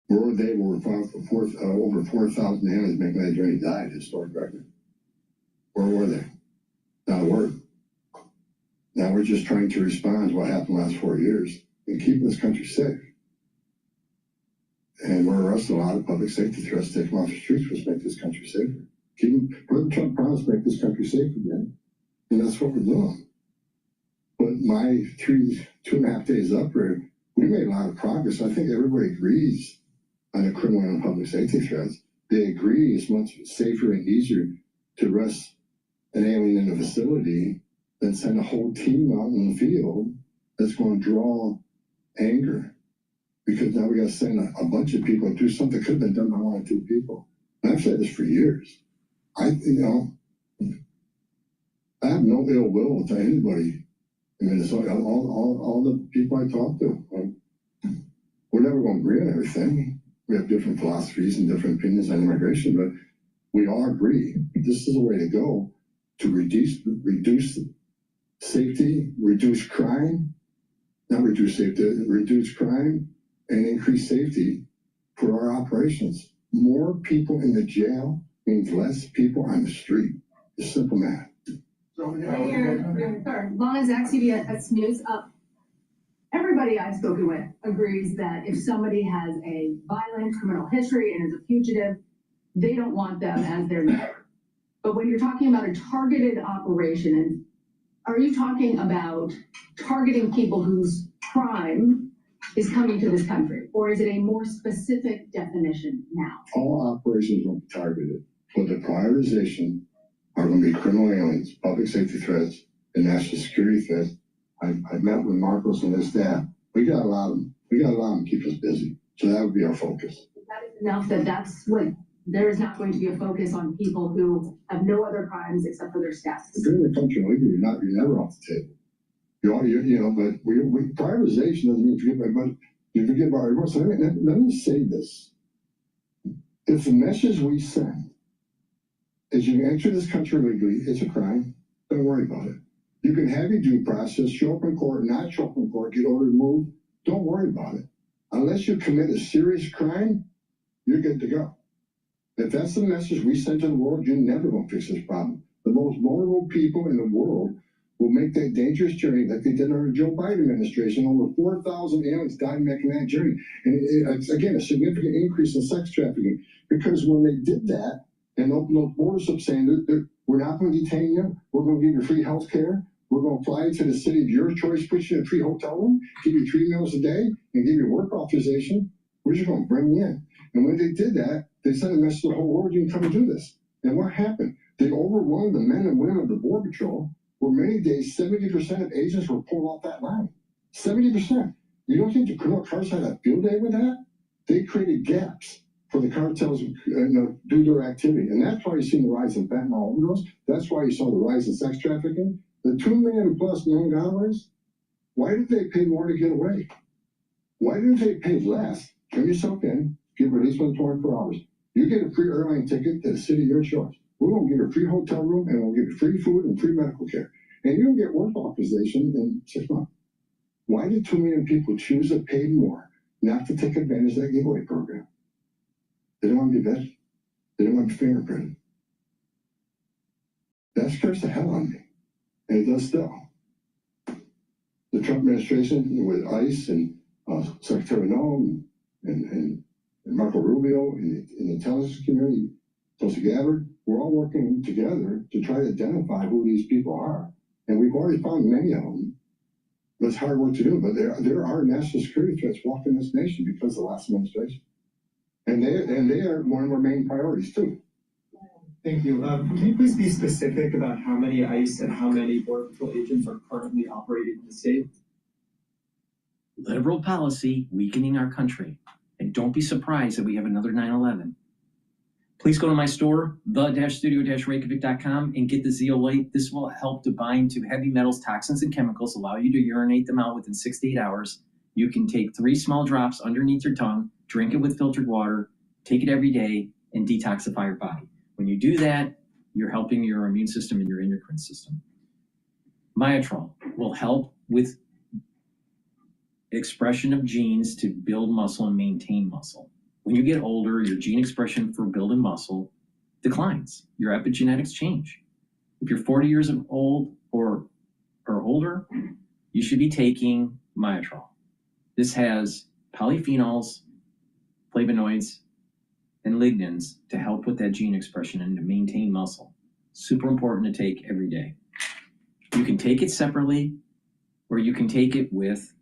Where were they when over 4,000 families making that journey died, historic record? Where were they? Not a word. Now we're just trying to respond to what happened the last 4 years and keep this country safe. And we're arresting a lot of public safety threats, take them off the streets, which make this country safer. President Trump promised to make this country safe again, and that's what we're doing. But my 2.5 days up here, we made a lot of progress. I think everybody agrees on the criminal and public safety threats. They agree it's much safer and easier to arrest an alien in a facility than send a whole team out in the field that's going to draw anger. Because now we got to send a bunch of people and do something that could have been done by 1 or 2 people. And I've said this for years. I have no ill will to anybody in Minnesota. All the people I talk to, we're never going to agree on everything. We have different philosophies and different opinions on immigration, but we all agree this is the way to go to reduce safety, reduce crime, not reduce safety, reduce crime, and increase safety for our operations. More people in the jail means less people on the street. It's simple math. As long as XCBS News up. Everybody I've spoken with agrees that if somebody has a violent criminal history and is a fugitive, they don't want them as their neighbor. But when you're talking about a targeted operation, and are you talking about targeting people whose crime is coming to this country? Or is it a more specific definition now? All operations will be targeted, but the prioritization are going to be criminal aliens, public safety threats, and national security threats. I've met with Marcos and his staff. We got to allow them. We got to allow them to keep us busy. So that would be our focus. That is enough that's what, there is not going to be a focus on people who have no other crimes except for their status. If you're in the country legally, you're never off the table. But prioritization doesn't mean forget about everyone. So let me say this. If the message we send is you enter this country legally, it's a crime, don't worry about it. You can have your due process, show up in court, not show up in court, get ordered moved, don't worry about it. Unless you commit a serious crime, you're good to go. If that's the message we send to the world, you're never going to fix this problem. The most vulnerable people in the world will make that dangerous journey like they did under the Joe Biden administration. Over 4,000 aliens died making that journey. And it's, again, a significant increase in sex trafficking. Because when they did that and opened those borders up saying, we're not going to detain you, we're going to give you free health care, we're going to fly you to the city of your choice, put you in a free hotel room, give you 3 meals a day, and give you work authorization, we're just going to bring you in. And when they did that, they sent a message to the whole world, you can come and do this. And what happened? They overwhelmed the men and women of the Border Patrol, where many days 70% of agents were pulled off that line. 70%. You don't think the criminal cartels had a field day with that? They created gaps for the cartels to do their activity. And that's why you've seen the rise in fentanyl overdose. That's why you saw the rise in sex trafficking. The 2 million plus young guys, why did they pay more to get away? Why didn't they pay less? Turn yourself in, get released within 24 hours. You get a free airline ticket to the city of your choice. We're going to give you a free hotel room, and we'll give you free food and free medical care. And you'll get work authorization in 6 months. Why did 2 million people choose to pay more not to take advantage of that giveaway program? They don't want to be vetted. They don't want to be fingerprinted. That scares the hell out of me. And it does still. The Trump administration with ICE and Secretary Noem and Marco Rubio and the intelligence community, Tulsi Gabbard, we're all working together to try to identify who these people are. And we've already found many of them. But it's hard work to do, but there are national security threats walking this nation because of the last administration. And they are one of our main priorities too. Thank you. Can you please be specific about how many ICE and how many Border Patrol agents are currently operating in the state? Liberal policy weakening our country. And don't be surprised that we have another 9/11. Please go to my store, the-studio-reykjavik.com, and get the zeolite. This will help to bind to heavy metals, toxins, and chemicals, allow you to urinate them out within 6 to 8 hours. You can take 3 small drops underneath your tongue, drink it with filtered water, take it every day, and detoxify your body. When you do that, you're helping your immune system and your endocrine system. Myotrol will help with expression of genes to build muscle and maintain muscle. When you get older, your gene expression for building muscle declines. Your epigenetics change. If you're 40 years old or older, you should be taking Myotrol. This has polyphenols, flavonoids, and lignans to help with that gene expression and to maintain muscle. Super important to take every day. You can take it separately, or you can take it with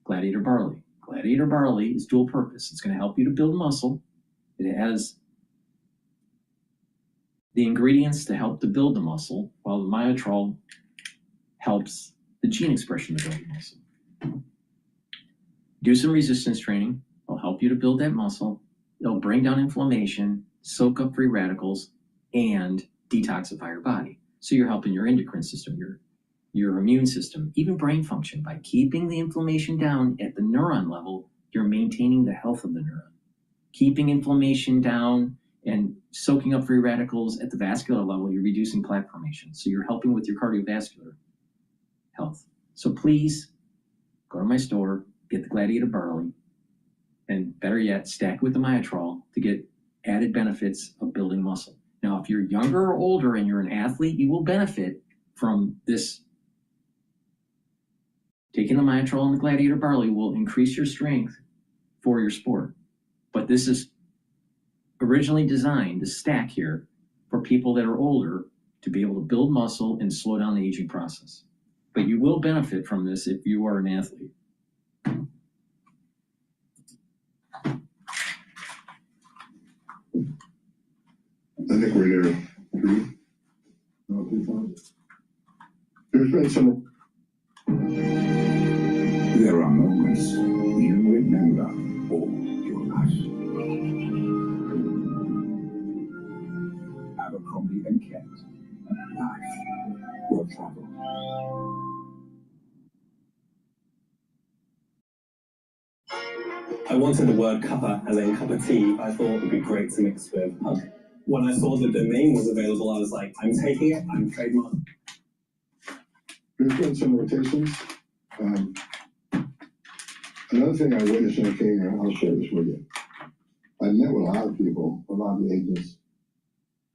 Gladiator Barley. Gladiator Barley is dual purpose. It's going to help you to build muscle. It has the ingredients to help to build the muscle, while the Myotrol helps the gene expression to build the muscle. Do some resistance training. It'll help you to build that muscle. It'll bring down inflammation, soak up free radicals, and detoxify your body. So you're helping your endocrine system, your immune system, even brain function. By keeping the inflammation down at the neuron level, you're maintaining the health of the neuron. Keeping inflammation down and soaking up free radicals at the vascular level, you're reducing plaque formation. So you're helping with your cardiovascular health. So please go to my store, get the Gladiator Barley, and better yet, stack with the Myotrol to get added benefits of building muscle. Now, if you're younger or older and you're an athlete, you will benefit from this. Taking the Myotrol and the Gladiator Barley will increase your strength for your sport. But this is originally designed to stack here for people that are older to be able to build muscle and slow down the aging process. But you will benefit from this if you are an athlete. I think we're there. There's been some. There are moments you remember all your life. Abercrombie and Kent. Life will travel. I wanted the word cuppa, as in cup of tea, I thought it would be great to mix with hug. When I saw the domain was available, I was like, I'm taking it, I'm trademarking. There's been some rotations. Another thing I witnessed when I came here, I'll share this with you. I met with a lot of people, a lot of the agents.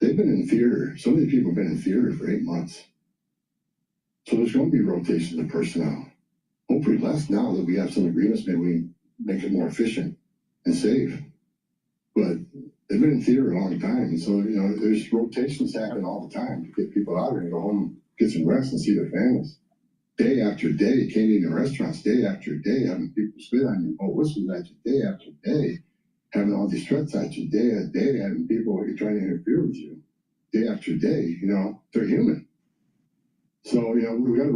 They've been in theater. Some of these people have been in theater for 8 months. So there's going to be rotations of personnel. Hopefully less now that we have some agreements, maybe we make it more efficient and safe. But they've been in theater a long time. And so, you know, there's rotations happening all the time to get people out here and go home, get some rest and see their families. Day after day, you can't eat in restaurants, day after day, having people spit on you, whistles at you, day after day, having all these threats at you, day after day, having people trying to interfere with you, day after day, you know, they're human. So, you know, we got to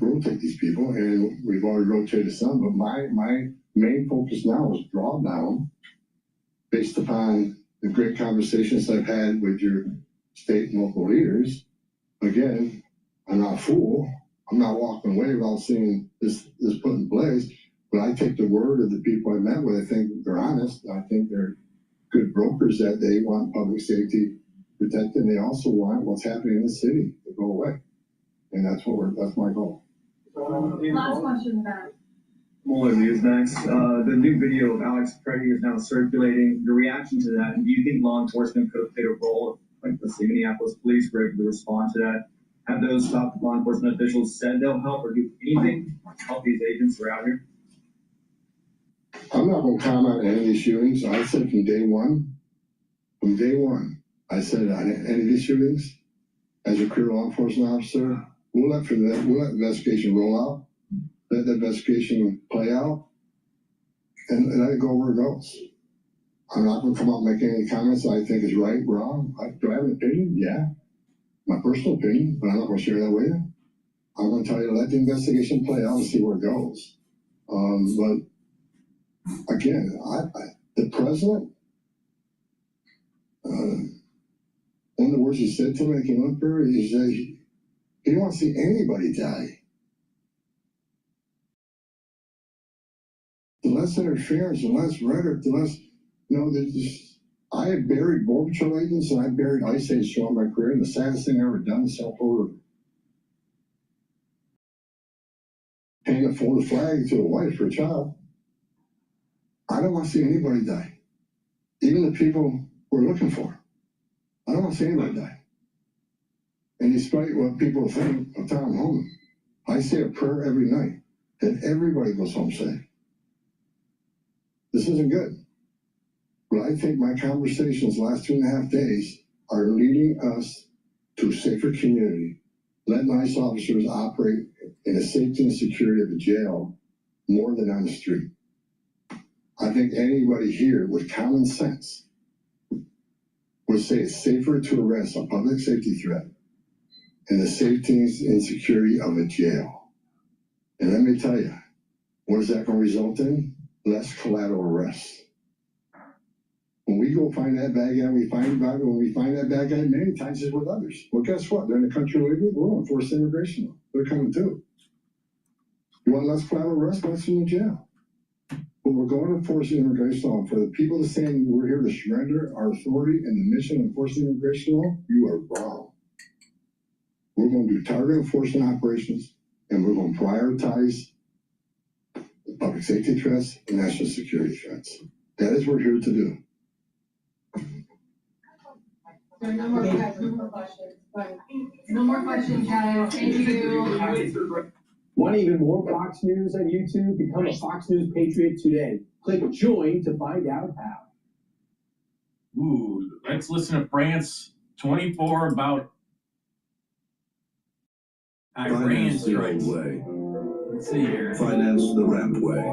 rotate these people, and we've already rotated some, but my main focus now is drawdown based upon the great conversations I've had with your state and local leaders. Again, I'm not a fool. I'm not walking away without seeing this put in place, but I take the word of the people I met with. I think they're honest. I think they're good brokers, that they want public safety protected. And they also want what's happening in the city to go away. And that's my goal. Last question, Matt. Muller Newsmax. The new video of Ep30 is now circulating. Your reaction to that, and do you think law enforcement could have played a role, like let's say Minneapolis police were able to respond to that? Have those top law enforcement officials said they'll help or do anything to help these agents who are out here? I'm not going to comment on any of these shootings. I said from day one, I said on any of these shootings, as a career law enforcement officer, we'll let the investigation roll out, let the investigation play out, and let it go where it goes. I'm not going to come out and make any comments I think is right, wrong. Do I have an opinion? Yeah. My personal opinion, but I'm not going to share that with you. I'm going to tell you to let the investigation play out and see where it goes. But again, the president, one of the words he said to me when he came up here, he said he didn't want to see anybody die. The less interference, the less rhetoric, the less, you know, there's just. I have buried Border Patrol agents and I buried ICE agents throughout my career, and the saddest thing I ever done is help over hang a folded flag to a wife or a child. I don't want to see anybody die. Even the people we're looking for. I don't want to see anybody die. And despite what people think of Tom Holman, I say a prayer every night that everybody goes home safe. This isn't good. But I think my conversations the last 2.5 days are leading us to a safer community. Let ICE officers operate in the safety and security of a jail more than on the street. I think anybody here with common sense would say it's safer to arrest a public safety threat in the safety and security of a jail. And let me tell you, what is that going to result in? Less collateral arrests. When we go find that bad guy, when we find that bad guy, many times it's with others. Well, guess what? They're in the country we live in. We're on forced immigration law. They're coming too. You want less collateral arrest? Let's in the jail. But we're going to force immigration law. For the people that saying we're here to surrender our authority and the mission of enforcing immigration law, you are wrong. We're going to do target enforcement operations, and we're going to prioritize the public safety threats and national security threats. That is what we're here to do. There are no more questions. No more questions, guys. Thank you. Want even more Fox News on YouTube? Become a Fox News Patriot today. Click join to find out how. Ooh, let's listen to France 24 about Iran Finance the strikes. old way. Let's see here. Finance the ramp way.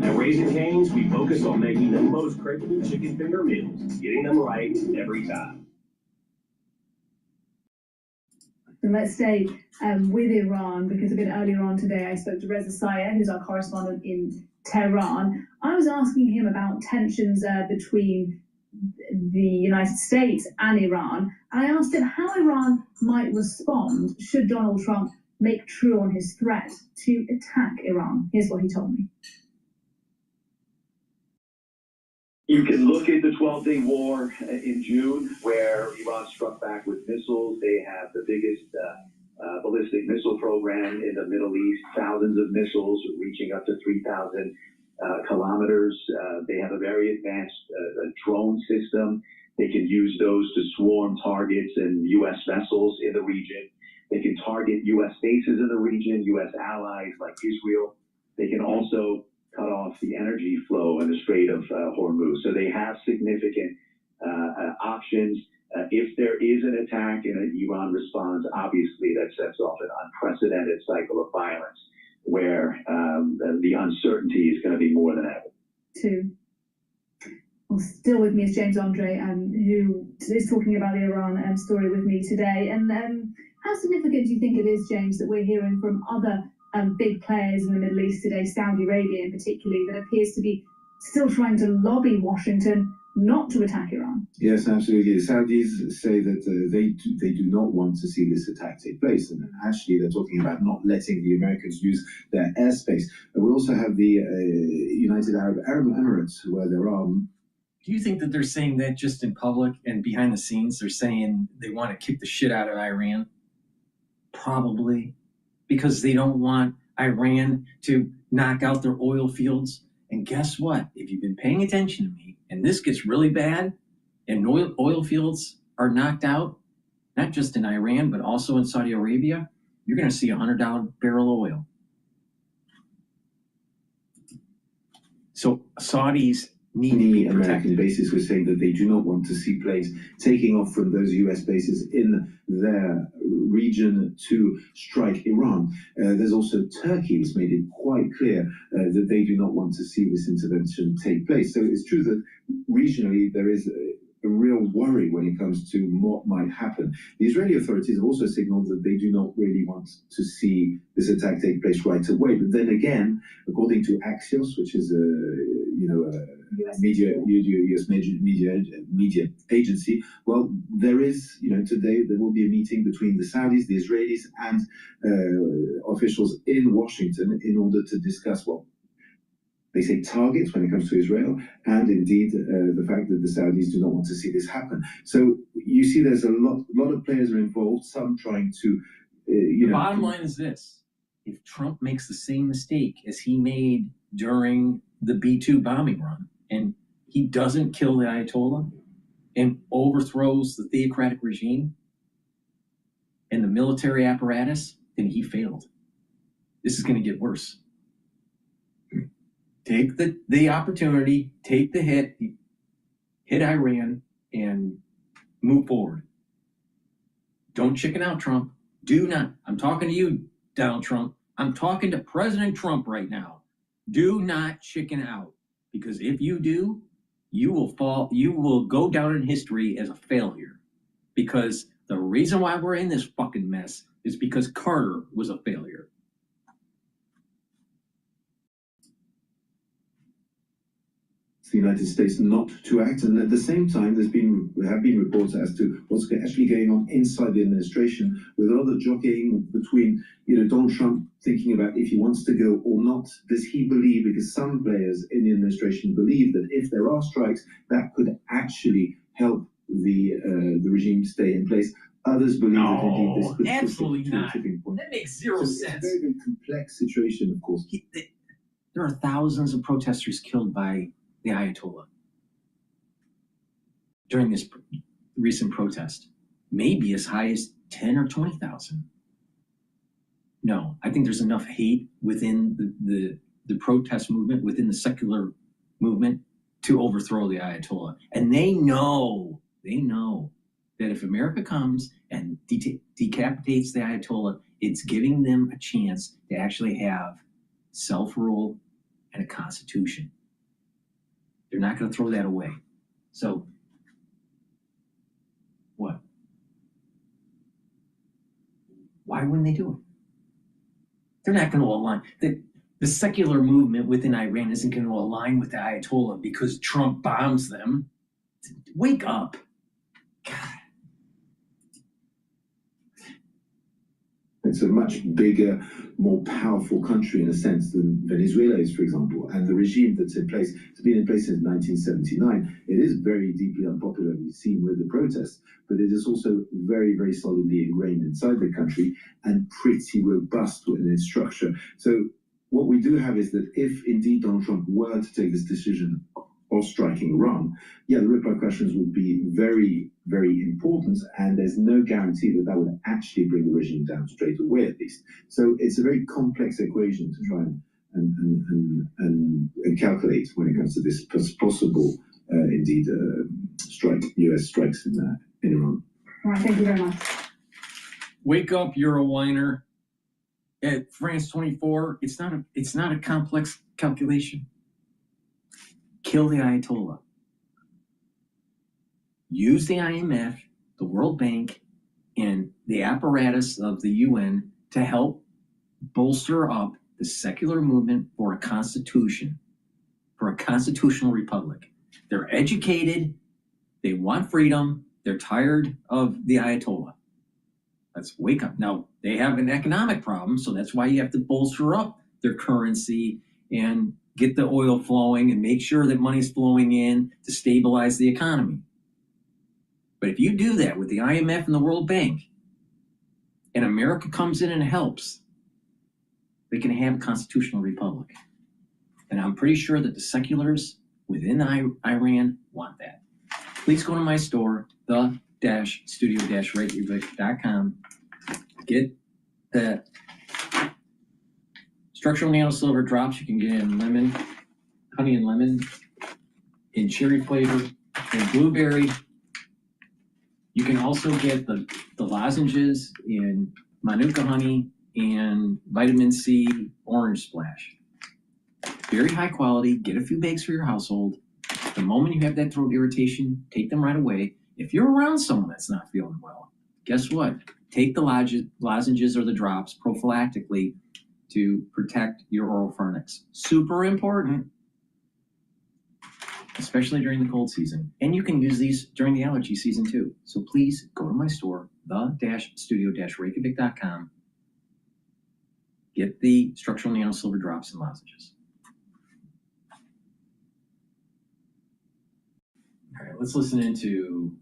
At Raising Cane's, we focus on making the most craveable chicken finger meals, getting them right every time. And let's stay with Iran, because a bit earlier on today I spoke to Reza Sayed, who's our correspondent in Tehran. I was asking him about tensions between the United States and Iran, and I asked him how Iran might respond should Donald Trump make true on his threat to attack Iran. Here's what he told me. You can look at the 12-day war in June, where Iran struck back with missiles. They have the biggest ballistic missile program in the Middle East, thousands of missiles reaching up to 3,000 kilometers. They have a very advanced drone system. They can use those to swarm targets and U.S. vessels in the region. They can target U.S. bases in the region, U.S. allies like Israel. They can also cut off the energy flow in the Strait of Hormuz. So they have significant options. If there is an attack and Iran responds, obviously that sets off an unprecedented cycle of violence where the uncertainty is going to be more than ever. Well, still with me is James Andre, who is talking about the Iran story with me today. And how significant do you think it is, James, that we're hearing from other big players in the Middle East today, Saudi Arabia in particular, that appears to be still trying to lobby Washington not to attack Iran? Yes, absolutely. The Saudis say that they do not want to see this attack take place, and actually they're talking about not letting the Americans use their airspace. We also have the United Arab Emirates, where there are. Do you think that they're saying that just in public and behind the scenes? They're saying they want to kick the shit out of Iran? Probably. Because they don't want Iran to knock out their oil fields. And guess what? If you've been paying attention to me, and this gets really bad, and oil fields are knocked out, not just in Iran, but also in Saudi Arabia, you're going to see $100 barrel of oil. So Saudis Many American bases were saying that they do not want to see planes taking off from those US bases in their region to strike Iran. There's also Turkey that's made it quite clear that they do not want to see this intervention take place. So it's true that regionally there is a real worry when it comes to what might happen. The Israeli authorities have also signaled that they do not really want to see this attack take place right away. But then again, according to Axios, which is US media agency, well, there is, today there will be a meeting between the Saudis, the Israelis, and officials in Washington in order to discuss what they say targets when it comes to Israel, and indeed the fact that the Saudis do not want to see this happen. So you see there's a lot of players are involved, some trying to, The bottom line is this. If Trump makes the same mistake as he made during the B-2 bombing run, and he doesn't kill the Ayatollah and overthrows the theocratic regime and the military apparatus, then he failed. This is going to get worse. Take the opportunity, take the hit Iran, and move forward. Don't chicken out, Trump. Do not. I'm talking to you, Donald Trump. I'm talking to President Trump right now. Do not chicken out, because if you do, you will go down in history as a failure. Because the reason why we're in this fucking mess is because Carter was a failure. The United States not to act, and at the same time there have been reports as to what's actually going on inside the administration, with a lot of jockeying between Donald Trump thinking about if he wants to go or not. Does he believe, because some players in the administration believe that if there are strikes that could actually help the regime stay in place. Others believe that indeed this could absolutely push it to a not. tipping point. That makes zero sense. It's a very complex situation, of course. There are thousands of protesters killed by the Ayatollah during this recent protest, maybe as high as 10 or 20,000. No, I think there's enough hate within the the protest movement within the secular movement to overthrow the Ayatollah. And they know that if America comes and decapitates the Ayatollah, it's giving them a chance to actually have self-rule and a constitution. They're not going to throw that away. So, what? Why wouldn't they do it? They're not going to align. The secular movement within Iran isn't going to align with the Ayatollah because Trump bombs them. Wake up. God. It's a much bigger, more powerful country in a sense than Venezuela is, for example. And the regime that's in place, it's been in place since 1979. It is very deeply unpopular, we've seen with the protests, but it is also very, very solidly ingrained inside the country and pretty robust in its structure. So what we do have is that if indeed Donald Trump were to take this decision of striking Iran, yeah, the repercussions would be very, very important, and there's no guarantee that that would actually bring the regime down straight away, at least. So it's a very complex equation to try and calculate when it comes to this possible, strike, U.S. strikes in Iran. All right, thank you very much. Wake up, Euro whiner. At France 24, it's not a complex calculation. Kill the Ayatollah. Use the IMF, the World Bank, and the apparatus of the UN to help bolster up the secular movement for a constitution, for a constitutional republic. They're educated, they want freedom, they're tired of the Ayatollah. Let's wake up. Now, they have an economic problem, so that's why you have to bolster up their currency and get the oil flowing and make sure that money's flowing in to stabilize the economy. But if you do that with the IMF and the World Bank, and America comes in and helps, we can have a constitutional republic. And I'm pretty sure that the seculars within Iran want that. Please go to my store, the-studio-reykjavik.com. Get the structural nano silver drops you can get in lemon, honey and lemon, in cherry flavor, and blueberry. You can also get the lozenges in manuka honey and vitamin C orange splash. Very high quality. Get a few bags for your household. The moment you have that throat irritation, take them right away. If you're around someone that's not feeling well, guess what? Take the lozenges or the drops prophylactically to protect your oropharynx. Super important, especially during the cold season. And you can use these during the allergy season too. So please go to my store, the-studio-reykjavik.com. Get the structural nano silver drops and lozenges. All right, let's listen into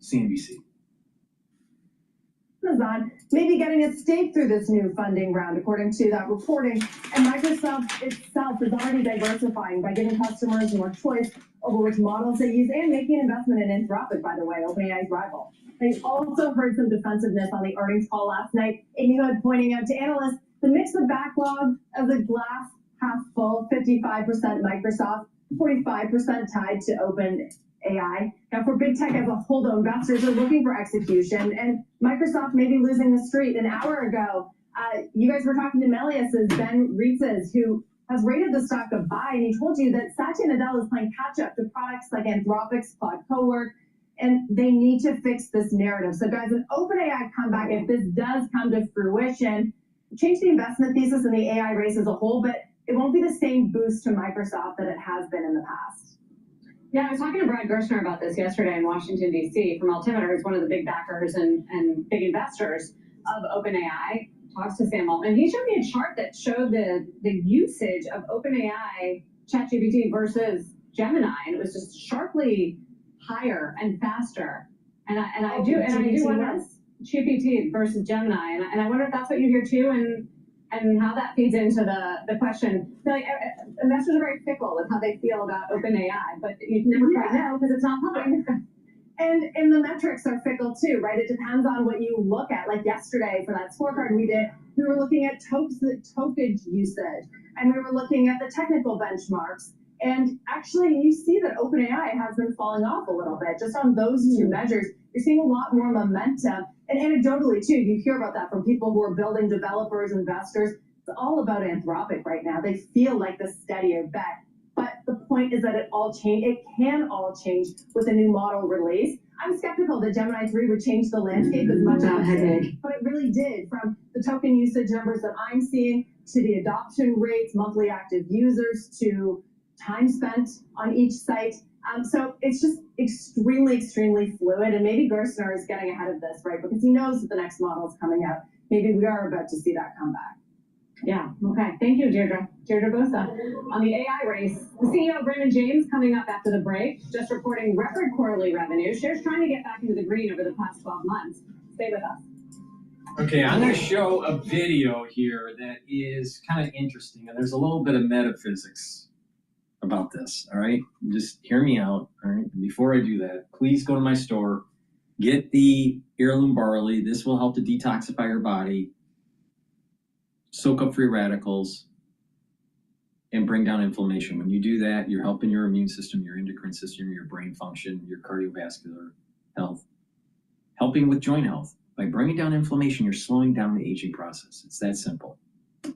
CNBC. Amazon may be getting a stake through this new funding round, according to that reporting. And Microsoft itself is already diversifying by giving customers more choice over which models they use and making an investment in Anthropic, by the way, OpenAI's rival. They also heard some defensiveness on the earnings call last night. Amy Hood pointing out to analysts the mix of backlog of the glass half full, 55% Microsoft, 45% tied to OpenAI. Now, for big tech as a whole, though, investors are looking for execution, and Microsoft may be losing the street. An hour ago, you guys were talking to Melius's Ben Rietz's, who has rated the stock a buy, and he told you that Satya Nadella is playing catch-up to products like Anthropic's Claude Cowork, and they need to fix this narrative. So, guys, an OpenAI comeback, if this does come to fruition, change the investment thesis in the AI race as a whole, but it won't be the same boost to Microsoft that it has been in the past. Yeah, I was talking to Brad Gerstner about this yesterday in Washington, D.C. from Altimeter, who's one of the big backers and big investors of OpenAI. Talks to Sam Altman. He showed me a chart that showed the usage of OpenAI ChatGPT versus Gemini, and it was just sharply higher and faster. And I do wonder GPT versus Gemini, and I wonder if that's what you hear too, and how that feeds into the question. So, like, investors are very fickle with how they feel about OpenAI, but you can never quite know because it's not public. And the metrics are fickle too, right? It depends on what you look at. Like yesterday for that scorecard we did, we were looking at tokage usage, and we were looking at the technical benchmarks. And actually, you see that OpenAI has been falling off a little bit just on those two measures. You're seeing a lot more momentum. And anecdotally, too, you hear about that from people who are building, developers, investors. It's all about Anthropic right now. They feel like the steadier bet. But the point is that it can all change with a new model release. I'm skeptical that Gemini 3 would change the landscape as much as it did, but it really did, from the token usage numbers that I'm seeing to the adoption rates, monthly active users, to time spent on each site. So it's just extremely, extremely fluid. And maybe Gerstner is getting ahead of this, right? Because he knows that the next model is coming out. Maybe we are about to see that come back. Yeah, okay. Thank you, Deirdre. Deirdre Bosa. On the AI race, the CEO of Raymond James coming up after the break, just reporting record quarterly revenue. Shares trying to get back into the green over the past 12 months. Stay with us. Okay, I'm going to show a video here that is kind of interesting, and there's a little bit of metaphysics about this, all right? Just hear me out, all right? Before I do that, please go to my store, get the heirloom barley. This will help to detoxify your body, soak up free radicals, and bring down inflammation. When you do that, you're helping your immune system, your endocrine system, your brain function, your cardiovascular health, helping with joint health. By bringing down inflammation, you're slowing down the aging process. It's that simple.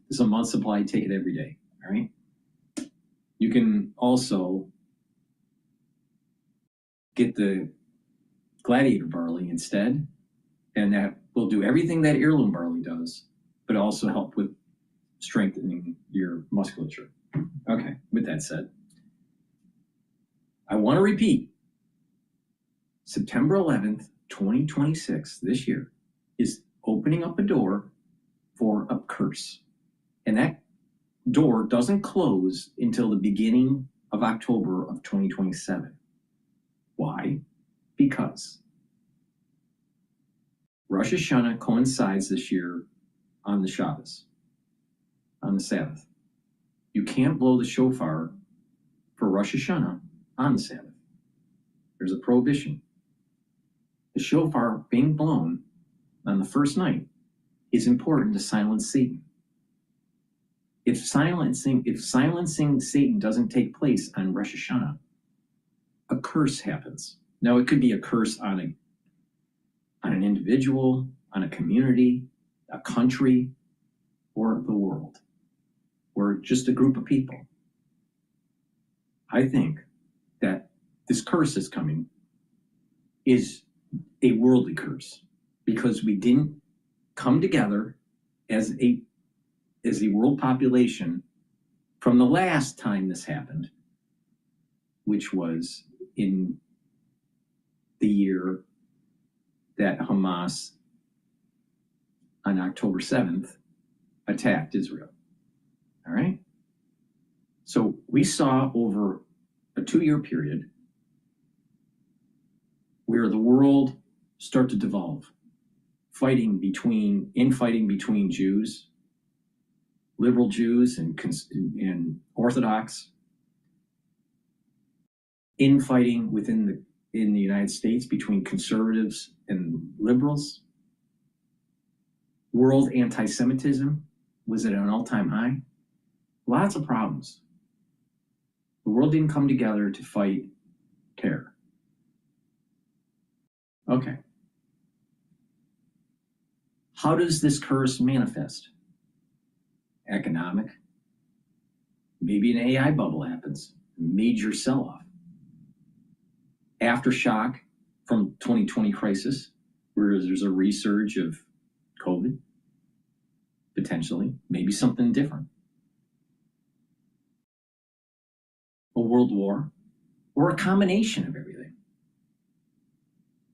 It's a month supply, take it every day, all right? You can also get the gladiator barley instead, and that will do everything that heirloom barley does, but also help with strengthening your musculature. Okay, with that said, I want to repeat, September 11th, 2026, this year, is opening up a door for a curse. And that door doesn't close until the beginning of October of 2027. Why? Because Rosh Hashanah coincides this year on the Shabbos, on the Sabbath. You can't blow the shofar for Rosh Hashanah on the Sabbath. There's a prohibition. The shofar being blown on the first night is important to silence Satan. If silencing Satan doesn't take place on Rosh Hashanah, a curse happens. Now, it could be a curse on an individual, on a community, a country, or the world, or just a group of people. I think that this curse is coming is a worldly curse because we didn't come together as a world population from the last time this happened, which was in the year that Hamas on October 7th attacked Israel. All right? So we saw over a 2-year period where the world start to devolve, infighting between Jews, liberal Jews and Orthodox, infighting in the United States between conservatives and liberals. World anti-Semitism was at an all-time high. Lots of problems. The world didn't come together to fight terror. Okay. How does this curse manifest? Economic. Maybe an AI bubble happens. Major sell-off. Aftershock from 2020 crisis, where there's a resurge of COVID, potentially, maybe something different. A world war, or a combination of everything.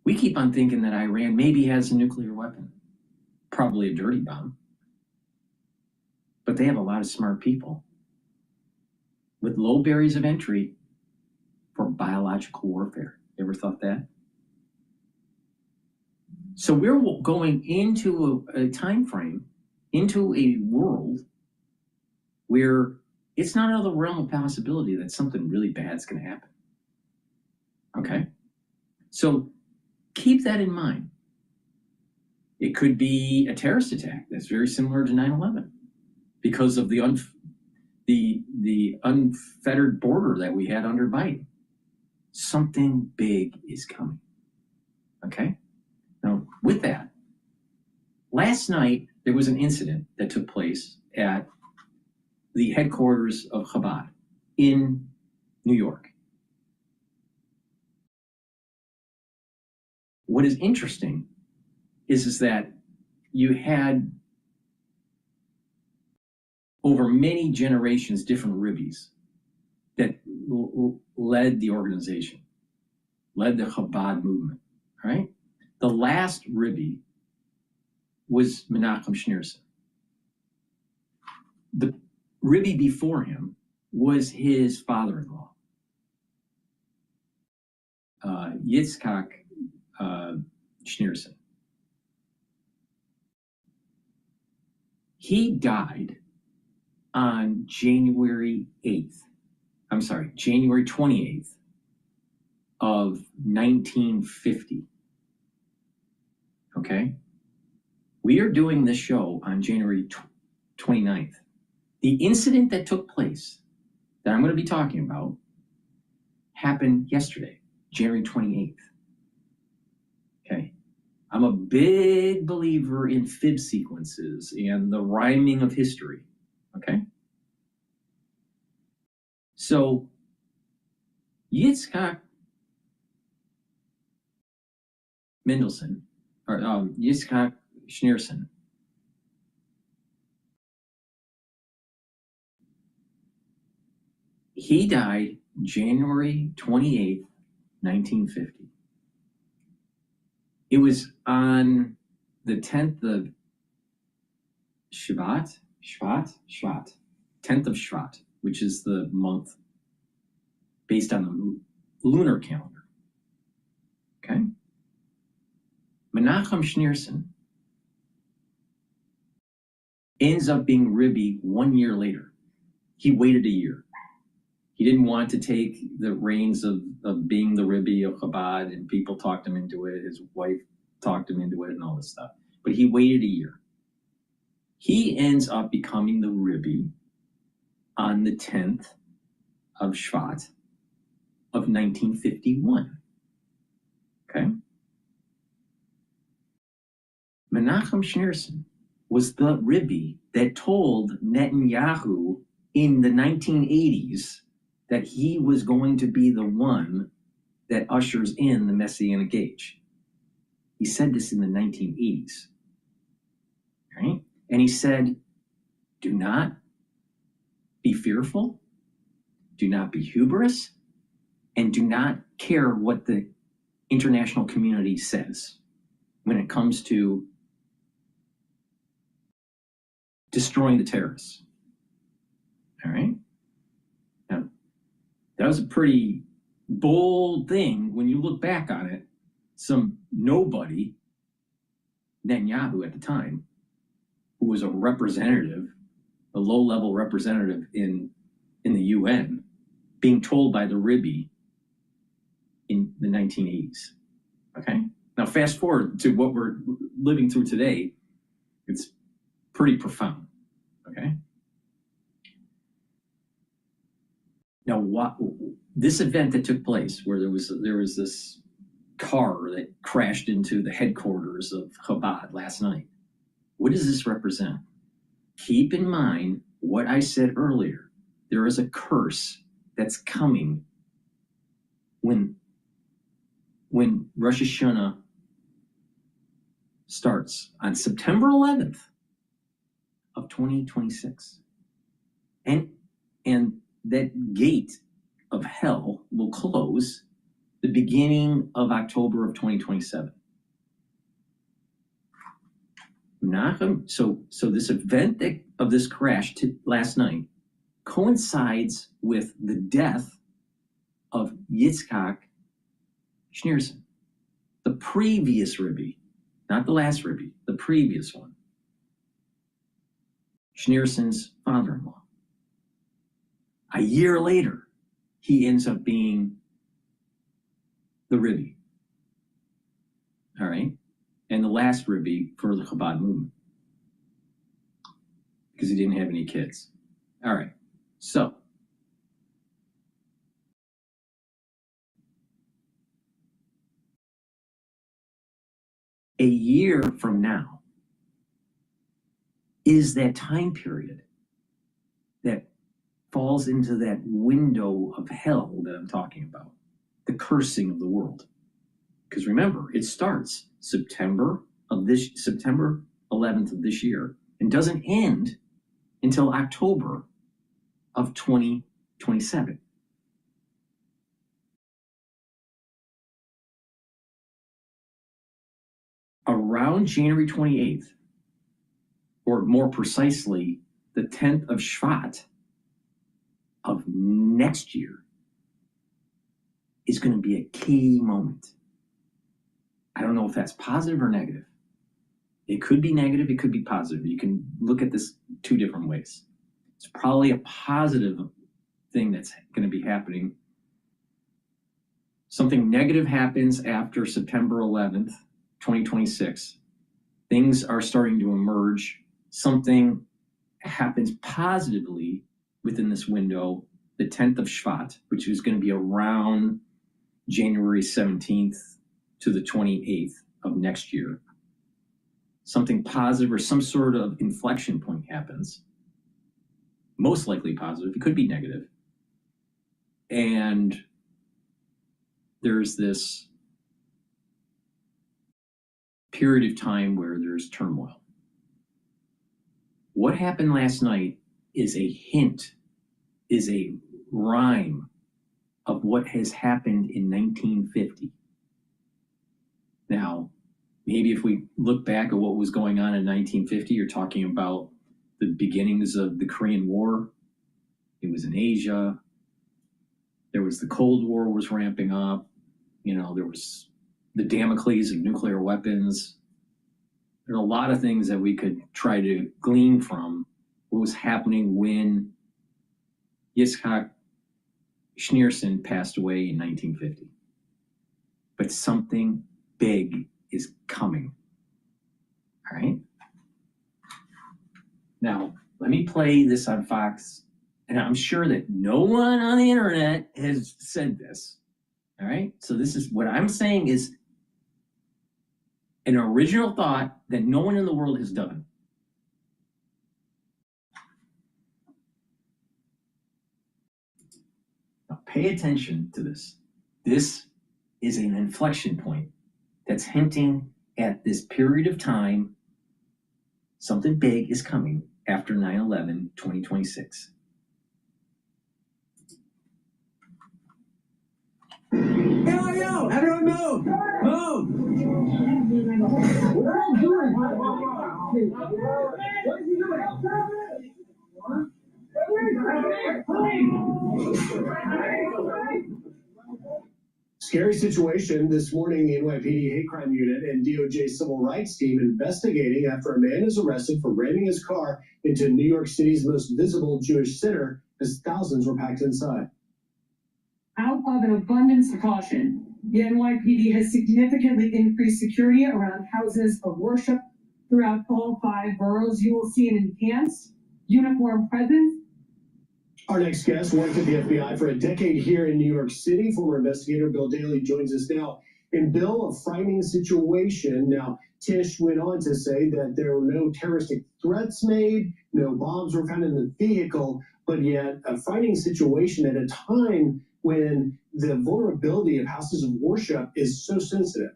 We keep on thinking that Iran maybe has a nuclear weapon, probably a dirty bomb, but they have a lot of smart people with low barriers of entry for biological warfare. Ever thought that? So we're going into a time frame, into a world where it's not out of the realm of possibility that something really bad's going to happen. Okay? So keep that in mind. It could be a terrorist attack that's very similar to 9/11 because of the unfettered border that we had under Biden. Something big is coming. Okay? Now, with that, last night there was an incident that took place at the headquarters of Chabad in New York. What is interesting is that you had over many generations different Rebbe's that led the organization, led the Chabad movement, right? The last Rebbe was Menachem Schneerson. The Rebbe before him was his father-in-law, Yitzchak Schneerson. He died on January 28th of 1950. Okay? We are doing this show on January 29th. The incident that took place that I'm going to be talking about happened yesterday, January 28th. Okay? I'm a big believer in fib sequences and the rhyming of history. Okay? So, Yitzchak Mendelson, or Yitzchak Schneerson, he died January 28th, 1950. It was on the 10th of Shvat, 10th of Shvat, which is the month based on the lunar calendar. Okay? Menachem Schneerson ends up being Rebbe 1 year later. He waited a year. He didn't want to take the reins of being the Rebbe of Chabad, and people talked him into it. His wife talked him into it and all this stuff. But he waited a year. He ends up becoming the Rebbe on the 10th of Shvat of 1951. Okay? Menachem Schneerson was the Rebbe that told Netanyahu in the 1980s that he was going to be the one that ushers in the Messianic age. He said this in the 1980s. Right? And he said, do not be fearful, do not be hubris, and do not care what the international community says when it comes to destroying the terrorists. All right? Now, that was a pretty bold thing when you look back on it. Some nobody, Netanyahu at the time, who was a representative, a low-level representative in the UN, being told by the Rebbe in the 1980s. Okay? Now, fast forward to what we're living through today, it's pretty profound. Okay? Now, this event that took place, where there was this car that crashed into the headquarters of Chabad last night, what does this represent? Keep in mind what I said earlier. There is a curse that's coming when Rosh Hashanah starts on September 11th of 2026. And that gate of hell will close the beginning of October of 2027. So this event of this crash last night coincides with the death of Yitzchak Schneerson, the previous Rebbe, not the last Rebbe, the previous one, Schneerson's father-in-law. A year later, he ends up being the Rebbe. all right? And the last Rebbe for the Chabad movement, because he didn't have any kids. All right, so a year from now is that time period that falls into that window of hell that I'm talking about, the cursing of the world. Because remember, it starts September 11th of this year and doesn't end until October of 2027. Around January 28th, or more precisely, the 10th of Shvat of next year, is going to be a key moment. I don't know if that's positive or negative. It could be negative, it could be positive. You can look at this two different ways. It's probably a positive thing that's going to be happening. Something negative happens after September 11th, 2026. Things are starting to emerge. Something happens positively within this window, the 10th of Shvat, which is going to be around January 17th to the 28th of next year. Something positive or some sort of inflection point happens. Most likely positive. It could be negative. And there's this period of time where there's turmoil. What happened last night is a hint, is a rhyme of what has happened in 1950. Now, maybe if we look back at what was going on in 1950, you're talking about the beginnings of the Korean War. It was in Asia. There was the Cold War was ramping up. You know, there was the Damocles of nuclear weapons. There are a lot of things that we could try to glean from what was happening when Yitzhak Schneerson passed away in 1950. But something big is coming. All right? Now, let me play this on Fox, and I'm sure that no one on the internet has said this. All right? So this is what I'm saying is an original thought that no one in the world has done. Now, pay attention to this. This is an inflection point that's hinting at this period of time. Something big is coming after 9/11, 2026. Yo, everyone move! Move! Scary situation this morning. The NYPD hate crime unit and DOJ civil rights team investigating after a man is arrested for ramming his car into New York City's most visible Jewish center as thousands were packed inside. Out of an abundance of caution, the NYPD has significantly increased security around houses of worship throughout all 5 boroughs. You will see an enhanced uniform presence. Our next guest worked at the FBI for a decade here in New York City. Former investigator Bill Daley joins us now. And Bill, a frightening situation. Now, Tish went on to say that there were no terroristic threats made, no bombs were found in the vehicle, but yet a frightening situation at a time when the vulnerability of houses of worship is so sensitive.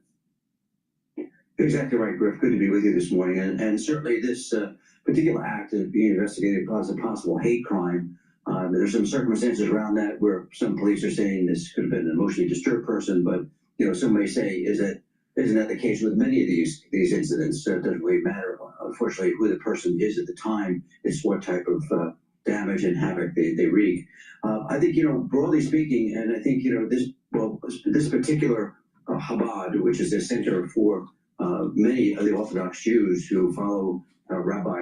Exactly right, Griff. Good to be with you this morning. And certainly this particular act is being investigated as a possible hate crime. There's some circumstances around that where some police are saying this could have been an emotionally disturbed person, but some may say, isn't that the case with many of these incidents? It doesn't really matter, unfortunately, who the person is at the time. It's what type of damage and havoc they wreak. I think, broadly speaking, and I think, this particular Chabad, which is the center for many of the Orthodox Jews who follow Rabbi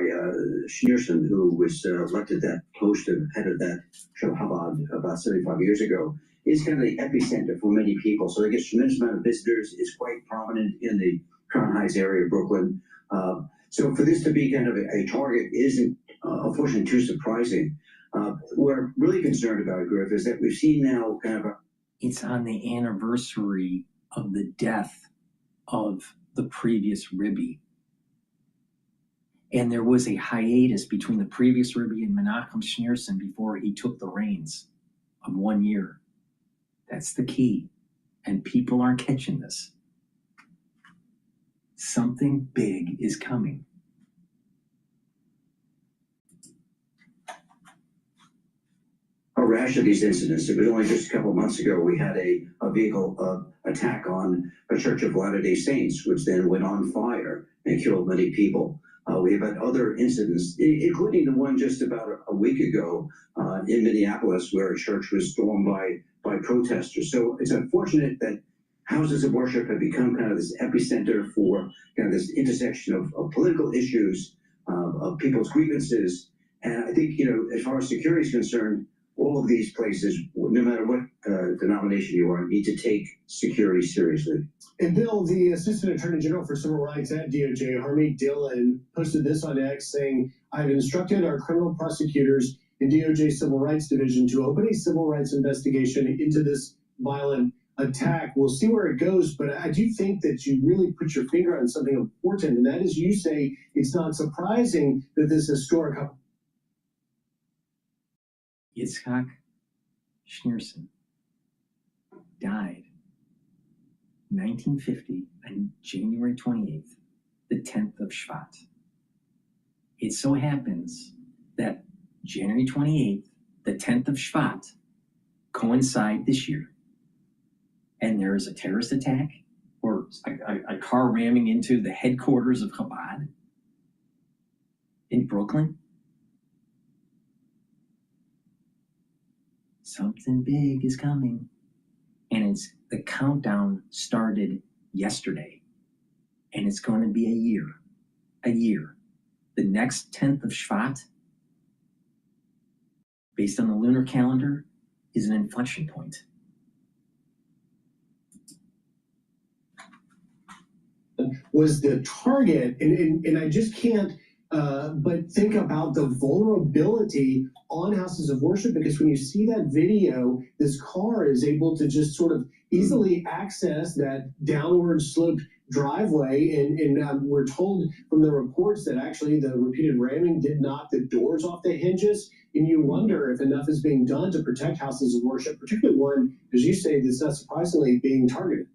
Schneerson, who was elected that post of head of that Chabad about 75 years ago, is kind of the epicenter for many people. So they get a tremendous amount of visitors. It's quite prominent in the Crown Heights area of Brooklyn. So for this to be kind of a target isn't, unfortunately, too surprising. We're really concerned about, Griff, is that we've seen now kind of a... It's on the anniversary of the death of the previous Rebbe. And there was a hiatus between the previous Rebbe and Menachem Schneerson before he took the reins of 1 year. That's the key. And people aren't catching this. Something big is coming. A rash of these incidents. It was only just a couple of months ago we had a vehicle attack on a Church of Latter-day Saints, which then went on fire and killed many people. We have had other incidents, including the one just about a week ago in Minneapolis, where a church was stormed by protesters. So it's unfortunate that houses of worship have become kind of this epicenter for kind of this intersection of political issues, of people's grievances. And I think, as far as security is concerned, all of these places, no matter what denomination you are, need to take security seriously. And Bill, the Assistant Attorney General for Civil Rights at DOJ, Harmeet Dillon, posted this on X saying, "I've instructed our criminal prosecutors in DOJ Civil Rights Division to open a civil rights investigation into this violent attack. We'll see where it goes, but I do think that you really put your finger on something important, and that is you say it's not surprising that this historic..." Yitzhak Schneerson died 1950 on January 28th, the 10th of Shvat. It so happens that January 28th, the 10th of Shvat, coincide this year. And there is a terrorist attack or a car ramming into the headquarters of Chabad in Brooklyn. Something big is coming. And the countdown started yesterday. And it's going to be a year. The next 10th of Shvat, based on the lunar calendar, is an inflection point. Was the target, and I just can't but think about the vulnerability on houses of worship, because when you see that video, this car is able to just sort of easily access that downward sloped driveway, and we're told from the reports that actually the repeated ramming did knock the doors off the hinges, and you wonder if enough is being done to protect houses of worship, particularly one, as you say, that's not surprisingly being targeted.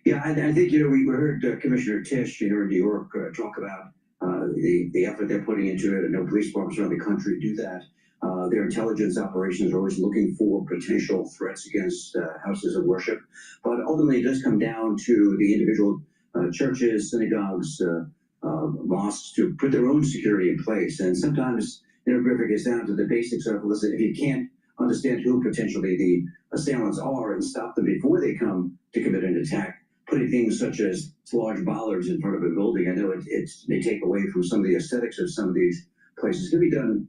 Yeah, I think, we heard Commissioner Tisch here in New York talk about the effort they're putting into it. I know police departments around the country do that. Their intelligence operations are always looking for potential threats against houses of worship. But ultimately, it does come down to the individual churches, synagogues, mosques to put their own security in place. And sometimes, Griffith gets down to the basics of, listen, if you can't understand who potentially the assailants are and stop them before they come to commit an attack, putting things such as large bollards in front of a building, I know it may take away from some of the aesthetics of some of these places. It can be done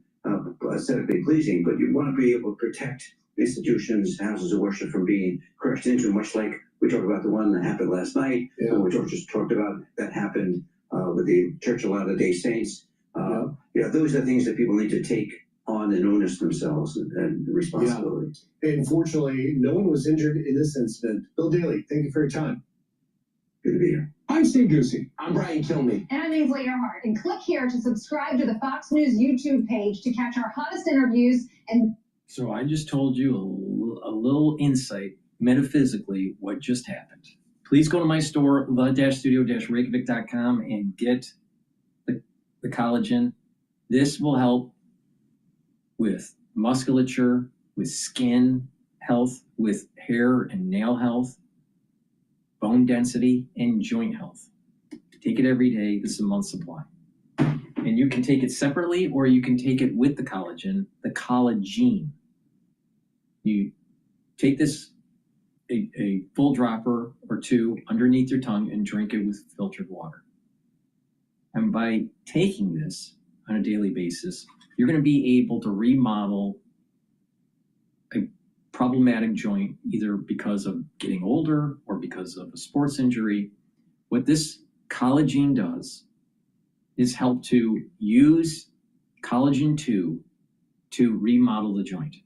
aesthetically pleasing, but you want to be able to protect institutions, houses of worship from being crushed into, much like we talked about the one that happened last night, we just talked about that happened with the Church of Latter-day Saints. Those are things that people need to take on and onus themselves and responsibility. Yeah. And fortunately, no one was injured in this incident. Bill Daly, thank you for your time. Good to be here. I'm Steve Ducey. I'm Brian Kilmeade. And I'm Ainsley Earhart. And click here to subscribe to the Fox News YouTube page to catch our hottest interviews. And so I just told you a little insight, metaphysically, what just happened. Please go to my store, the-studio-reykjavik.com, and get the collagen. This will help with musculature, with skin health, with hair and nail health, bone density, and joint health. Take it every day. This is a month's supply. And you can take it separately, or you can take it with the collagen, the collagen. You take this, a full dropper or two underneath your tongue, and drink it with filtered water. And by taking this on a daily basis, you're going to be able to remodel a problematic joint, either because of getting older or because of a sports injury. What this collagen does is help to use collagen 2 to remodel the joint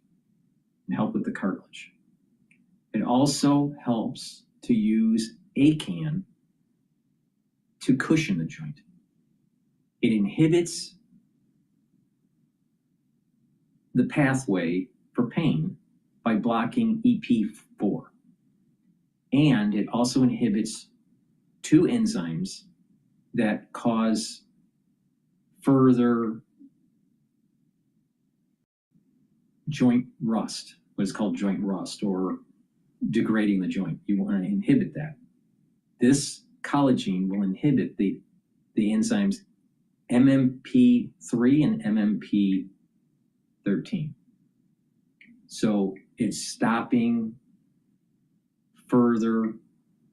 and help with the cartilage. It also helps to use ACAN to cushion the joint. It inhibits the pathway for pain by blocking EP4. And it also inhibits 2 enzymes that cause further joint rust, what is called joint rust, or degrading the joint. You want to inhibit that. This collagen will inhibit the enzymes MMP3 and MMP13. So it's stopping further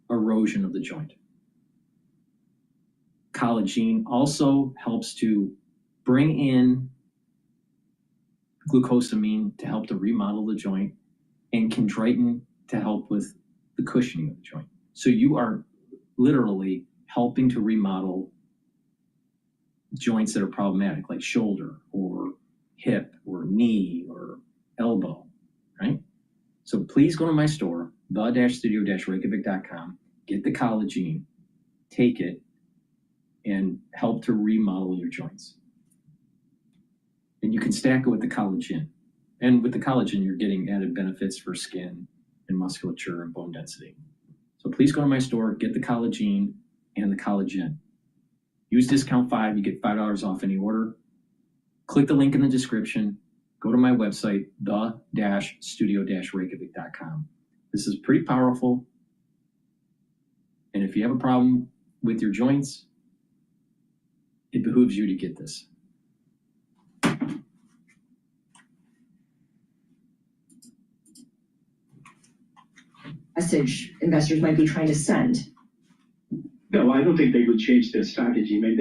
erosion of the joint. Collagen also helps to bring in glucosamine to help to remodel the joint, and chondroitin to help with the cushioning of the joint. So you are literally helping to remodel joints that are problematic, like shoulder or hip or knee or elbow, right? So please go to my store, the-studio-reykjavik.com, get the collagen, take it, and help to remodel your joints. And you can stack it with the collagen. And with the collagen, you're getting added benefits for skin and musculature and bone density. So please go to my store, get the collagen and the collagen. Use discount 5, you get $5 off any order. Click the link in the description. Go to my website, the-studio-reykjavik.com. This is pretty powerful. And if you have a problem with your joints, it behooves you to get this. Message investors might be trying to send? No, I don't think they will change their strategy. I mean,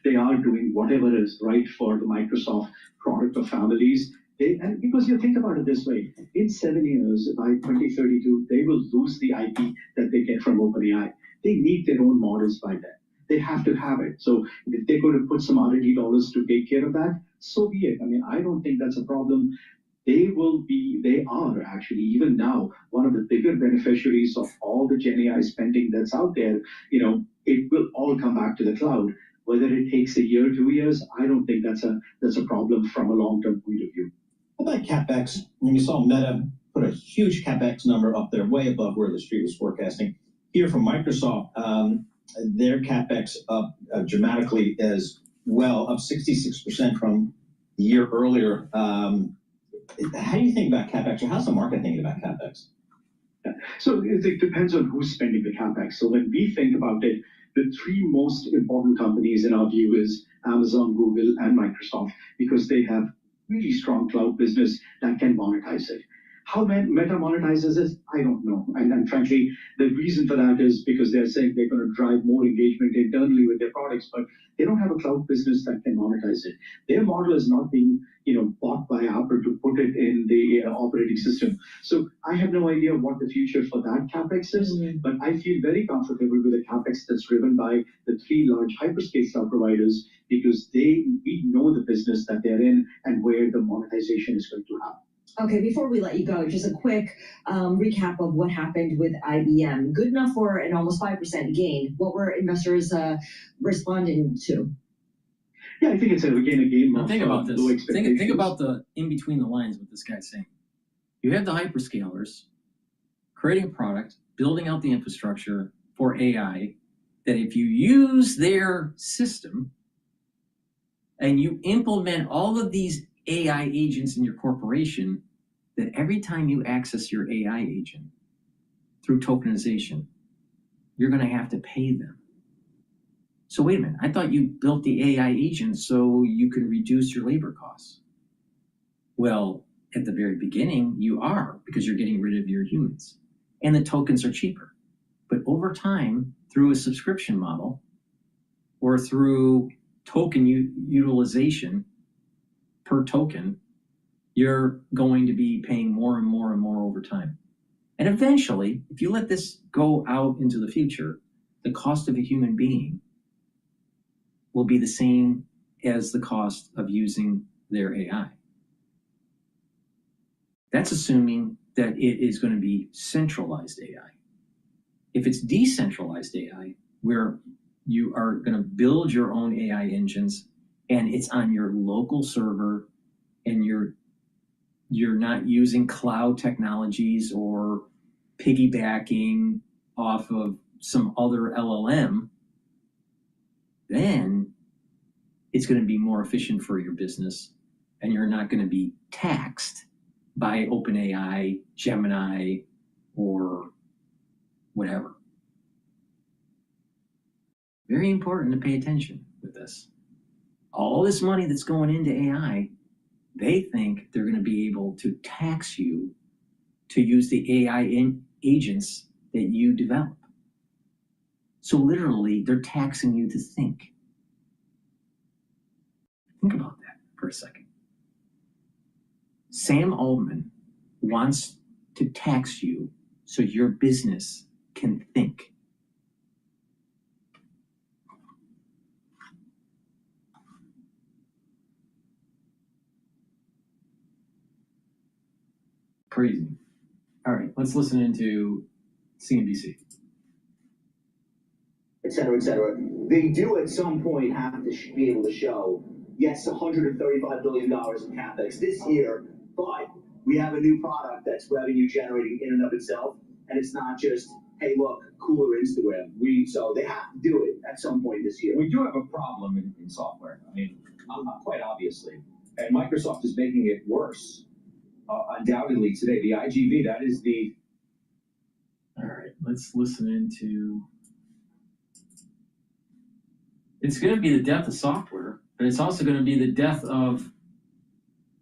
they are doing whatever is right for the Microsoft product or families. And because you think about it this way, in 7 years, by 2032, they will lose the IP that they get from OpenAI. They need their own models by then. They have to have it. So if they're going to put some R&D dollars to take care of that, so be it. I mean, I don't think that's a problem. They are actually, even now, one of the bigger beneficiaries of all the Gen AI spending that's out there. You know, it will all come back to the cloud. Whether it takes a year, 2 years, I don't think that's a problem from a long-term point of view. How about CapEx? When you saw Meta put a huge CapEx number up there, way above where the street was forecasting. Here from Microsoft, their CapEx up dramatically as well, up 66% from the year earlier. How do you think about CapEx, or how's the market thinking about CapEx? So it depends on who's spending the CapEx. So when we think about it, the 3 most important companies in our view is Amazon, Google, and Microsoft, because they have really strong cloud business that can monetize it. How Meta monetizes it, I don't know. And frankly, the reason for that is because they're saying they're going to drive more engagement internally with their products, but they don't have a cloud business that can monetize it. Their model is not being, bought by Apple to put it in the operating system. So I have no idea what the future for that CapEx is, but I feel very comfortable with the CapEx that's driven by the 3 large hyperscale cloud providers, because we know the business that they're in and where the monetization is going to happen. Okay, before we let you go, just a quick recap of what happened with IBM. Good enough for an almost 5% gain. What were investors responding to? Yeah, I think it's, again, a game of think about this. low Think expectations. about the in between the lines what this guy's saying. You have the hyperscalers creating a product, building out the infrastructure for AI, that if you use their system and you implement all of these AI agents in your corporation, that every time you access your AI agent through tokenization, you're going to have to pay them. So wait a minute, I thought you built the AI agent so you can reduce your labor costs. Well, at the very beginning, you are, because you're getting rid of your humans. And the tokens are cheaper. But over time, through a subscription model, or through token utilization per token, you're going to be paying more and more and more over time. And eventually, if you let this go out into the future, the cost of a human being will be the same as the cost of using their AI. That's assuming that it is going to be centralized AI. If it's decentralized AI, where you are going to build your own AI engines and it's on your local server and you're not using cloud technologies or piggybacking off of some other LLM, then it's going to be more efficient for your business and you're not going to be taxed by OpenAI, Gemini, or whatever. Very important to pay attention with this. All this money that's going into AI, they think they're going to be able to tax you to use the AI agents that you develop. So literally, they're taxing you to think. Think about that for a second. Sam Altman wants to tax you so your business can think. Crazy. All right, let's listen into CNBC. Et cetera, et cetera. They do at some point have to be able to show, yes, $135 billion in CapEx this year, but we have a new product that's revenue generating in and of itself, and it's not just, hey, look, cooler Instagram. So they have to do it at some point this year. We do have a problem in software. I mean, quite obviously. And Microsoft is making it worse. Undoubtedly today, the IGV, that is the... All right, let's listen into... It's going to be the death of software, but it's also going to be the death of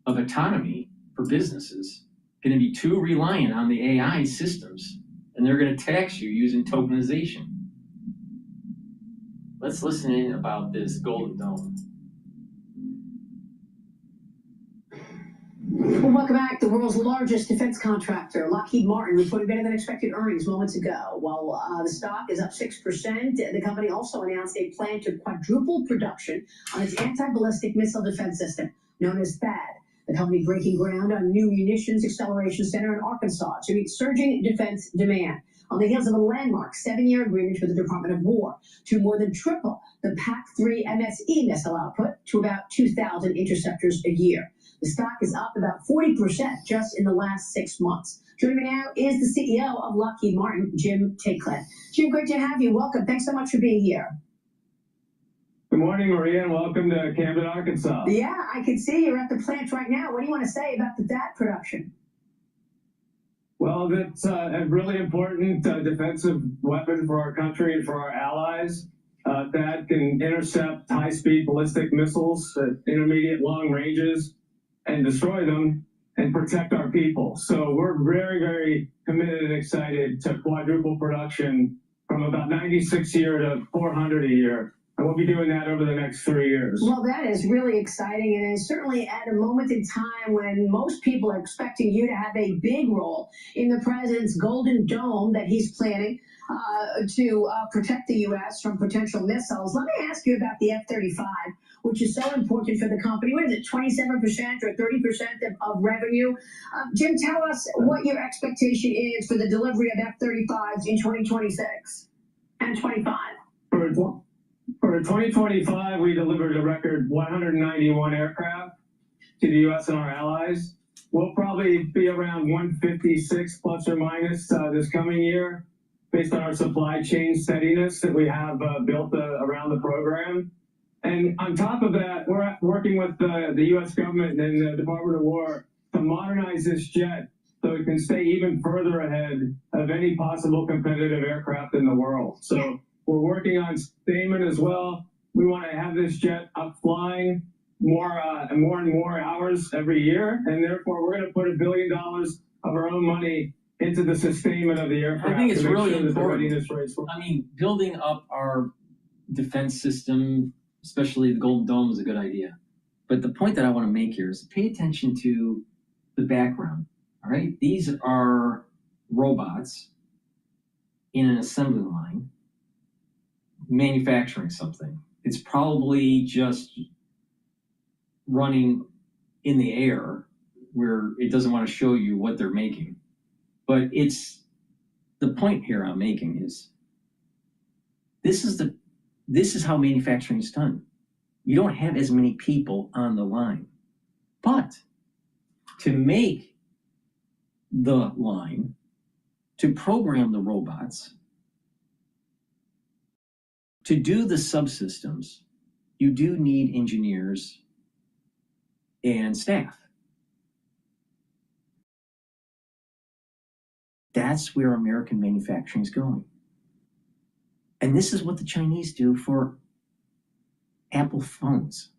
autonomy for businesses. Going to be too reliant on the AI systems, and they're going to tax you using tokenization. Let's listen in about this Golden Dome. Well, welcome back. The world's largest defense contractor, Lockheed Martin, reported better than expected earnings moments ago. While the stock is up 6%, the company also announced a plan to quadruple production on its anti-ballistic missile defense system, known as THAAD. The company breaking ground on a new munitions acceleration center in Arkansas to meet surging defense demand, on the heels of a landmark 7-year agreement with the Department of War to more than triple the PAC-3 MSE missile output to about 2,000 interceptors a year. The stock is up about 40% just in the last 6 months. Joining me now is the CEO of Lockheed Martin, Jim Taiclet. Jim, great to have you. Welcome. Thanks so much for being here. Good morning, Maria, and welcome to Camden, Arkansas. Yeah, I can see you're at the plant right now. What do you want to say about the THAAD production? Well, it's a really important defensive weapon for our country and for our allies. THAAD can intercept high-speed ballistic missiles at intermediate long ranges and destroy them and protect our people. So we're very, very committed and excited to quadruple production from about 96 a year to 400 a year. And we'll be doing that over the next 3 years. Well, that is really exciting, and it's certainly at a moment in time when most people are expecting you to have a big role in the president's Golden Dome that he's planning to protect the U.S. from potential missiles. Let me ask you about the F-35, which is so important for the company. What is it, 27% or 30% of revenue? Jim, tell us what your expectation is for the delivery of F-35s in 2026 and 25. For 2025, we delivered a record 191 aircraft to the U.S. and our allies. We'll probably be around 156 plus or minus this coming year, based on our supply chain steadiness that we have built around the program. And on top of that, we're working with the U.S. government and the Department of War to modernize this jet so it can stay even further ahead of any possible competitive aircraft in the world. So we're working on sustainment as well. We want to have this jet up flying more and more hours every year, and therefore we're going to put $1 billion of our own money into the sustainment of the aircraft. I think it's really sure important. I mean, building up our defense system, especially the Golden Dome, is a good idea. But the point that I want to make here is pay attention to the background. All right, these are robots in an assembly line manufacturing something. It's probably just running in the air where it doesn't want to show you what they're making. But it's the point here I'm making is this is how manufacturing is done. You don't have as many people on the line. But to make the line, to program the robots, to do the subsystems, you do need engineers and staff. That's where American manufacturing is going. And this is what the Chinese do for Apple phones.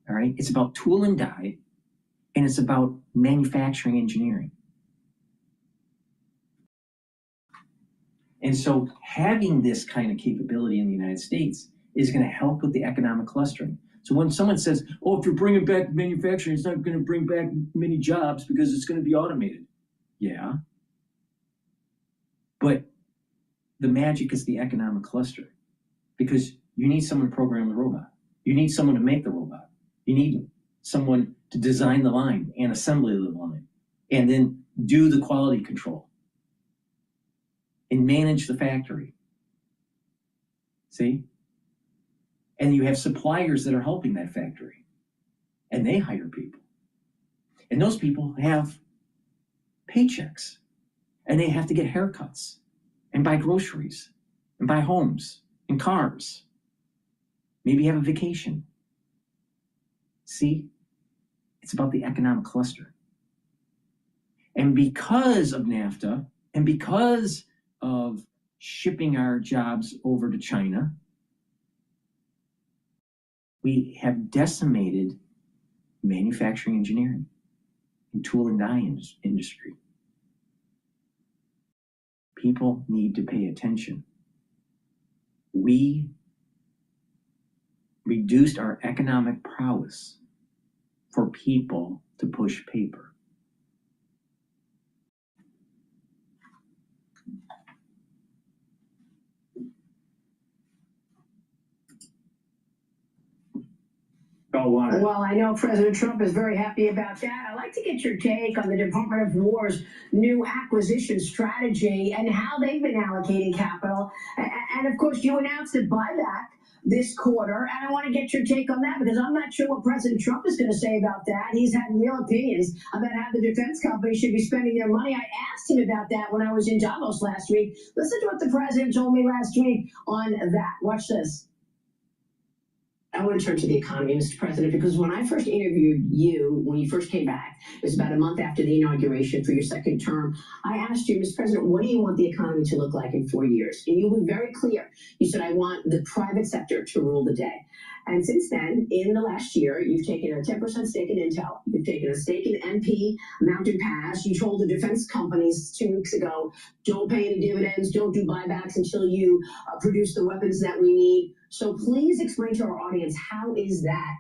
All right? It's about tool and die, and it's about manufacturing engineering. And so having this kind of capability in the United States is going to help with the economic clustering. So when someone says, oh, if you're bringing back manufacturing, it's not going to bring back many jobs because it's going to be automated. Yeah. But the magic is the economic cluster, because you need someone to program the robot. You need someone to make the robot. You need someone to design the line and assembly the line, and then do the quality control and manage the factory. See? And you have suppliers that are helping that factory, and they hire people. And those people have paychecks, and they have to get haircuts and buy groceries and buy homes and cars, maybe have a vacation. See? It's about the economic cluster. And because of NAFTA, and because of shipping our jobs over to China, we have decimated manufacturing engineering and tool and die industry. People need to pay attention. We reduced our economic prowess for people to push paper. Well, I know President Trump is very happy about that. I'd like to get your take on the Department of War's new acquisition strategy and how they've been allocating capital. And of course, you announced a buyback this quarter, and I want to get your take on that because I'm not sure what President Trump is going to say about that. He's had real opinions about how the defense companies should be spending their money. I asked him about that when I was in Davos last week. Listen to what the president told me last week on that. Watch this. I want to turn to the economy, Mr. President, because when I first interviewed you, when you first came back, it was about a month after the inauguration for your second term, I asked you, Mr. President, what do you want the economy to look like in 4 years? And you were very clear. You said, I want the private sector to rule the day. And since then, in the last year, you've taken a 10% stake in Intel. You've taken a stake in MP, Mountain Pass. You told the defense companies 2 weeks ago, don't pay any dividends, don't do buybacks until you produce the weapons that we need. So please explain to our audience, how is that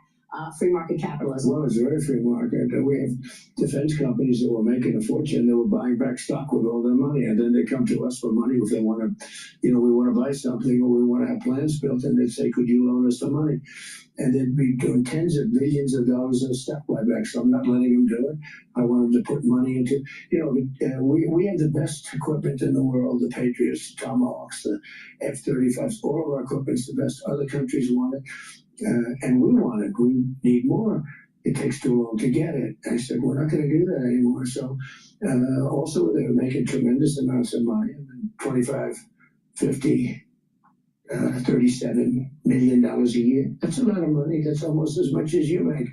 free market capitalism? Well, it's very free market. We have defense companies that were making a fortune. They were buying back stock with all their money, and then they come to us for money if they want to, we want to buy something or we want to have plans built, and they'd say, could you loan us the money? And they'd be doing tens of billions of dollars in stock buybacks. So I'm not letting them do it. I want them to put money into, we have the best equipment in the world, the Patriots, the Tomahawks, the F-35s, all of our equipment's the best. Other countries want it. And we want it. We need more. It takes too long to get it. I said, we're not going to do that anymore. So also, they were making tremendous amounts of money, $25, $50, $37 million a year. That's a lot of money. That's almost as much as you make.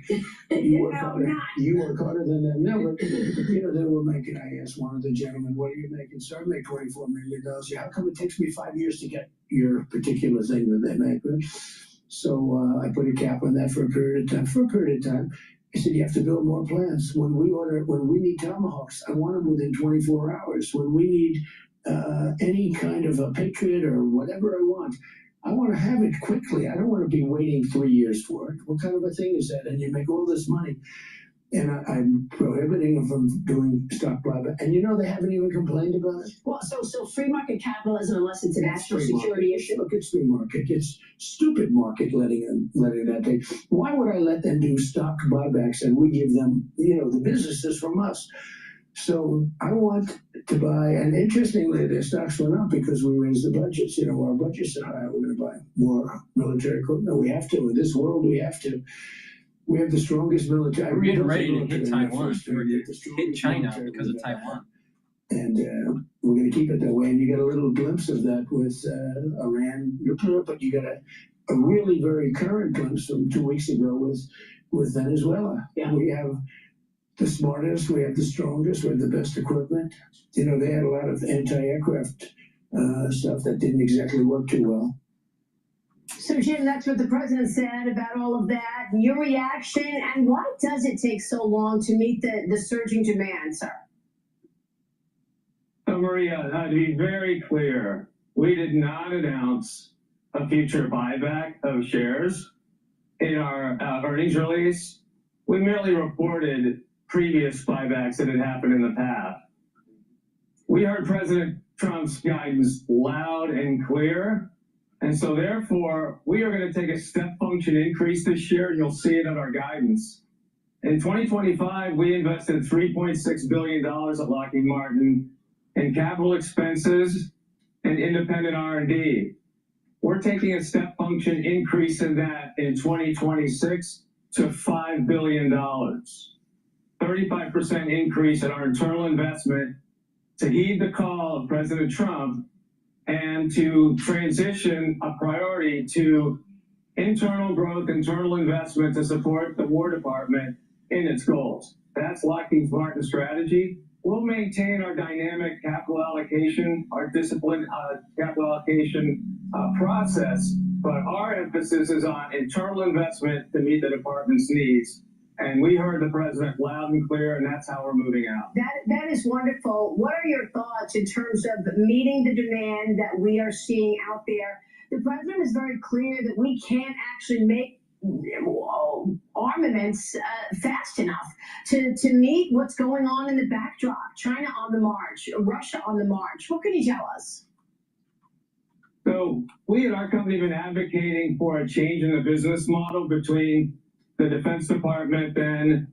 You work harder than them. No, but they were making. I asked one of the gentlemen, "What are you making?" So I make $24 million. Yeah, how come it takes me 5 years to get your particular thing that they make? So I put a cap on that for a period of time. I said, you have to build more plants. When we need Tomahawks, I want them within 24 hours. When we need any kind of a Patriot or whatever I want, I want to have it quickly. I don't want to be waiting 3 years for it. What kind of a thing is that? And you make all this money. And I'm prohibiting them from doing stock buyback. And you know, they haven't even complained about it. Well, so free market capitalism, unless it's a national security issue. Look, it's free market. It's stupid market letting that take. Why would I let them do stock buybacks and we give them, the businesses from us? So I want to buy, and interestingly, their stocks went up because we raised the budgets. Our budgets are high. We're going to buy more military equipment. We have to. In this world, we have to. We have the strongest military. We're getting ready to hit Taiwan. We're going to hit China because of Taiwan. And we're going to keep it that way. And you get a little glimpse of that with Iran nuclear, but you got a really very current glimpse from 2 weeks ago with Venezuela. Yeah. We have the smartest, we have the strongest, we have the best equipment. They had a lot of anti-aircraft stuff that didn't exactly work too well. So, Jim, that's what the president said about all of that. Your reaction, and why does it take so long to meet the surging demand, sir? So, Maria, to be very clear, we did not announce a future buyback of shares in our earnings release. We merely reported previous buybacks that had happened in the past. We heard President Trump's guidance loud and clear. And so therefore, we are going to take a step function increase this year, and you'll see it in our guidance. In 2025, we invested $3.6 billion at Lockheed Martin in capital expenses and independent R&D. We're taking a step function increase in that in 2026 to $5 billion. 35% increase in our internal investment to heed the call of President Trump and to transition a priority to internal growth, internal investment to support the War Department in its goals. That's Lockheed Martin's strategy. We'll maintain our dynamic capital allocation, our disciplined capital allocation process, but our emphasis is on internal investment to meet the department's needs. And we heard the president loud and clear, and that's how we're moving out. That is wonderful. What are your thoughts in terms of meeting the demand that we are seeing out there? The president is very clear that we can't actually make armaments fast enough to meet what's going on in the backdrop. China on the march, Russia on the march. What can you tell us? So we at our company have been advocating for a change in the business model between the Defense Department and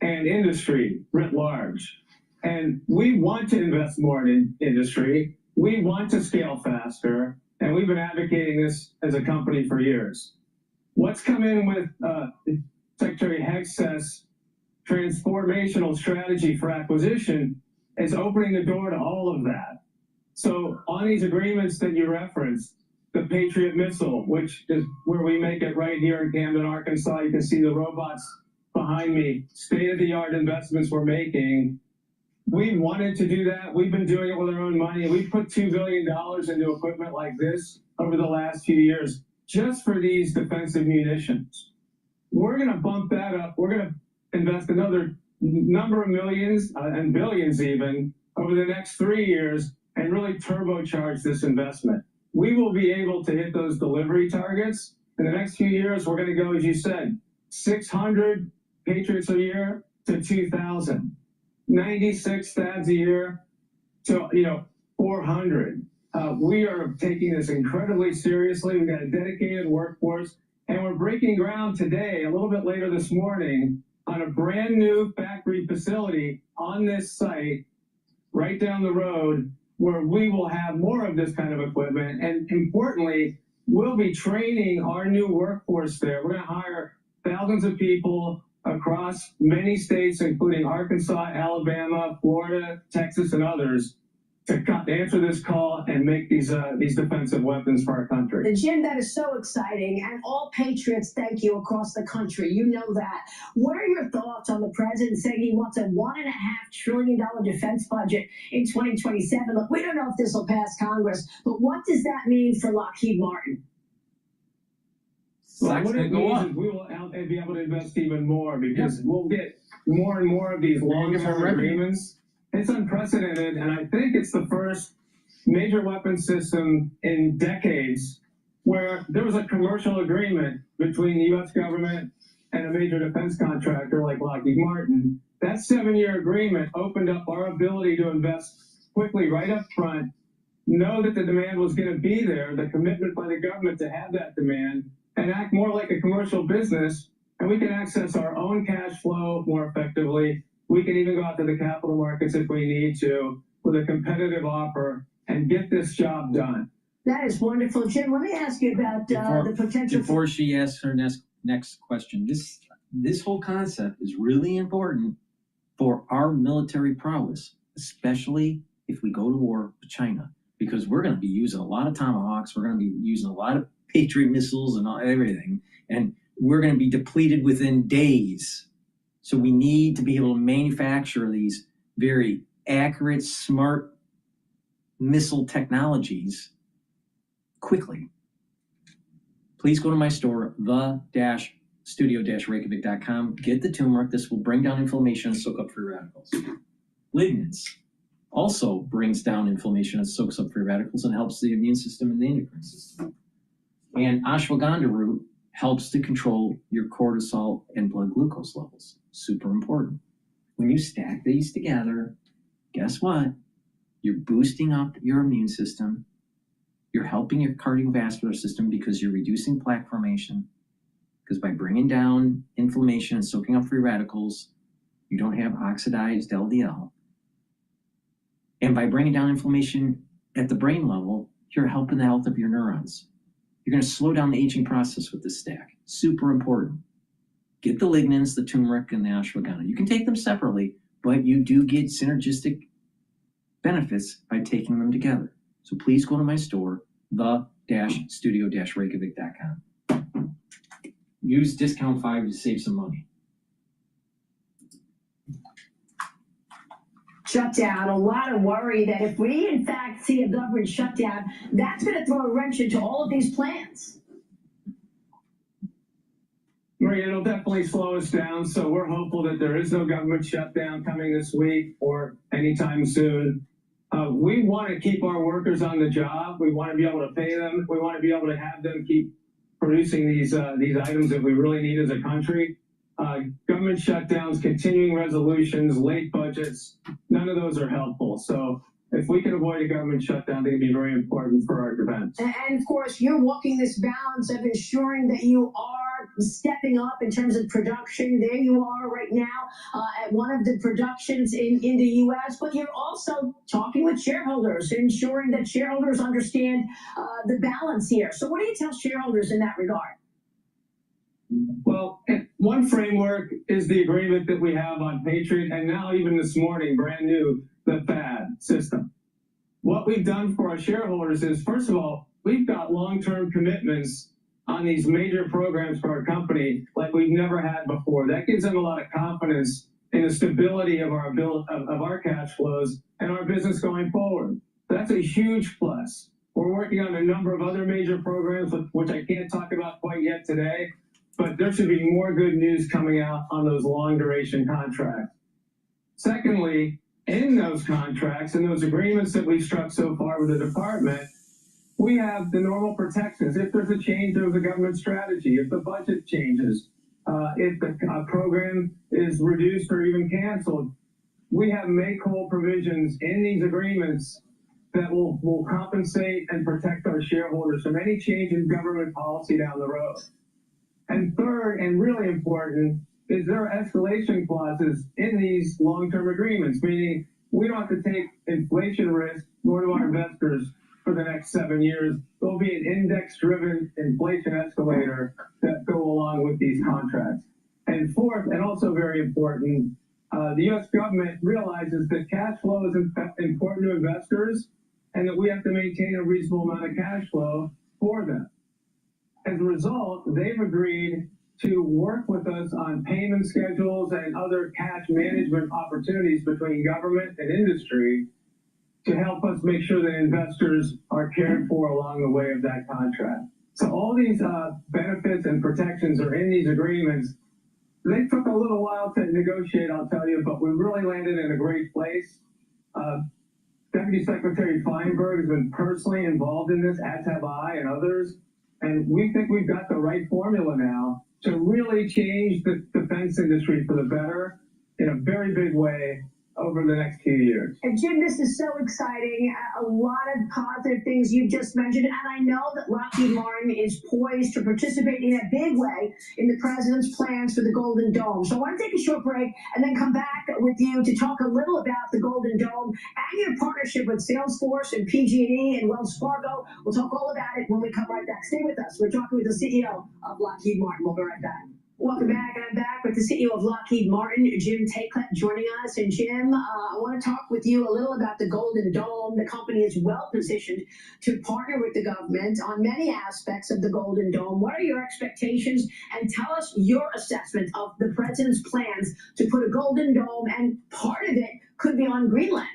industry writ large. And we want to invest more in industry. We want to scale faster. And we've been advocating this as a company for years. What's come in with Secretary Hegseth's transformational strategy for acquisition is opening the door to all of that. So on these agreements that you referenced, the Patriot missile, which is where we make it right here in Camden, Arkansas. You can see the robots behind me, state-of-the-art investments we're making. We wanted to do that. We've been doing it with our own money. We've put $2 billion into equipment like this over the last few years just for these defensive munitions. We're going to bump that up. We're going to invest another number of millions and billions even over the next 3 years and really turbocharge this investment. We will be able to hit those delivery targets. In the next few years, we're going to go, as you said, 600 Patriots a year to 2,000, 96 THAADs a year to 400. We are taking this incredibly seriously. We've got a dedicated workforce, and we're breaking ground today, a little bit later this morning, on a brand new factory facility on this site right down the road, where we will have more of this kind of equipment. And importantly, we'll be training our new workforce there. We're going to hire thousands of people across many states, including Arkansas, Alabama, Florida, Texas, and others, to answer this call and make these defensive weapons for our country. Jim, that is so exciting, and all patriots thank you across the country. You know that. What are your thoughts on the president saying he wants a $1.5 trillion defense budget in 2027? Look, we don't know if this will pass Congress, but what does that mean for Lockheed Martin? Well, what it means is we will be able to invest even more because we'll get more and more of these long-term agreements. It's unprecedented, and I think it's the first major weapon system in decades where there was a commercial agreement between the U.S. government and a major defense contractor like Lockheed Martin. That 7-year agreement opened up our ability to invest quickly right up front, know that the demand was going to be there, the commitment by the government to have that demand, and act more like a commercial business, and we can access our own cash flow more effectively. We can even go out to the capital markets if we need to with a competitive offer and get this job done. That is wonderful. Jim, let me ask you about the potential. Before she asks her next question, this whole concept is really important for our military prowess, especially if we go to war with China, because we're going to be using a lot of Tomahawks, we're going to be using a lot of Patriot missiles and everything, and we're going to be depleted within days. So we need to be able to manufacture these very accurate, smart missile technologies quickly. Please go to my store, the-studio-reykjavik.com. Get the turmeric. This will bring down inflammation and soak up free radicals. Lignans also brings down inflammation and soaks up free radicals and helps the immune system and the endocrine system. And ashwagandha root helps to control your cortisol and blood glucose levels. Super important. When you stack these together, guess what? You're boosting up your immune system. You're helping your cardiovascular system because you're reducing plaque formation. Because by bringing down inflammation and soaking up free radicals, you don't have oxidized LDL. And by bringing down inflammation at the brain level, you're helping the health of your neurons. You're going to slow down the aging process with this stack. Super important. Get the lignans, the turmeric, and the ashwagandha. You can take them separately, but you do get synergistic benefits by taking them together. So please go to my store, the-studio-reykjavik.com. Use discount 5 to save some money. Shutdown, a lot of worry that if we in fact see a government shutdown, that's going to throw a wrench into all of these plans. Maria, it'll definitely slow us down, so we're hopeful that there is no government shutdown coming this week or anytime soon. We want to keep our workers on the job. We want to be able to pay them. We want to be able to have them keep producing these items that we really need as a country. Government shutdowns, continuing resolutions, late budgets, none of those are helpful. So if we can avoid a government shutdown, they can be very important for our defense. And of course, you're walking this balance of ensuring that you are stepping up in terms of production. There you are right now at one of the productions in the U.S., but you're also talking with shareholders, ensuring that shareholders understand the balance here. So what do you tell shareholders in that regard? Well, one framework is the agreement that we have on Patriot, and now even this morning, brand new, the FAD system. What we've done for our shareholders is, first of all, we've got long-term commitments on these major programs for our company like we've never had before. That gives them a lot of confidence in the stability of our cash flows and our business going forward. That's a huge plus. We're working on a number of other major programs, which I can't talk about quite yet today, but there should be more good news coming out on those long-duration contracts. Secondly, in those contracts and those agreements that we've struck so far with the department, we have the normal protections. If there's a change of the government strategy, if the budget changes, if the program is reduced or even canceled, we have make-whole provisions in these agreements that will compensate and protect our shareholders from any change in government policy down the road. And third, and really important, is there are escalation clauses in these long-term agreements, meaning we don't have to take inflation risk, nor do our investors, for the next 7 years. There'll be an index-driven inflation escalator that go along with these contracts. And fourth, and also very important, the U.S. government realizes that cash flow is important to investors and that we have to maintain a reasonable amount of cash flow for them. As a result, they've agreed to work with us on payment schedules and other cash management opportunities between government and industry to help us make sure that investors are cared for along the way of that contract. So all these benefits and protections are in these agreements. They took a little while to negotiate, I'll tell you, but we really landed in a great place. Deputy Secretary Feinberg has been personally involved in this, as have I and others. And we think we've got the right formula now to really change the defense industry for the better in a very big way over the next few years. And Jim, this is so exciting. A lot of positive things you just mentioned. And I know that Lockheed Martin is poised to participate in a big way in the president's plans for the Golden Dome. So I want to take a short break and then come back with you to talk a little about the Golden Dome and your partnership with Salesforce and PG&E and Wells Fargo. We'll talk all about it when we come right back. Stay with us. We're talking with the CEO of Lockheed Martin. We'll be right back. Welcome back. I'm back with the CEO of Lockheed Martin, Jim Tayclett, joining us. And Jim, I want to talk with you a little about the Golden Dome. The company is well positioned to partner with the government on many aspects of the Golden Dome. What are your expectations? And tell us your assessment of the president's plans to put a Golden Dome, and part of it could be on Greenland.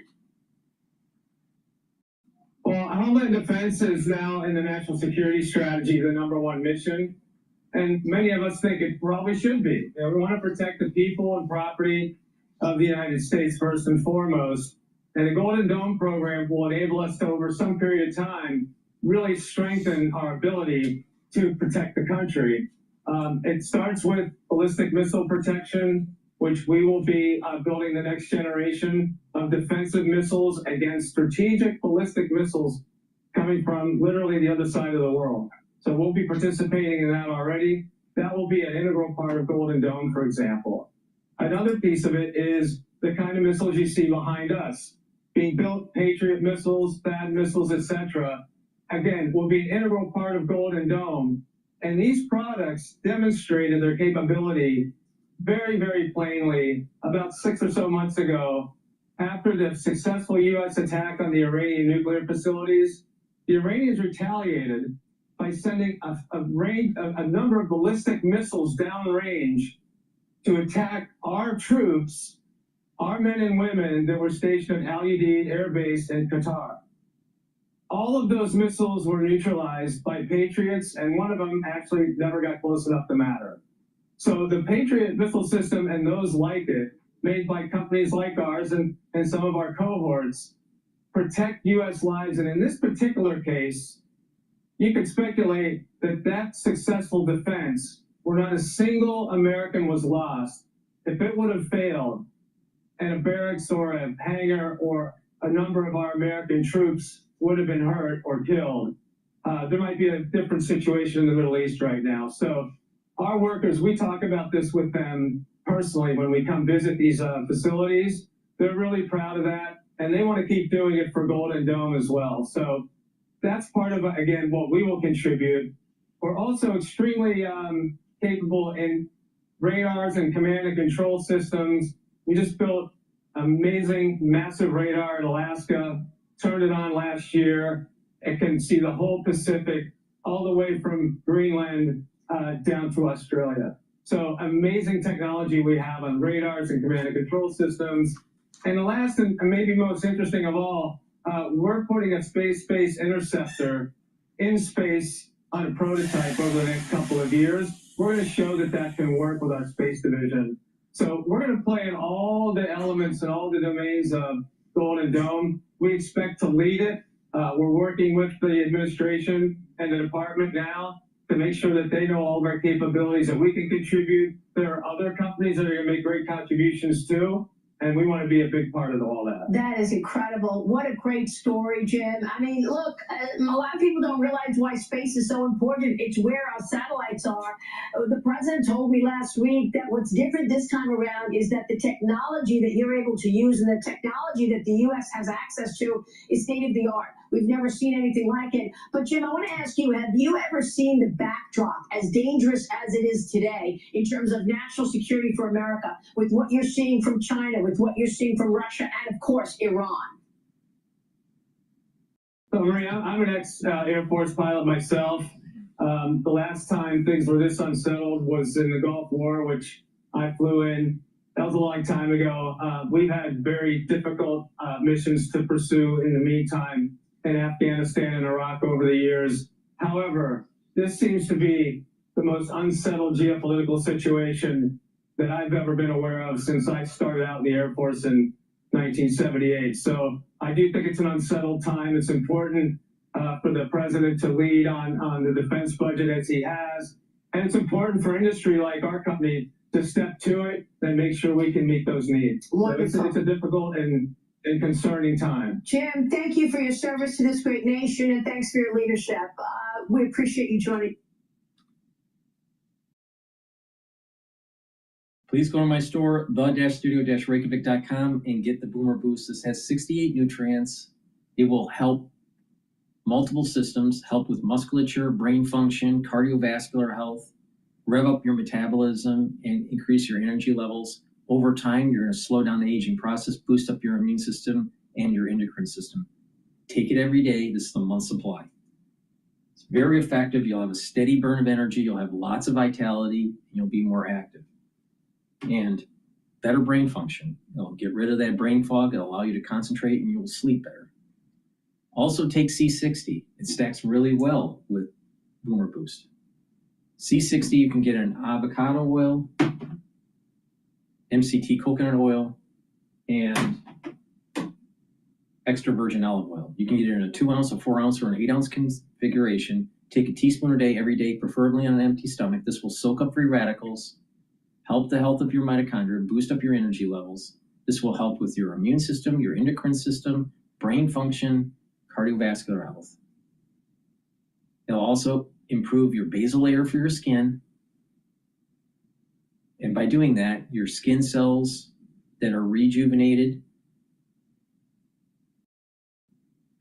Well, Homeland Defense is now in the national security strategy the #1 mission. And many of us think it probably should be. We want to protect the people and property of the United States first and foremost. And the Golden Dome program will enable us to, over some period of time, really strengthen our ability to protect the country. It starts with ballistic missile protection, which we will be building the next generation of defensive missiles against strategic ballistic missiles coming from literally the other side of the world. So we'll be participating in that already. That will be an integral part of Golden Dome, for example. Another piece of it is the kind of missiles you see behind us. Being built, Patriot missiles, THAAD missiles, etc. Again, will be an integral part of Golden Dome. And these products demonstrated their capability very, very plainly about 6 or so months ago after the successful U.S. attack on the Iranian nuclear facilities. The Iranians retaliated by sending a number of ballistic missiles downrange to attack our troops, our men and women that were stationed at Al Udeid Air Base in Qatar. All of those missiles were neutralized by Patriots, and one of them actually never got close enough to matter. So the Patriot missile system and those like it, made by companies like ours and some of our cohorts, protect U.S. lives. And in this particular case, you could speculate that successful defense, where not a single American was lost, if it would have failed, and a barracks or a hangar or a number of our American troops would have been hurt or killed, there might be a different situation in the Middle East right now. So our workers, we talk about this with them personally when we come visit these facilities. They're really proud of that, and they want to keep doing it for Golden Dome as well. So that's part of, again, what we will contribute. We're also extremely capable in radars and command and control systems. We just built amazing, massive radar in Alaska, turned it on last year. It can see the whole Pacific, all the way from Greenland down to Australia. So amazing technology we have on radars and command and control systems. And the last and maybe most interesting of all, we're putting a space-based interceptor in space on a prototype over the next couple of years. We're going to show that can work with our space division. So we're going to play in all the elements and all the domains of Golden Dome. We expect to lead it. We're working with the administration and the department now to make sure that they know all of our capabilities that we can contribute. There are other companies that are going to make great contributions too. And we want to be a big part of all that. That is incredible. What a great story, Jim. I mean, look, a lot of people don't realize why space is so important. It's where our satellites are. The president told me last week that what's different this time around is that the technology that you're able to use and the technology that the U.S. has access to is state of the art. We've never seen anything like it. But Jim, I want to ask you, have you ever seen the backdrop, as dangerous as it is today, in terms of national security for America, with what you're seeing from China, with what you're seeing from Russia, and of course, Iran? So, Maria, I'm an ex-Air Force pilot myself. The last time things were this unsettled was in the Gulf War, which I flew in. That was a long time ago. We've had very difficult missions to pursue in the meantime in Afghanistan and Iraq over the years. However, this seems to be the most unsettled geopolitical situation that I've ever been aware of since I started out in the Air Force in 1978. So I do think it's an unsettled time. It's important for the president to lead on the defense budget as he has. And it's important for industry like our company to step to it and make sure we can meet those needs. So it's a difficult and concerning time. Jim, thank you for your service to this great nation, and thanks for your leadership. We appreciate you joining. Please go to my store, the-studio-reykjavik.com, and get the Boomer Boost. This has 68 nutrients. It will help multiple systems, help with musculature, brain function, cardiovascular health, rev up your metabolism, and increase your energy levels. Over time, you're going to slow down the aging process, boost up your immune system and your endocrine system. Take it every day. This is the month supply. It's very effective. You'll have a steady burn of energy. You'll have lots of vitality. And you'll be more active. And better brain function. It'll get rid of that brain fog. It'll allow you to concentrate and you'll sleep better. Also take C60. It stacks really well with Boomer Boost. C60 you can get in avocado oil, MCT coconut oil, and extra virgin olive oil. You can get it in a 2 ounce, a 4 ounce, or an 8 ounce configuration. Take a teaspoon a day every day, preferably on an empty stomach. This will soak up free radicals, help the health of your mitochondria, boost up your energy levels. This will help with your immune system, your endocrine system, brain function, cardiovascular health. It'll also improve your basal layer for your skin. And by doing that, your skin cells that are rejuvenated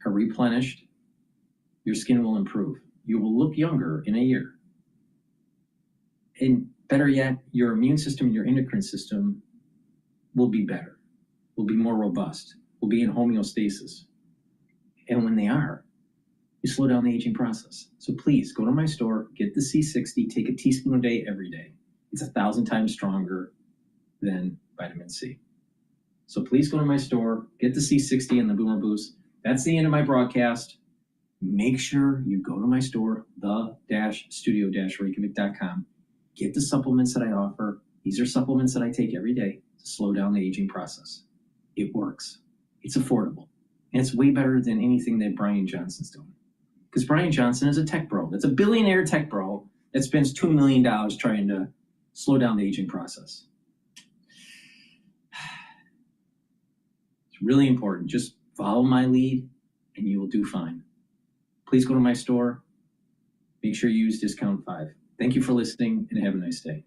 are replenished. Your skin will improve. You will look younger in a year. And better yet, your immune system and your endocrine system will be better, will be more robust, will be in homeostasis. And when they are, you slow down the aging process. So please go to my store, get the C60, take a teaspoon a day every day. It's 1,000 times stronger than vitamin C. So please go to my store, get the C60 and the Boomer Boost. That's the end of my broadcast. Make sure you go to my store, the-studio-reykjavik.com. Get the supplements that I offer. These are supplements that I take every day to slow down the aging process. It works. It's affordable. And it's way better than anything that Brighteon Johnson's doing. Because Brighteon Johnson is a tech bro. That's a billionaire tech bro that spends $2 million trying to slow down the aging process. It's really important. Just follow my lead and you will do fine. Please go to my store. Make sure you use discount 5. Thank you for listening and have a nice day.